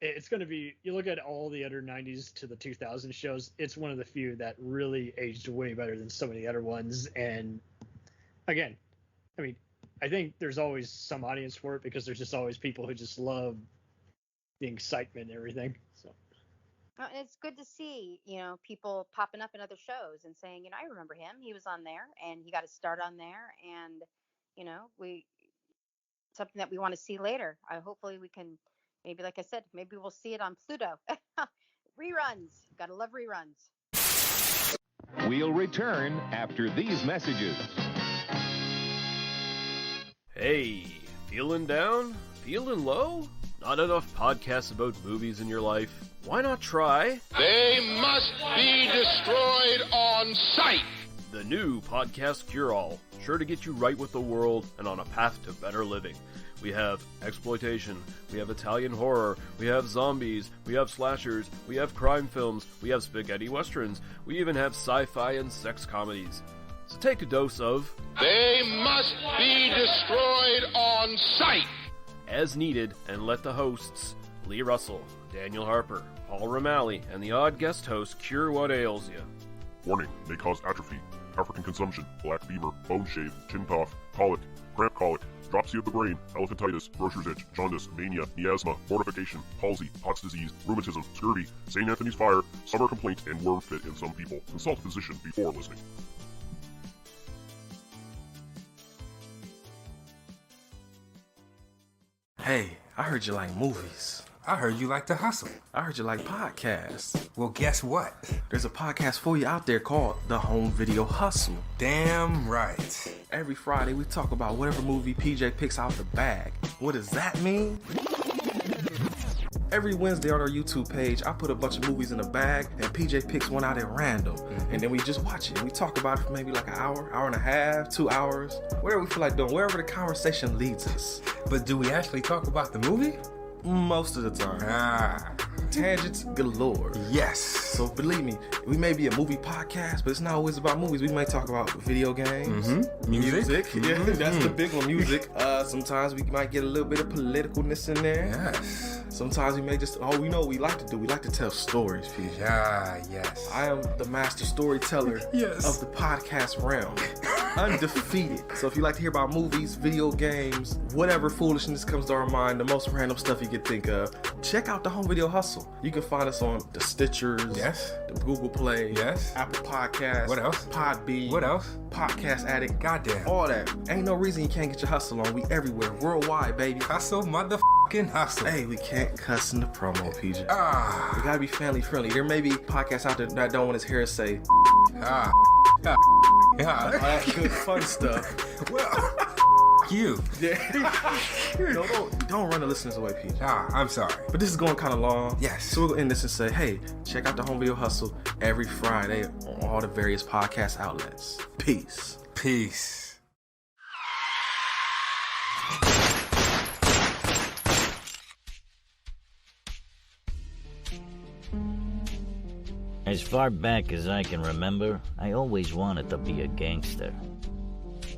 it's going to be, you look at all the other 90s to the 2000s shows, it's one of the few that really aged way better than so many other ones. And again, I mean, I think there's always some audience for it, because there's just always people who just love the excitement and everything. So and it's good to see, people popping up in other shows and saying, I remember him. He was on there, and he got his start on there, and something that we want to see later. Hopefully we can, maybe, like I said, maybe we'll see it on Pluto. Reruns. Gotta love reruns. We'll return after these messages. Hey, feeling down? Feeling low? Not enough podcasts about movies in your life? Why not try... They must be destroyed on sight! The new Podcast Cure-All, sure to get you right with the world and on a path to better living. We have exploitation, we have Italian horror, we have zombies, we have slashers, we have crime films, we have spaghetti westerns, we even have sci-fi and sex comedies. So take a dose of... They must be destroyed on sight! as needed and let the hosts, Lee Russell, Daniel Harper, Paul Romali, and the odd guest host cure what ails you. Warning, may cause atrophy, African consumption, black fever, bone shave, chin cough, colic, cramp colic, dropsy of the brain, elephantitis, grocer's itch, jaundice, mania, miasma, mortification, palsy, Pott's disease, rheumatism, scurvy, St. Anthony's fire, summer complaint, and worm fit in some people. Consult a physician before listening. Hey, I heard you like movies. I heard you like to hustle. I heard you like podcasts. Well, guess what? There's a podcast for you out there called The Home Video Hustle. Damn right. Every Friday, we talk about whatever movie PJ picks out the bag. What does that mean? Every Wednesday on our YouTube page, I put a bunch of movies in a bag, and PJ picks one out at random. And then we just watch it. We talk about it for maybe like an hour, hour and a half, 2 hours, whatever we feel like doing, wherever the conversation leads us. But do we actually talk about the movie? Most of the time. Tangents galore. Yes. So believe me, we may be a movie podcast, but it's not always about movies. We might talk about video games, music. Yeah, that's the big one, music. Sometimes we might get a little bit of politicalness in there. Yes. Sometimes we may just, we know what we like to do. We like to tell stories, PJ. Yes. I am the master storyteller of the podcast realm. Undefeated. So if you like to hear about movies, video games, whatever foolishness comes to our mind, the most random stuff you could think of, check out the Home Video Hustle. You can find us on the Stitchers, the Google Play, Apple Podcasts, what else? Podbean, what else? Podcast Addict, goddamn, all that. Ain't no reason you can't get your hustle on. We everywhere, worldwide, baby. Hustle, motherfucking hustle. Hey, we can't cuss in the promo, PJ. We gotta be family friendly. There may be podcasts out there that don't want his hair say all that good fun stuff. Well, you. Don't run the listeners away, PJ. I'm sorry. But this is going kind of long. Yes. So we'll end this and say, hey, check out the Home Video Hustle every Friday on all the various podcast outlets. Peace. Peace. As far back as I can remember, I always wanted to be a gangster.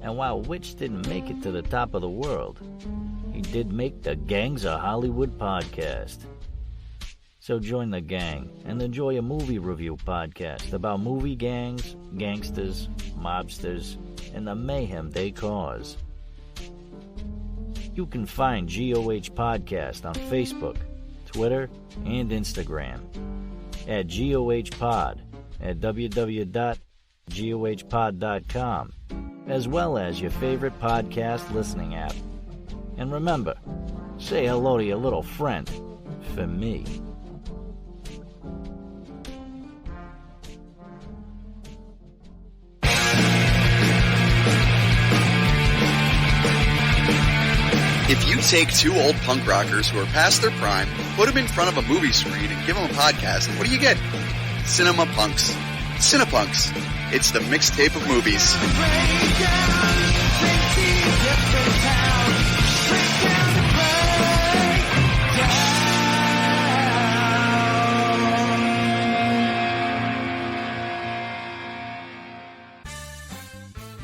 And while Witch didn't make it to the top of the world, he did make the Gangs of Hollywood podcast. So join the gang and enjoy a movie review podcast about movie gangs, gangsters, mobsters, and the mayhem they cause. You can find GOH Podcast on Facebook, Twitter, and Instagram at GOH Pod at www.gohpod.com, as well as your favorite podcast listening app. And remember, say hello to your little friend for me. If you take two old punk rockers who are past their prime, put them in front of a movie screen and give them a podcast, what do you get? Cinema Punks. Cinepunks. It's the mixtape of movies.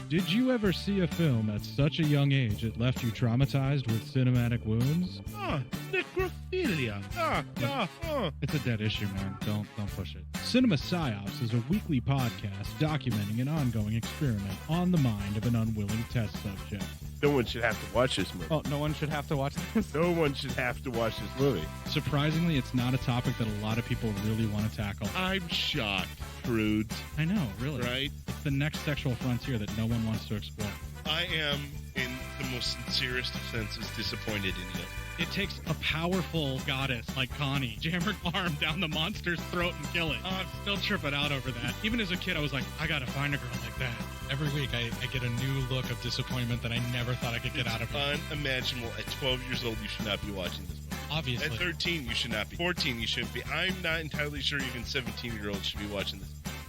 Did you ever see a film at such a young age it left you traumatized with cinematic wounds? Necrophilia. It's a dead issue, man. Don't push it. Cinema Psyops is a weekly podcast documenting an ongoing experiment on the mind of an unwilling test subject. No one should have to watch this movie. Oh, no one should have to watch this? No one should have to watch this movie. Surprisingly, it's not a topic that a lot of people really want to tackle. I'm shocked, prudes. I know, really. Right? It's the next sexual frontier that no one wants to explore. I am, in the most sincerest of senses, disappointed in you. It takes a powerful goddess like Connie, jam her arm down the monster's throat and kill it. Oh, I'm still tripping out over that. Even as a kid, I was like, I gotta find a girl like that. Every week, I get a new look of disappointment that I never thought I could get out of her. Unimaginable. At 12 years old, you should not be watching this movie. Obviously. At 13, you should not be. 14, you shouldn't be. I'm not entirely sure even 17-year-olds should be watching this.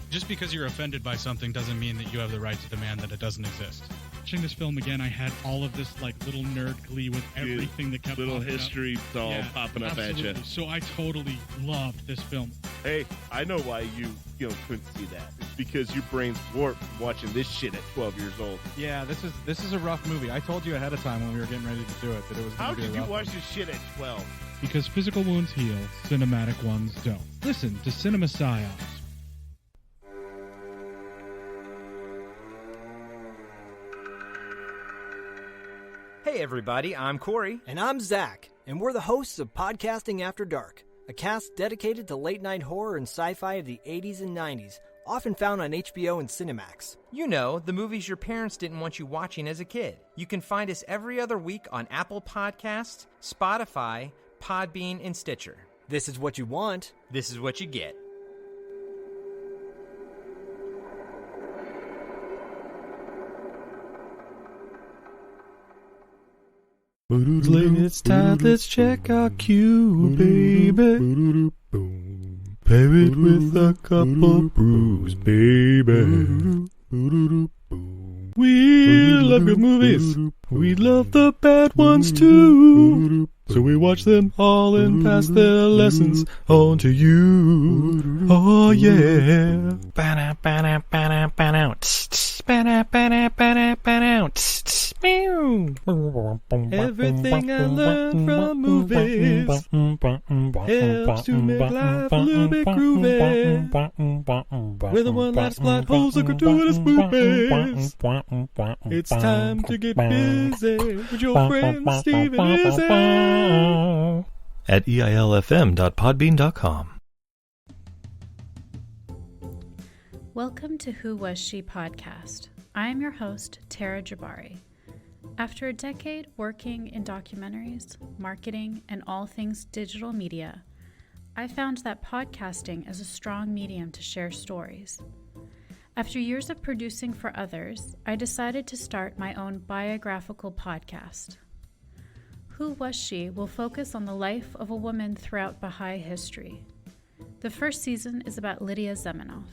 Just because you're offended by something doesn't mean that you have the right to demand that it doesn't exist. Watching this film again, I had all of this like little nerd glee with everything that kept little history all popping up absolutely. at you. So I totally loved this film. Hey, I know why you couldn't see that. because your brain's warped from watching this shit at 12 years old. Yeah, this is a rough movie. I told you ahead of time when we were getting ready to do it that it was How going to be did a you rough watch one. this shit at 12? Because physical wounds heal, cinematic ones don't. Listen to Cinema Psyops. Hey everybody, I'm Corey. And I'm Zach, and we're the hosts of Podcasting After Dark, a cast dedicated to late-night horror and sci-fi of the 80s and 90s, often found on HBO and Cinemax. You know, the movies your parents didn't want you watching as a kid. You can find us every other week on Apple Podcasts, Spotify, Podbean, and Stitcher. This is what you want. This is what you get. It's time, let's check our cue, baby. Pair it with a couple brews, baby. We love good movies. We love the bad ones too. So we watch them all and pass their lessons on to you. Oh yeah. Everything I learned from movies helps to make life a little bit groovy. With a one-last plot holes of gratuitous movies. It's time to get busy with your friend Steven at eilfm.podbean.com. Welcome to Who Was She podcast. I am your host, Tara Jabari. After a decade working in documentaries, marketing, and all things digital media, I found that podcasting is a strong medium to share stories. After years of producing for others, I decided to start my own biographical podcast. Who Was She will focus on the life of a woman throughout Baha'i history. The first season is about Lydia Zamenhof.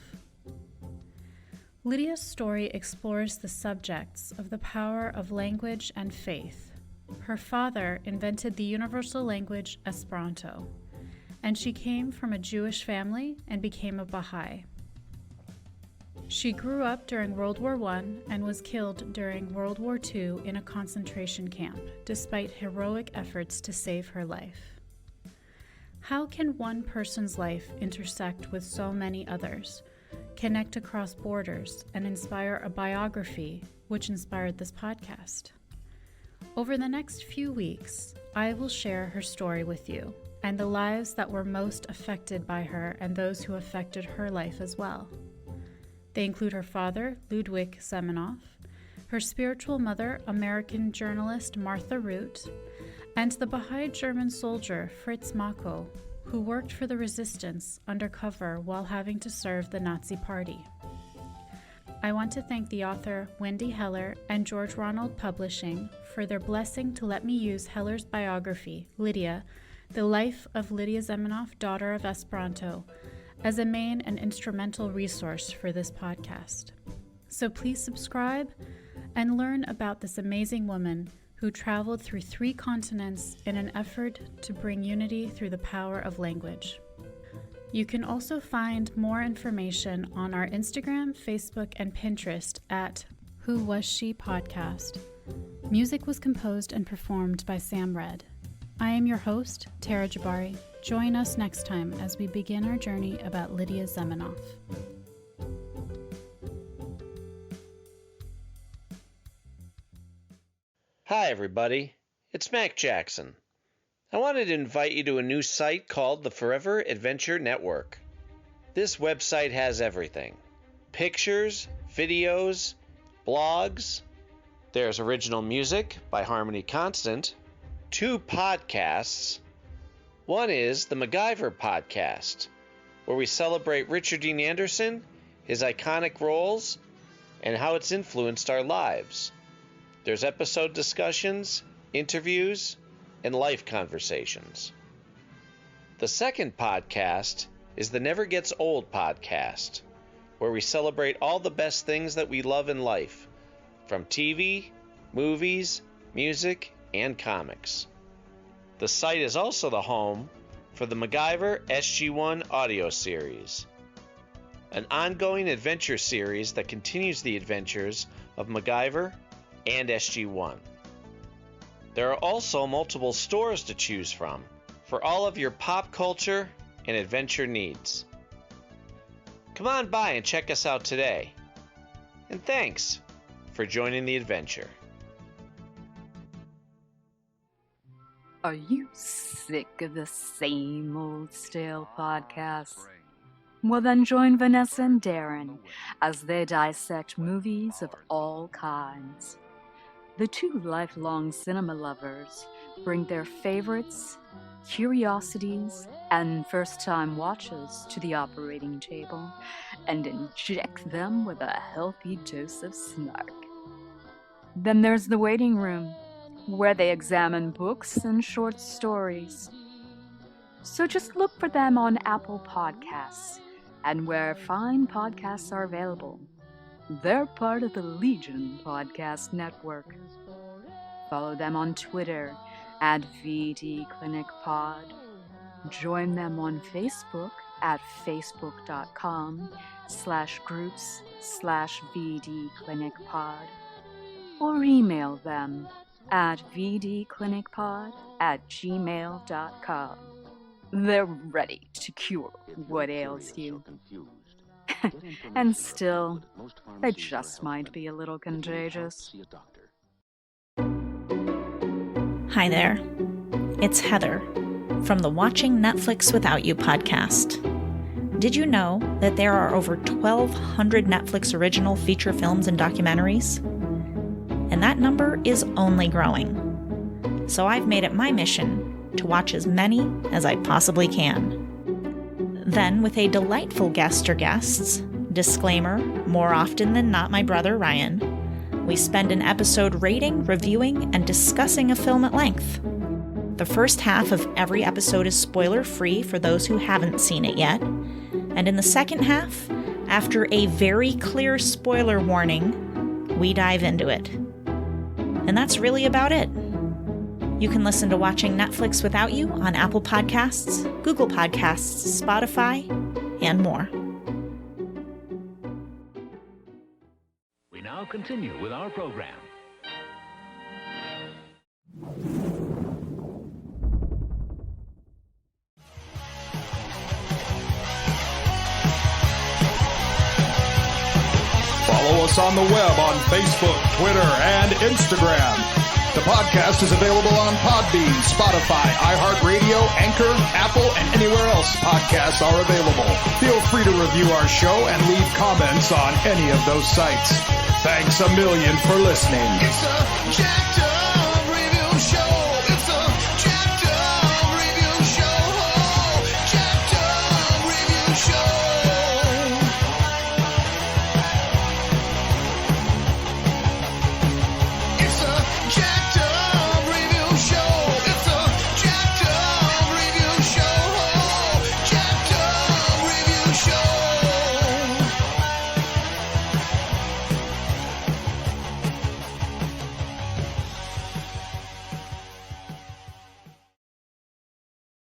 Lydia's story explores the subjects of the power of language and faith. Her father invented the universal language Esperanto, and she came from a Jewish family and became a Baha'i. She grew up during World War I and was killed during World War II in a concentration camp, despite heroic efforts to save her life. How can one person's life intersect with so many others, connect across borders, and inspire a biography which inspired this podcast? Over the next few weeks, I will share her story with you and the lives that were most affected by her and those who affected her life as well. They include her father, Ludwig Zamenhof, her spiritual mother, American journalist Martha Root, and the Baha'i German soldier Fritz Mako, who worked for the resistance undercover while having to serve the Nazi Party. I want to thank the author Wendy Heller and George Ronald Publishing for their blessing to let me use Heller's biography, Lydia, The Life of Lydia Zamenhof, Daughter of Esperanto, as a main and instrumental resource for this podcast. So please subscribe and learn about this amazing woman who traveled through 3 continents in an effort to bring unity through the power of language. You can also find more information on our Instagram, Facebook, and Pinterest at Who Was She Podcast. Music was composed and performed by Sam Red. I am your host, Tara Jabari. Join us next time as we begin our journey about Lydia Zamenhof. Hi everybody, it's Mac Jackson. I wanted to invite you to a new site called the Forever Adventure Network. This website has everything. Pictures, videos, blogs. There's original music by Harmony Constant, 2 podcasts. One is the MacGyver podcast, where we celebrate Richard Dean Anderson, his iconic roles, and how it's influenced our lives. There's episode discussions, interviews, and life conversations. The second podcast is the Never Gets Old podcast, where we celebrate all the best things that we love in life, from TV, movies, music, and comics. The site is also the home for the MacGyver SG-1 audio series. an ongoing adventure series that continues the adventures of MacGyver and SG-1. There are also multiple stores to choose from for all of your pop culture and adventure needs. Come on by and check us out today. And thanks for joining the adventure. Are you sick of the same old stale podcasts? Well, then join Vanessa and Darren as they dissect movies of all kinds. The two lifelong cinema lovers bring their favorites, curiosities, and first-time watches to the operating table and inject them with a healthy dose of snark. Then there's the waiting room, where they examine books and short stories. So just look for them on Apple Podcasts and where fine podcasts are available. They're part of the Legion Podcast Network. Follow them on Twitter at VD Clinic Pod. Join them on Facebook at facebook.com/groups/VD Clinic Pod. Or email them at vdclinicpod@gmail.com. They're ready to cure what ails you. And still, they just might be a little contagious. Hi there. It's Heather from the Watching Netflix Without You podcast. Did you know that there are over 1,200 Netflix original feature films and documentaries? And that number is only growing. So I've made it my mission to watch as many as I possibly can. Then, with a delightful guest or guests, disclaimer, more often than not my brother Ryan, we spend an episode rating, reviewing, and discussing a film at length. The first half of every episode is spoiler-free for those who haven't seen it yet, and in the second half, after a very clear spoiler warning, we dive into it. And that's really about it. You can listen to Watching Netflix Without You on Apple Podcasts, Google Podcasts, Spotify, and more. We now continue with our program. Follow us on the web on Facebook, Twitter, and Instagram. The podcast is available on Podbean, Spotify, iHeartRadio, Anchor, Apple, and anywhere else podcasts are available. Feel free to review our show and leave comments on any of those sites. Thanks a million for listening. It's a jacked up